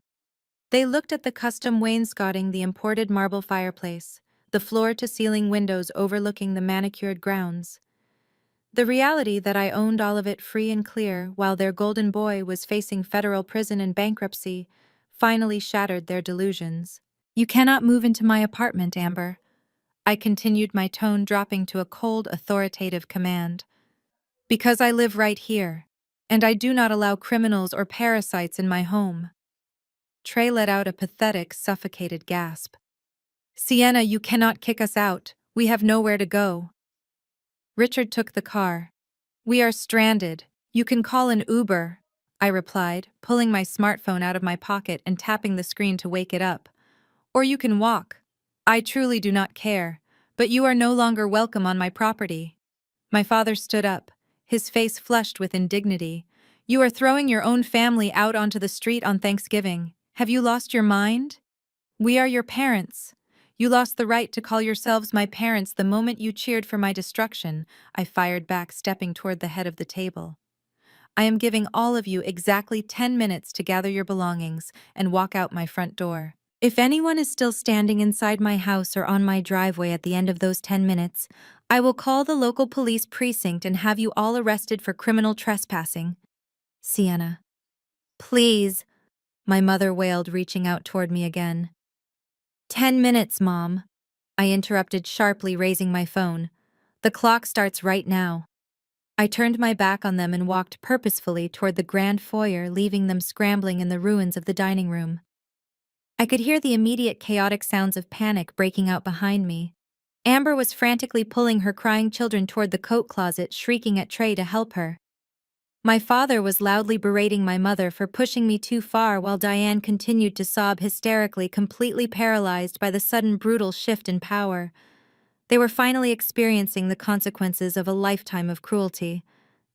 They looked at the custom wainscoting, the imported marble fireplace, the floor-to-ceiling windows overlooking the manicured grounds. The reality that I owned all of it free and clear while their golden boy was facing federal prison and bankruptcy finally shattered their delusions. You cannot move into my apartment, Amber. I continued, my tone dropping to a cold, authoritative command. Because I live right here, and I do not allow criminals or parasites in my home. Trey let out a pathetic, suffocated gasp. Sienna, you cannot kick us out. We have nowhere to go. Richard took the car. We are stranded. You can call an Uber, I replied, pulling my smartphone out of my pocket and tapping the screen to wake it up. Or you can walk. I truly do not care, but you are no longer welcome on my property. My father stood up, his face flushed with indignity. You are throwing your own family out onto the street on Thanksgiving. Have you lost your mind? We are your parents. You lost the right to call yourselves my parents the moment you cheered for my destruction, I fired back, stepping toward the head of the table. I am giving all of you exactly 10 minutes to gather your belongings and walk out my front door. If anyone is still standing inside my house or on my driveway at the end of those 10 minutes, I will call the local police precinct and have you all arrested for criminal trespassing. Sienna. Please, my mother wailed, reaching out toward me again. 10 minutes, Mom. I interrupted sharply, raising my phone. The clock starts right now. I turned my back on them and walked purposefully toward the grand foyer, leaving them scrambling in the ruins of the dining room. I could hear the immediate chaotic sounds of panic breaking out behind me. Amber was frantically pulling her crying children toward the coat closet, shrieking at Trey to help her. My father was loudly berating my mother for pushing me too far, while Diane continued to sob hysterically, completely paralyzed by the sudden brutal shift in power. They were finally experiencing the consequences of a lifetime of cruelty,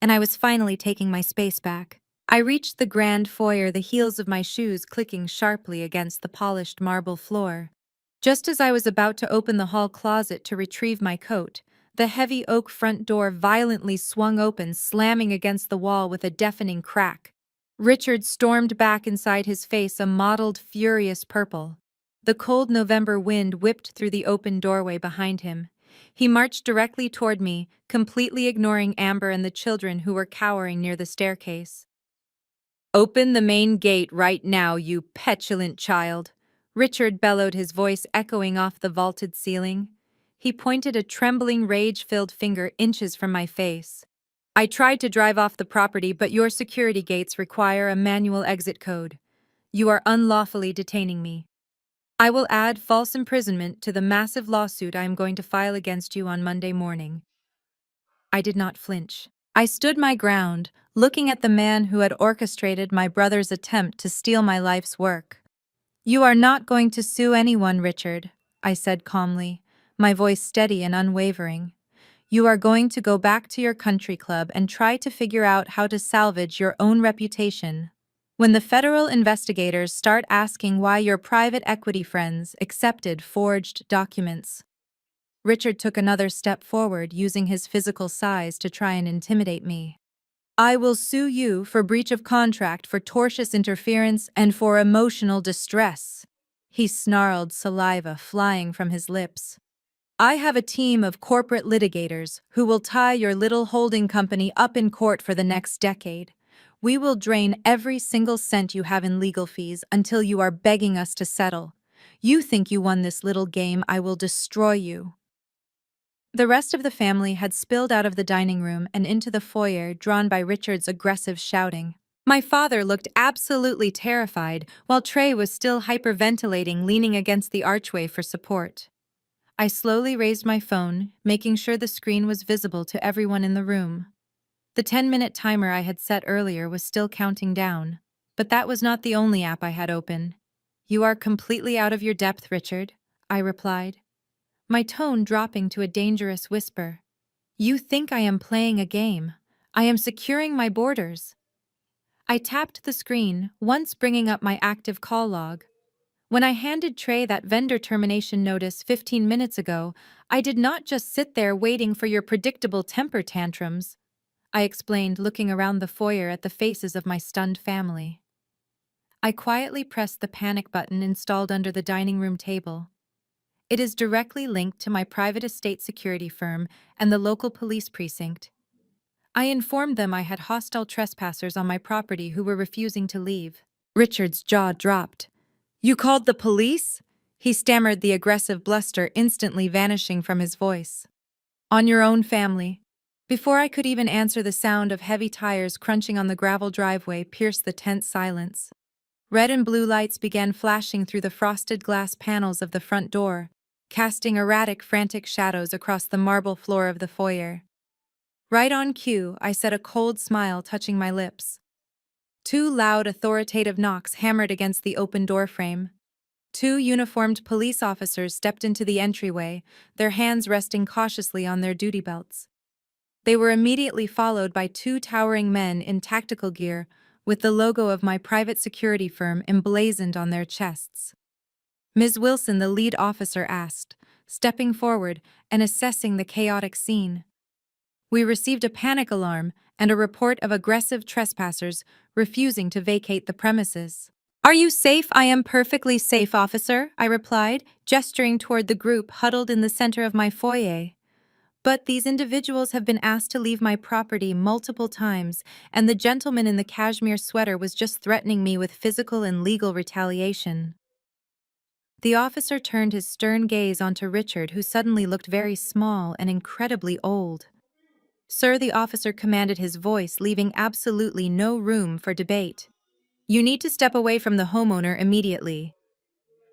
and I was finally taking my space back. I reached the grand foyer, the heels of my shoes clicking sharply against the polished marble floor. Just as I was about to open the hall closet to retrieve my coat, the heavy oak front door violently swung open, slamming against the wall with a deafening crack. Richard stormed back inside, his face a mottled, furious purple. The cold November wind whipped through the open doorway behind him. He marched directly toward me, completely ignoring Amber and the children who were cowering near the staircase. "Open the main gate right now, you petulant child," Richard bellowed, his voice echoing off the vaulted ceiling. He pointed a trembling, rage-filled finger inches from my face. "I tried to drive off the property, but your security gates require a manual exit code. You are unlawfully detaining me. I will add false imprisonment to the massive lawsuit I am going to file against you on Monday morning." I did not flinch. I stood my ground, looking at the man who had orchestrated my brother's attempt to steal my life's work. "You are not going to sue anyone, Richard," I said calmly, my voice steady and unwavering. "You are going to go back to your country club and try to figure out how to salvage your own reputation. When the federal investigators start asking why your private equity friends accepted forged documents." Richard took another step forward, using his physical size to try and intimidate me. "I will sue you for breach of contract, for tortious interference, and for emotional distress." He snarled, saliva flying from his lips. "I have a team of corporate litigators who will tie your little holding company up in court for the next decade. We will drain every single cent you have in legal fees until you are begging us to settle. You think you won this little game? I will destroy you." The rest of the family had spilled out of the dining room and into the foyer, drawn by Richard's aggressive shouting. My father looked absolutely terrified, while Trey was still hyperventilating, leaning against the archway for support. I slowly raised my phone, making sure the screen was visible to everyone in the room. The 10-minute timer I had set earlier was still counting down, but that was not the only app I had open. "You are completely out of your depth, Richard," I replied, my tone dropping to a dangerous whisper. "You think I am playing a game. I am securing my borders." I tapped the screen, once bringing up my active call log. "When I handed Trey that vendor termination notice 15 minutes ago, I did not just sit there waiting for your predictable temper tantrums," I explained, looking around the foyer at the faces of my stunned family. I quietly pressed the panic button installed under the dining room table. It is directly linked to my private estate security firm and the local police precinct. I informed them I had hostile trespassers on my property who were refusing to leave. Richard's jaw dropped. "You called the police?" He stammered, the aggressive bluster instantly vanishing from his voice. "On your own family." Before I could even answer, the sound of heavy tires crunching on the gravel driveway pierced the tense silence. Red and blue lights began flashing through the frosted glass panels of the front door, casting erratic, frantic shadows across the marble floor of the foyer. Right on cue, I said, a cold smile touching my lips. Two loud, authoritative knocks hammered against the open door frame. Two uniformed police officers stepped into the entryway, their hands resting cautiously on their duty belts. They were immediately followed by two towering men in tactical gear, with the logo of my private security firm emblazoned on their chests. "Ms. Wilson," the lead officer asked, stepping forward and assessing the chaotic scene. "We received a panic alarm and a report of aggressive trespassers refusing to vacate the premises." "Are you safe?" "I am perfectly safe, officer," I replied, gesturing toward the group huddled in the center of my foyer. "But these individuals have been asked to leave my property multiple times, and the gentleman in the cashmere sweater was just threatening me with physical and legal retaliation." The officer turned his stern gaze onto Richard, who suddenly looked very small and incredibly old. "Sir," the officer commanded, his voice leaving absolutely no room for debate, "you need to step away from the homeowner immediately."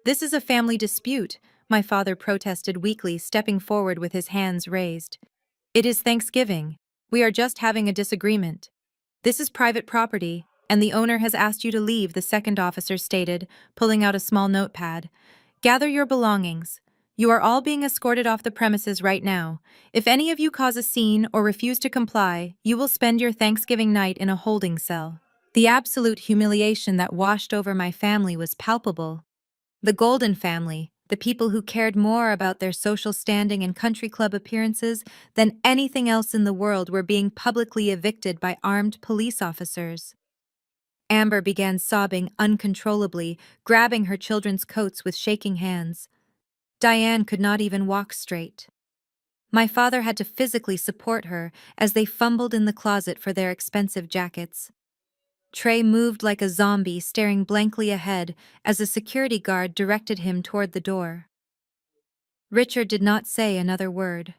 "This is a family dispute," my father protested weakly, stepping forward with his hands raised. "It is Thanksgiving. We are just having a disagreement. This is private property, and the owner has asked you to leave," the second officer stated, pulling out a small notepad. "Gather your belongings. You are all being escorted off the premises right now. If any of you cause a scene or refuse to comply, you will spend your Thanksgiving night in a holding cell." The absolute humiliation that washed over my family was palpable. The Golden family, the people who cared more about their social standing and country club appearances than anything else in the world, were being publicly evicted by armed police officers. Amber began sobbing uncontrollably, grabbing her children's coats with shaking hands. Diane could not even walk straight. My father had to physically support her as they fumbled in the closet for their expensive jackets. Trey moved like a zombie, staring blankly ahead as a security guard directed him toward the door. Richard did not say another word.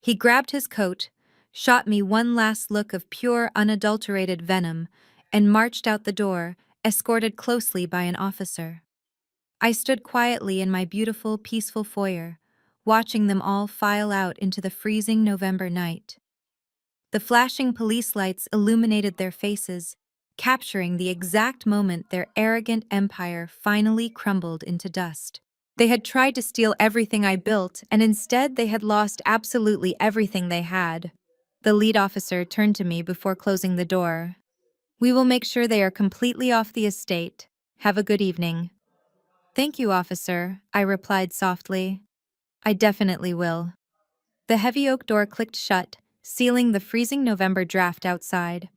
He grabbed his coat, shot me one last look of pure, unadulterated venom, and marched out the door, escorted closely by an officer. I stood quietly in my beautiful, peaceful foyer, watching them all file out into the freezing November night. The flashing police lights illuminated their faces, capturing the exact moment their arrogant empire finally crumbled into dust. They had tried to steal everything I built, and instead they had lost absolutely everything they had. The lead officer turned to me before closing the door. "We will make sure they are completely off the estate. Have a good evening." "Thank you, officer," I replied softly. "I definitely will." The heavy oak door clicked shut, sealing the freezing November draft outside.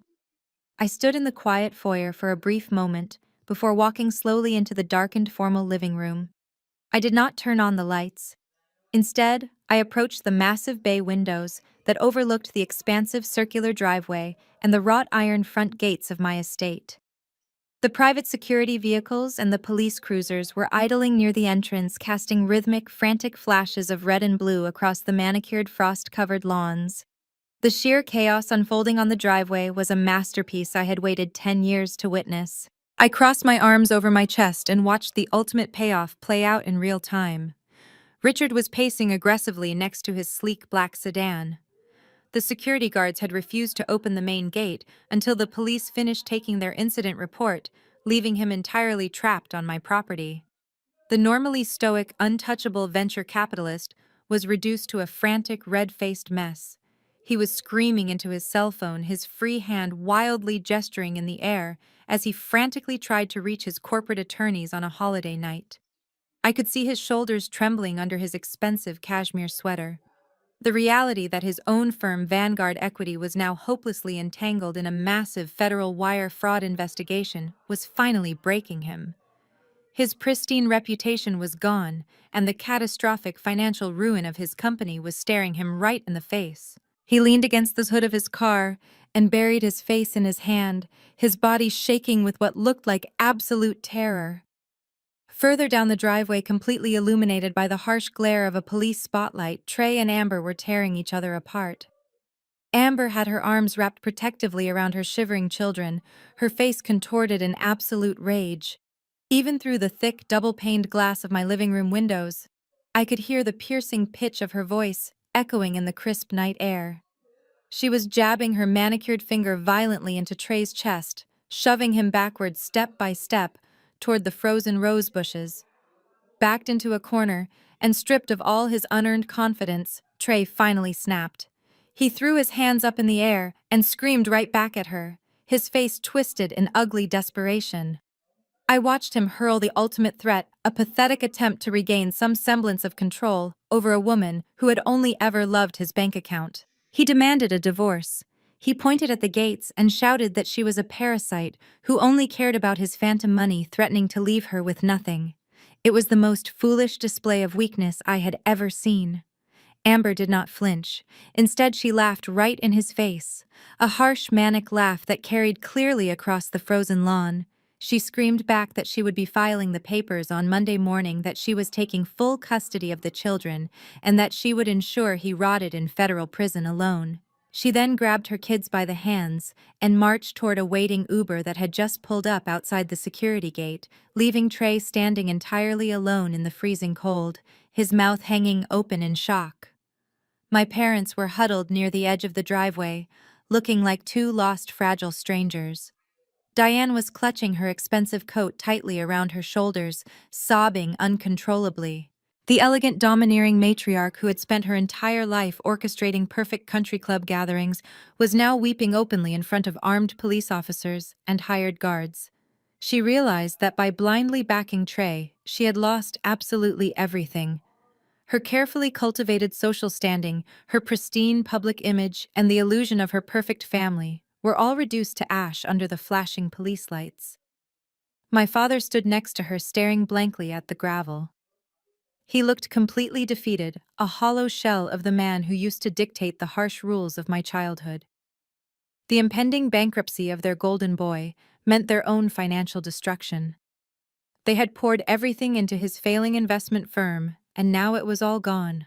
I stood in the quiet foyer for a brief moment before walking slowly into the darkened formal living room. I did not turn on the lights. Instead, I approached the massive bay windows that overlooked the expansive circular driveway and the wrought iron front gates of my estate. The private security vehicles and the police cruisers were idling near the entrance, casting rhythmic, frantic flashes of red and blue across the manicured, frost-covered lawns. The sheer chaos unfolding on the driveway was a masterpiece I had waited 10 years to witness. I crossed my arms over my chest and watched the ultimate payoff play out in real time. Richard was pacing aggressively next to his sleek black sedan. The security guards had refused to open the main gate until the police finished taking their incident report, leaving him entirely trapped on my property. The normally stoic, untouchable venture capitalist was reduced to a frantic, red-faced mess. He was screaming into his cell phone, his free hand wildly gesturing in the air as he frantically tried to reach his corporate attorneys on a holiday night. I could see his shoulders trembling under his expensive cashmere sweater. The reality that his own firm, Vanguard Equity, was now hopelessly entangled in a massive federal wire fraud investigation was finally breaking him. His pristine reputation was gone, and the catastrophic financial ruin of his company was staring him right in the face. He leaned against the hood of his car and buried his face in his hand, his body shaking with what looked like absolute terror. Further down the driveway, completely illuminated by the harsh glare of a police spotlight, Trey and Amber were tearing each other apart. Amber had her arms wrapped protectively around her shivering children, her face contorted in absolute rage. Even through the thick, double-paned glass of my living room windows, I could hear the piercing pitch of her voice echoing in the crisp night air. She was jabbing her manicured finger violently into Trey's chest, shoving him backwards step by step toward the frozen rose bushes. Backed into a corner and stripped of all his unearned confidence, Trey finally snapped. He threw his hands up in the air and screamed right back at her, his face twisted in ugly desperation. I watched him hurl the ultimate threat, a pathetic attempt to regain some semblance of control over a woman who had only ever loved his bank account. He demanded a divorce. He pointed at the gates and shouted that she was a parasite who only cared about his phantom money, threatening to leave her with nothing. It was the most foolish display of weakness I had ever seen. Amber did not flinch. Instead, she laughed right in his face, a harsh, manic laugh that carried clearly across the frozen lawn. She screamed back that she would be filing the papers on Monday morning, that she was taking full custody of the children, and that she would ensure he rotted in federal prison alone. She then grabbed her kids by the hands and marched toward a waiting Uber that had just pulled up outside the security gate, leaving Trey standing entirely alone in the freezing cold, his mouth hanging open in shock. My parents were huddled near the edge of the driveway, looking like two lost, fragile strangers. Diane was clutching her expensive coat tightly around her shoulders, sobbing uncontrollably. The elegant, domineering matriarch who had spent her entire life orchestrating perfect country club gatherings was now weeping openly in front of armed police officers and hired guards. She realized that by blindly backing Trey, she had lost absolutely everything. Her carefully cultivated social standing, her pristine public image, and the illusion of her perfect family were all reduced to ash under the flashing police lights. My father stood next to her, staring blankly at the gravel. He looked completely defeated, a hollow shell of the man who used to dictate the harsh rules of my childhood. The impending bankruptcy of their golden boy meant their own financial destruction. They had poured everything into his failing investment firm, and now it was all gone.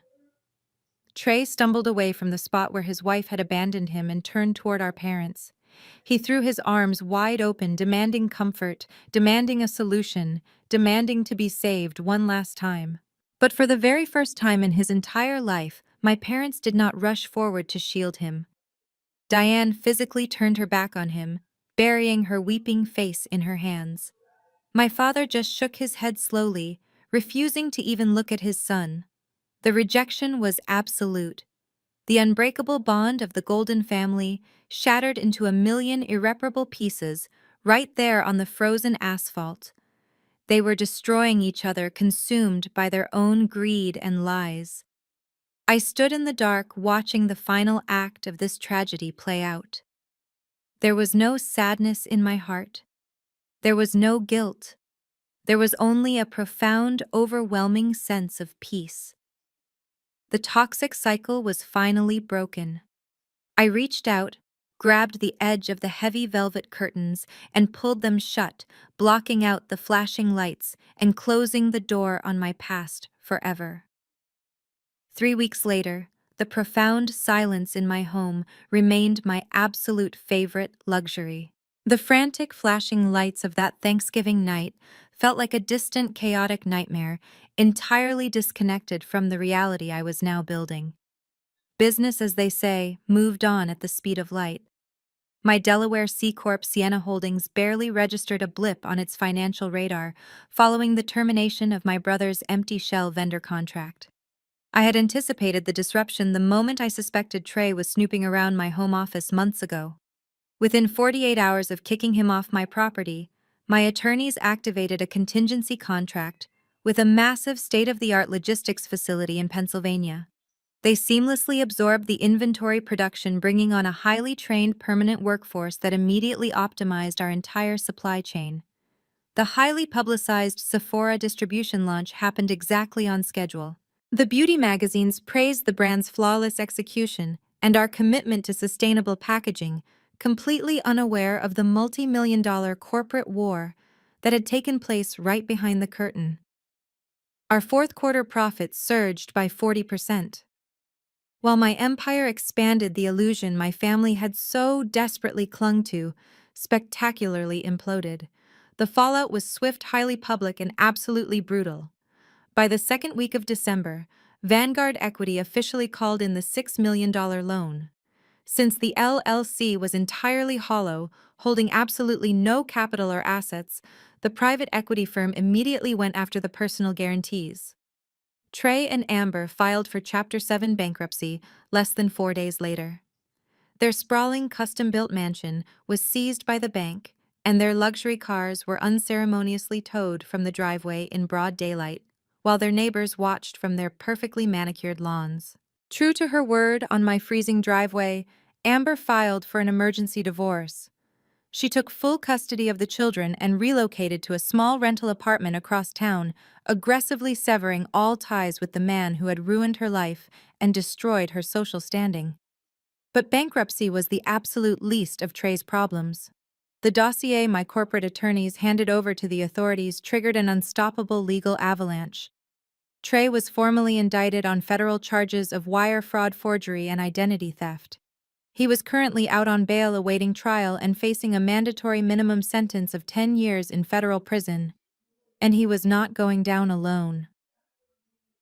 Trey stumbled away from the spot where his wife had abandoned him and turned toward our parents. He threw his arms wide open, demanding comfort, demanding a solution, demanding to be saved one last time. But for the very first time in his entire life, my parents did not rush forward to shield him. Diane physically turned her back on him, burying her weeping face in her hands. My father just shook his head slowly, refusing to even look at his son. The rejection was absolute. The unbreakable bond of the Golden family shattered into a million irreparable pieces right there on the frozen asphalt. They were destroying each other, consumed by their own greed and lies. I stood in the dark watching the final act of this tragedy play out. There was no sadness in my heart. There was no guilt. There was only a profound, overwhelming sense of peace. The toxic cycle was finally broken. I reached out, grabbed the edge of the heavy velvet curtains, and pulled them shut, blocking out the flashing lights and closing the door on my past forever. 3 weeks later, the profound silence in my home remained my absolute favorite luxury. The frantic flashing lights of that Thanksgiving night felt like a distant, chaotic nightmare, entirely disconnected from the reality I was now building. Business, as they say, moved on at the speed of light. My Delaware C Corp Sienna Holdings barely registered a blip on its financial radar following the termination of my brother's empty shell vendor contract. I had anticipated the disruption the moment I suspected Trey was snooping around my home office months ago. Within 48 hours of kicking him off my property, my attorneys activated a contingency contract with a massive state-of-the-art logistics facility in Pennsylvania. They seamlessly absorbed the inventory production, bringing on a highly trained permanent workforce that immediately optimized our entire supply chain. The highly publicized Sephora distribution launch happened exactly on schedule. The beauty magazines praised the brand's flawless execution and our commitment to sustainable packaging, completely unaware of the multi-million-dollar corporate war that had taken place right behind the curtain. Our fourth quarter profits surged by 40%. While my empire expanded, the illusion my family had so desperately clung to spectacularly imploded. The fallout was swift, highly public, and absolutely brutal. By the second week of December, Vanguard Equity officially called in the $6 million loan. Since the LLC was entirely hollow, holding absolutely no capital or assets, the private equity firm immediately went after the personal guarantees. Trey and Amber filed for Chapter 7 bankruptcy less than 4 days later. Their sprawling, custom-built mansion was seized by the bank, and their luxury cars were unceremoniously towed from the driveway in broad daylight, while their neighbors watched from their perfectly manicured lawns. True to her word on my freezing driveway, Amber filed for an emergency divorce. She took full custody of the children and relocated to a small rental apartment across town, aggressively severing all ties with the man who had ruined her life and destroyed her social standing. But bankruptcy was the absolute least of Trey's problems. The dossier my corporate attorneys handed over to the authorities triggered an unstoppable legal avalanche. Trey was formally indicted on federal charges of wire fraud, forgery, and identity theft. He was currently out on bail awaiting trial and facing a mandatory minimum sentence of 10 years in federal prison. And he was not going down alone.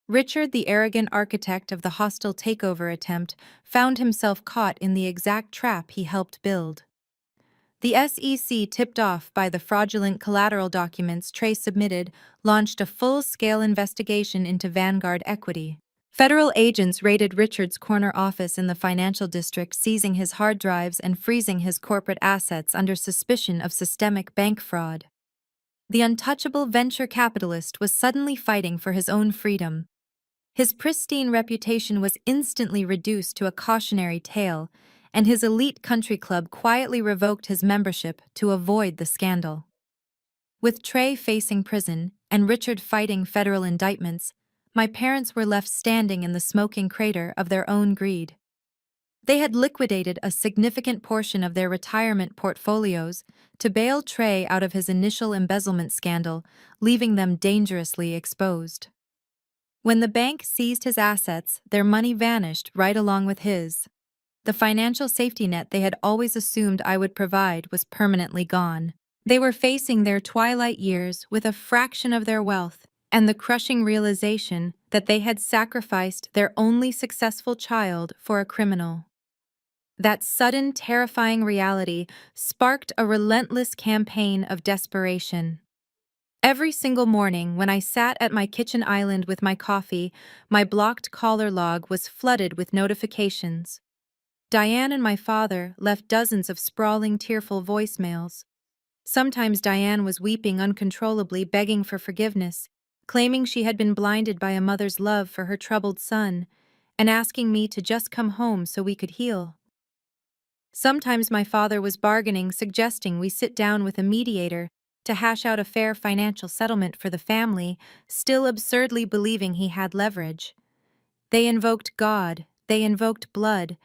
Richard, the arrogant architect of the hostile takeover attempt, found himself caught in the exact trap he helped build. The SEC, tipped off by the fraudulent collateral documents Trey submitted, launched a full-scale investigation into Vanguard Equity. Federal agents raided Richard's corner office in the financial district, seizing his hard drives and freezing his corporate assets under suspicion of systemic bank fraud. The untouchable venture capitalist was suddenly fighting for his own freedom. His pristine reputation was instantly reduced to a cautionary tale, and his elite country club quietly revoked his membership to avoid the scandal. With Trey facing prison and Richard fighting federal indictments, my parents were left standing in the smoking crater of their own greed. They had liquidated a significant portion of their retirement portfolios to bail Trey out of his initial embezzlement scandal, leaving them dangerously exposed. When the bank seized his assets, their money vanished right along with his. The financial safety net they had always assumed I would provide was permanently gone. They were facing their twilight years with a fraction of their wealth and the crushing realization that they had sacrificed their only successful child for a criminal. That sudden, terrifying reality sparked a relentless campaign of desperation. Every single morning, when I sat at my kitchen island with my coffee, my blocked caller log was flooded with notifications. Diane and my father left dozens of sprawling, tearful voicemails. Sometimes Diane was weeping uncontrollably, begging for forgiveness, claiming she had been blinded by a mother's love for her troubled son, and asking me to just come home so we could heal. Sometimes my father was bargaining, suggesting we sit down with a mediator to hash out a fair financial settlement for the family, still absurdly believing he had leverage. They invoked God, they invoked blood,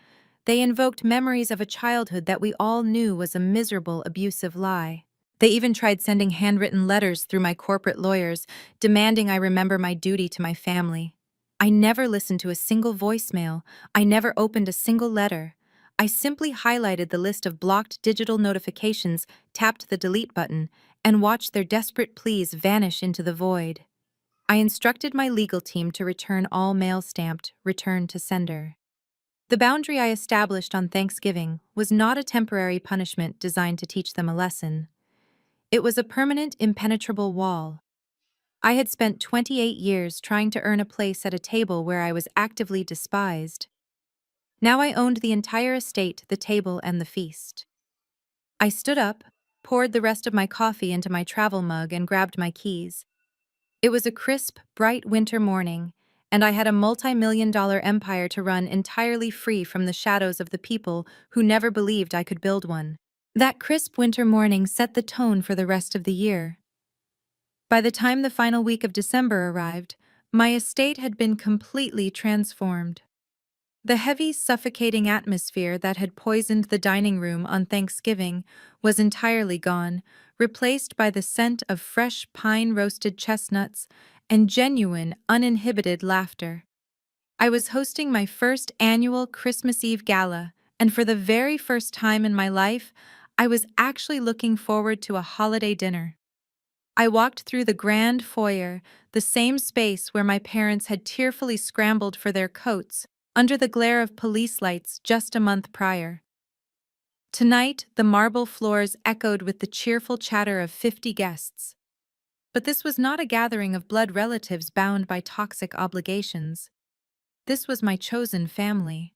they invoked memories of a childhood that we all knew was a miserable, abusive lie. They even tried sending handwritten letters through my corporate lawyers, demanding I remember my duty to my family. I never listened to a single voicemail. I never opened a single letter. I simply highlighted the list of blocked digital notifications, tapped the delete button, and watched their desperate pleas vanish into the void. I instructed my legal team to return all mail stamped "Return to Sender." The boundary I established on Thanksgiving was not a temporary punishment designed to teach them a lesson. It was a permanent, impenetrable wall. I had spent 28 years trying to earn a place at a table where I was actively despised. Now I owned the entire estate, the table, and the feast. I stood up, poured the rest of my coffee into my travel mug, and grabbed my keys. It was a crisp, bright winter morning, and I had a multi-million-dollar empire to run entirely free from the shadows of the people who never believed I could build one. That crisp winter morning set the tone for the rest of the year. By the time the final week of December arrived, my estate had been completely transformed. The heavy, suffocating atmosphere that had poisoned the dining room on Thanksgiving was entirely gone, replaced by the scent of fresh pine-roasted chestnuts and genuine, uninhibited laughter. I was hosting my first annual Christmas Eve gala, and for the very first time in my life, I was actually looking forward to a holiday dinner. I walked through the grand foyer, the same space where my parents had tearfully scrambled for their coats under the glare of police lights just a month prior. Tonight, the marble floors echoed with the cheerful chatter of 50 guests. But this was not a gathering of blood relatives bound by toxic obligations. This was my chosen family.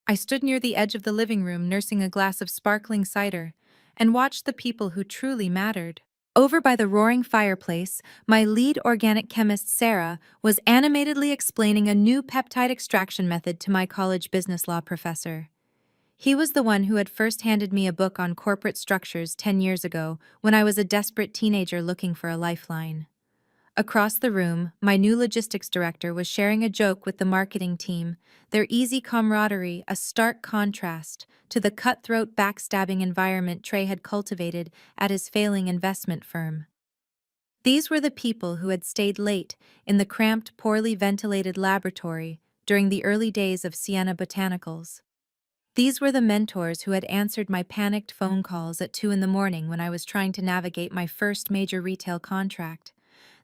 I stood near the edge of the living room, nursing a glass of sparkling cider, and watched the people who truly mattered. Over by the roaring fireplace, my lead organic chemist, Sarah, was animatedly explaining a new peptide extraction method to my college business law professor. He was the one who had first handed me a book on corporate structures 10 years ago when I was a desperate teenager looking for a lifeline. Across the room, my new logistics director was sharing a joke with the marketing team, their easy camaraderie a stark contrast to the cutthroat, backstabbing environment Trey had cultivated at his failing investment firm. These were the people who had stayed late in the cramped, poorly ventilated laboratory during the early days of Sienna Botanicals. These were the mentors who had answered my panicked phone calls at 2 in the morning when I was trying to navigate my first major retail contract.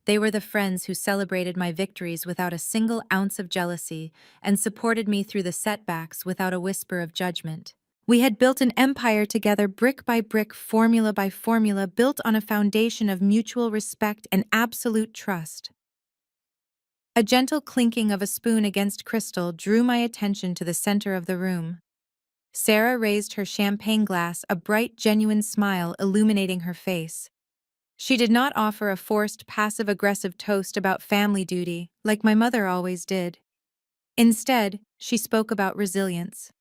They were the friends who celebrated my victories without a single ounce of jealousy and supported me through the setbacks without a whisper of judgment. We had built an empire together, brick by brick, formula by formula, built on a foundation of mutual respect and absolute trust. A gentle clinking of a spoon against crystal drew my attention to the center of the room. Sarah raised her champagne glass, a bright, genuine smile illuminating her face. She did not offer a forced, passive-aggressive toast about family duty, like my mother always did. Instead, she spoke about resilience.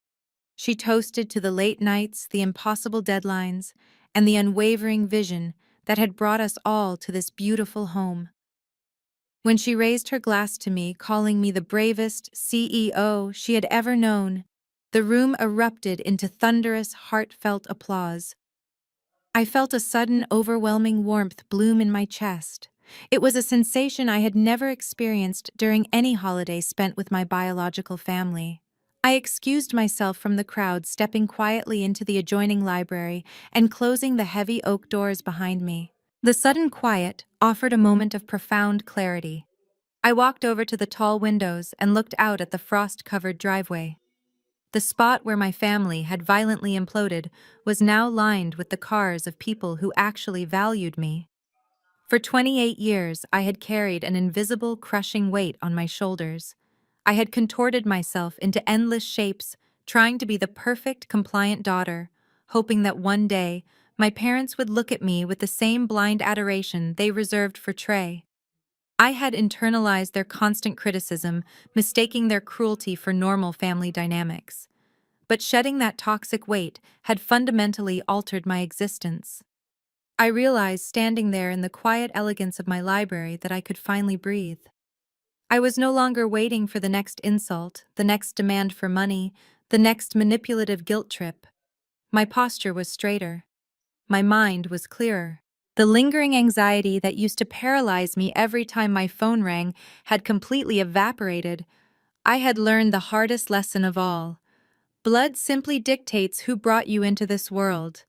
She toasted to the late nights, the impossible deadlines, and the unwavering vision that had brought us all to this beautiful home. When she raised her glass to me, calling me the bravest CEO she had ever known, the room erupted into thunderous, heartfelt applause. I felt a sudden, overwhelming warmth bloom in my chest. It was a sensation I had never experienced during any holiday spent with my biological family. I excused myself from the crowd, stepping quietly into the adjoining library and closing the heavy oak doors behind me. The sudden quiet offered a moment of profound clarity. I walked over to the tall windows and looked out at the frost-covered driveway. The spot where my family had violently imploded was now lined with the cars of people who actually valued me. For 28 years, I had carried an invisible, crushing weight on my shoulders. I had contorted myself into endless shapes, trying to be the perfect, compliant daughter, hoping that one day my parents would look at me with the same blind adoration they reserved for Trey. I had internalized their constant criticism, mistaking their cruelty for normal family dynamics. But shedding that toxic weight had fundamentally altered my existence. I realized standing there in the quiet elegance of my library that I could finally breathe. I was no longer waiting for the next insult, the next demand for money, the next manipulative guilt trip. My posture was straighter. My mind was clearer. The lingering anxiety that used to paralyze me every time my phone rang had completely evaporated. I had learned the hardest lesson of all. Blood simply dictates who brought you into this world.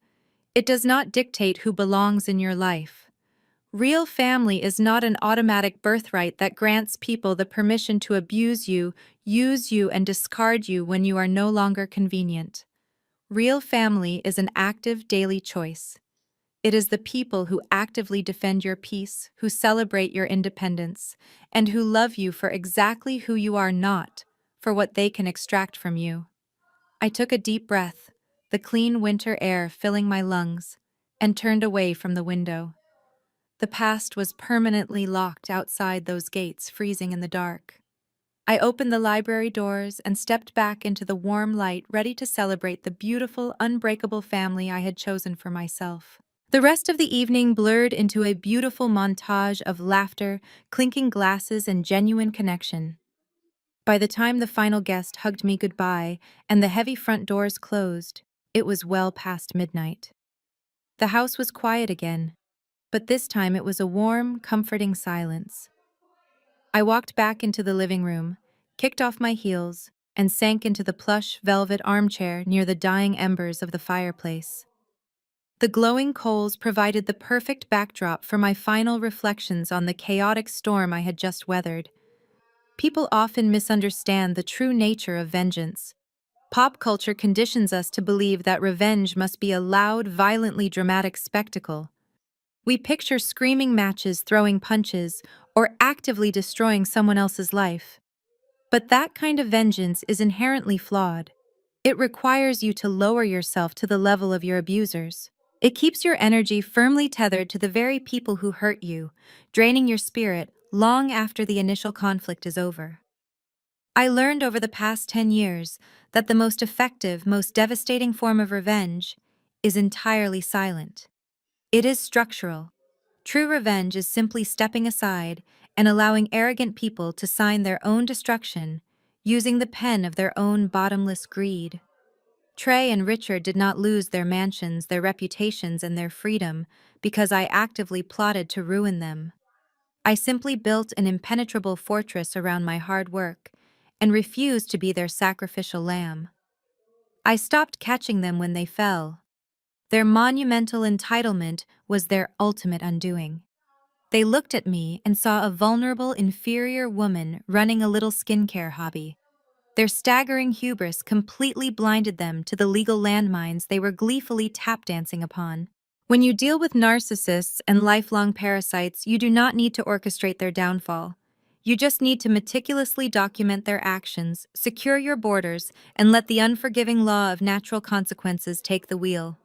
It does not dictate who belongs in your life. Real family is not an automatic birthright that grants people the permission to abuse you, use you, and discard you when you are no longer convenient. Real family is an active daily choice. It is the people who actively defend your peace, who celebrate your independence, and who love you for exactly who you are, not for what they can extract from you. I took a deep breath, the clean winter air filling my lungs, and turned away from the window. The past was permanently locked outside those gates, freezing in the dark. I opened the library doors and stepped back into the warm light, ready to celebrate the beautiful, unbreakable family I had chosen for myself. The rest of the evening blurred into a beautiful montage of laughter, clinking glasses, and genuine connection. By the time the final guest hugged me goodbye and the heavy front doors closed, it was well past midnight. The house was quiet again, but this time it was a warm, comforting silence. I walked back into the living room, kicked off my heels, and sank into the plush velvet armchair near the dying embers of the fireplace. The glowing coals provided the perfect backdrop for my final reflections on the chaotic storm I had just weathered. People often misunderstand the true nature of vengeance. Pop culture conditions us to believe that revenge must be a loud, violently dramatic spectacle. We picture screaming matches, throwing punches, or actively destroying someone else's life. But that kind of vengeance is inherently flawed. It requires you to lower yourself to the level of your abusers. It keeps your energy firmly tethered to the very people who hurt you, draining your spirit long after the initial conflict is over. I learned over the past 10 years that the most effective, most devastating form of revenge is entirely silent. It is structural. True revenge is simply stepping aside and allowing arrogant people to sign their own destruction, using the pen of their own bottomless greed. Trey and Richard did not lose their mansions, their reputations, and their freedom because I actively plotted to ruin them. I simply built an impenetrable fortress around my hard work and refused to be their sacrificial lamb. I stopped catching them when they fell. Their monumental entitlement was their ultimate undoing. They looked at me and saw a vulnerable, inferior woman running a little skincare hobby. Their staggering hubris completely blinded them to the legal landmines they were gleefully tap dancing upon. When you deal with narcissists and lifelong parasites, you do not need to orchestrate their downfall. You just need to meticulously document their actions, secure your borders, and let the unforgiving law of natural consequences take the wheel.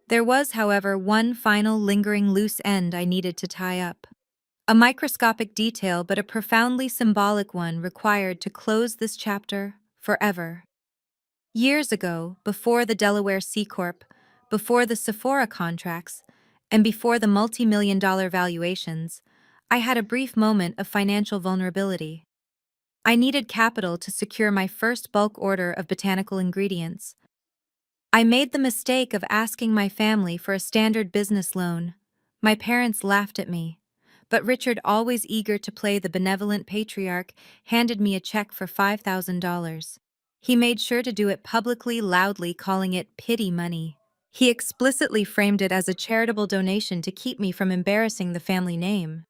There was, however, one final lingering loose end I needed to tie up. A microscopic detail, but a profoundly symbolic one, required to close this chapter forever. Years ago, before the Delaware C Corp, before the Sephora contracts, and before the multi-million-dollar valuations, I had a brief moment of financial vulnerability. I needed capital to secure my first bulk order of botanical ingredients. I made the mistake of asking my family for a standard business loan. My parents laughed at me, but Richard, always eager to play the benevolent patriarch, handed me a check for $5,000. He made sure to do it publicly, loudly, calling it pity money. He explicitly framed it as a charitable donation to keep me from embarrassing the family name.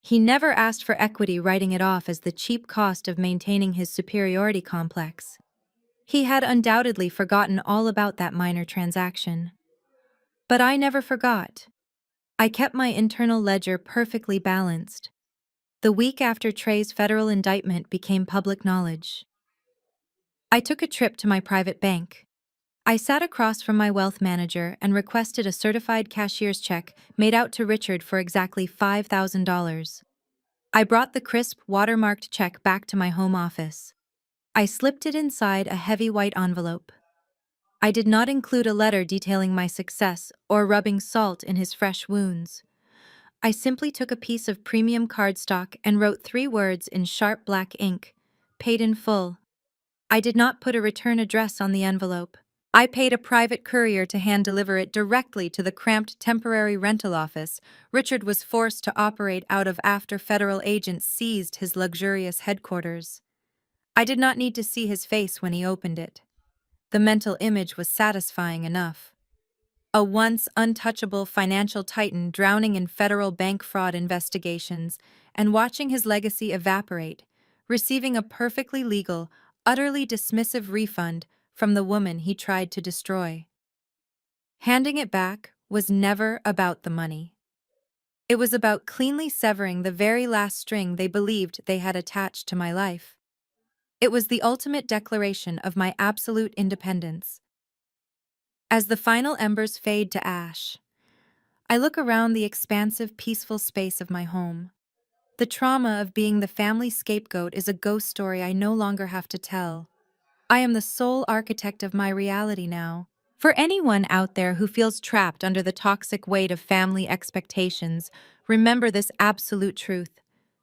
He never asked for equity, writing it off as the cheap cost of maintaining his superiority complex. He had undoubtedly forgotten all about that minor transaction. But I never forgot. I kept my internal ledger perfectly balanced. The week after Trey's federal indictment became public knowledge, I took a trip to my private bank. I sat across from my wealth manager and requested a certified cashier's check made out to Richard for exactly $5,000. I brought the crisp, watermarked check back to my home office. I slipped it inside a heavy white envelope. I did not include a letter detailing my success or rubbing salt in his fresh wounds. I simply took a piece of premium cardstock and wrote 3 words in sharp black ink: paid in full. I did not put a return address on the envelope. I paid a private courier to hand-deliver it directly to the cramped temporary rental office Richard was forced to operate out of after federal agents seized his luxurious headquarters. I did not need to see his face when he opened it. The mental image was satisfying enough. A once untouchable financial titan drowning in federal bank fraud investigations and watching his legacy evaporate, receiving a perfectly legal, utterly dismissive refund from the woman he tried to destroy. Handing it back was never about the money. It was about cleanly severing the very last string they believed they had attached to my life. It was the ultimate declaration of my absolute independence. As the final embers fade to ash, I look around the expansive, peaceful space of my home. The trauma of being the family scapegoat is a ghost story I no longer have to tell. I am the sole architect of my reality now. For anyone out there who feels trapped under the toxic weight of family expectations, remember this absolute truth.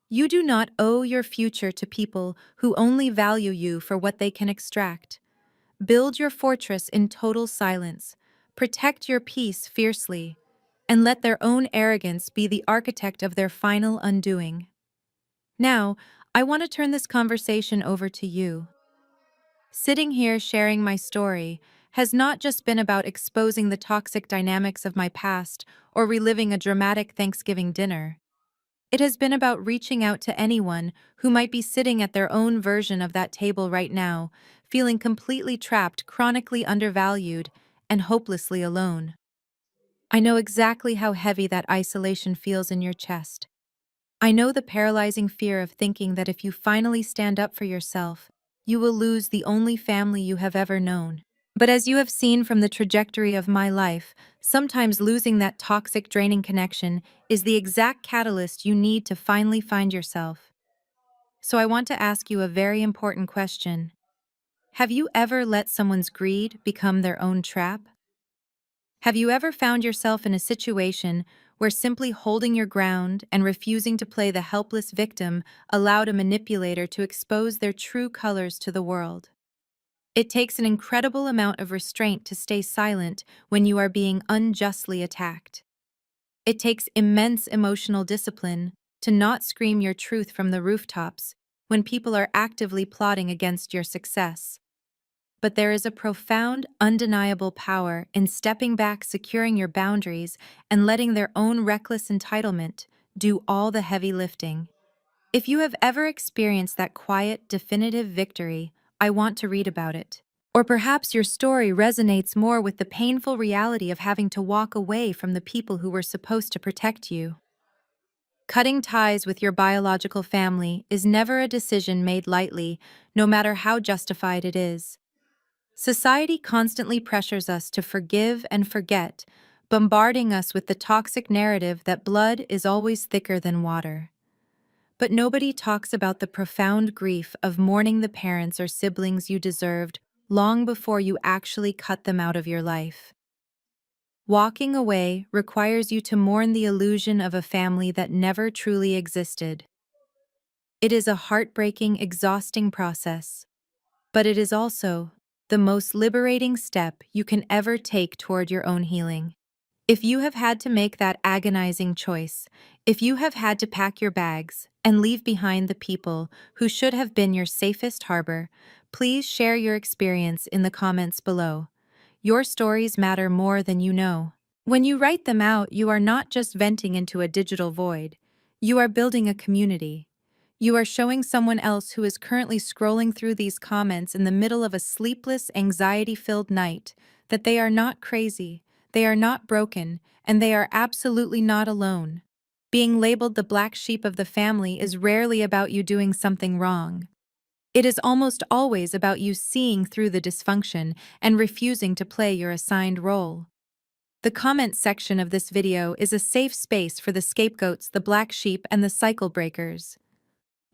You do not owe your future to people who only value you for what they can extract. Build your fortress in total silence. Protect your peace fiercely, and let their own arrogance be the architect of their final undoing. Now, I want to turn this conversation over to you. Sitting here sharing my story has not just been about exposing the toxic dynamics of my past or reliving a dramatic Thanksgiving dinner. It has been about reaching out to anyone who might be sitting at their own version of that table right now, feeling completely trapped, chronically undervalued, and hopelessly alone. I know exactly how heavy that isolation feels in your chest. I know the paralyzing fear of thinking that if you finally stand up for yourself, you will lose the only family you have ever known. But as you have seen from the trajectory of my life, sometimes losing that toxic, draining connection is the exact catalyst you need to finally find yourself. So I want to ask you a very important question. Have you ever let someone's greed become their own trap? Have you ever found yourself in a situation where simply holding your ground and refusing to play the helpless victim allowed a manipulator to expose their true colors to the world? It takes an incredible amount of restraint to stay silent when you are being unjustly attacked. It takes immense emotional discipline to not scream your truth from the rooftops when people are actively plotting against your success. But there is a profound, undeniable power in stepping back, securing your boundaries, and letting their own reckless entitlement do all the heavy lifting. If you have ever experienced that quiet, definitive victory, I want to read about it. Or perhaps your story resonates more with the painful reality of having to walk away from the people who were supposed to protect you. Cutting ties with your biological family is never a decision made lightly, no matter how justified it is. Society constantly pressures us to forgive and forget, bombarding us with the toxic narrative that blood is always thicker than water. But nobody talks about the profound grief of mourning the parents or siblings you deserved long before you actually cut them out of your life. Walking away requires you to mourn the illusion of a family that never truly existed. It is a heartbreaking, exhausting process, but it is also the most liberating step you can ever take toward your own healing. If you have had to make that agonizing choice, if you have had to pack your bags and leave behind the people who should have been your safest harbor, please share your experience in the comments below. Your stories matter more than you know. When you write them out, you are not just venting into a digital void. You are building a community. You are showing someone else who is currently scrolling through these comments in the middle of a sleepless, anxiety-filled night that they are not crazy, they are not broken, and they are absolutely not alone. Being labeled the black sheep of the family is rarely about you doing something wrong. It is almost always about you seeing through the dysfunction and refusing to play your assigned role. The comment section of this video is a safe space for the scapegoats, the black sheep, and the cycle breakers.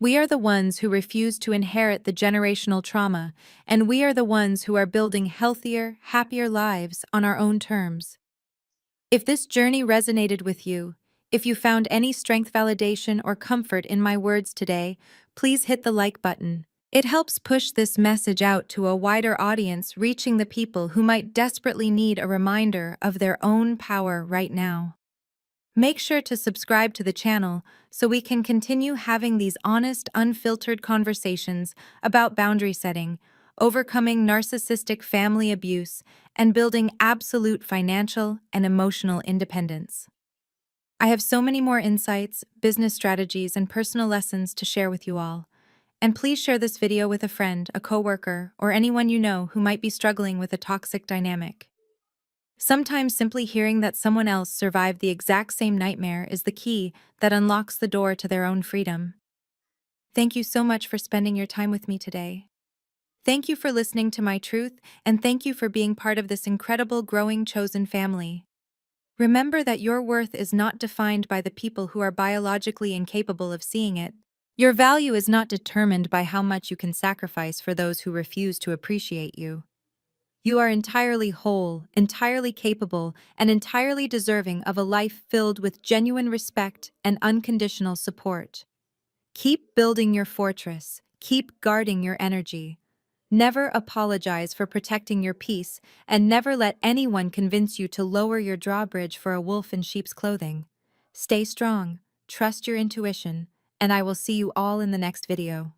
We are the ones who refuse to inherit the generational trauma, and we are the ones who are building healthier, happier lives on our own terms. If this journey resonated with you, if you found any strength, validation, or comfort in my words today, please hit the like button. It helps push this message out to a wider audience, reaching the people who might desperately need a reminder of their own power right now. Make sure to subscribe to the channel so we can continue having these honest, unfiltered conversations about boundary setting, overcoming narcissistic family abuse, and building absolute financial and emotional independence. I have so many more insights, business strategies, and personal lessons to share with you all. And please share this video with a friend, a coworker, or anyone you know who might be struggling with a toxic dynamic. Sometimes simply hearing that someone else survived the exact same nightmare is the key that unlocks the door to their own freedom. Thank you so much for spending your time with me today. Thank you for listening to my truth, and thank you for being part of this incredible, growing, chosen family. Remember that your worth is not defined by the people who are biologically incapable of seeing it. Your value is not determined by how much you can sacrifice for those who refuse to appreciate you. You are entirely whole, entirely capable, and entirely deserving of a life filled with genuine respect and unconditional support. Keep building your fortress. Keep guarding your energy. Never apologize for protecting your peace, and never let anyone convince you to lower your drawbridge for a wolf in sheep's clothing. Stay strong, trust your intuition, and I will see you all in the next video.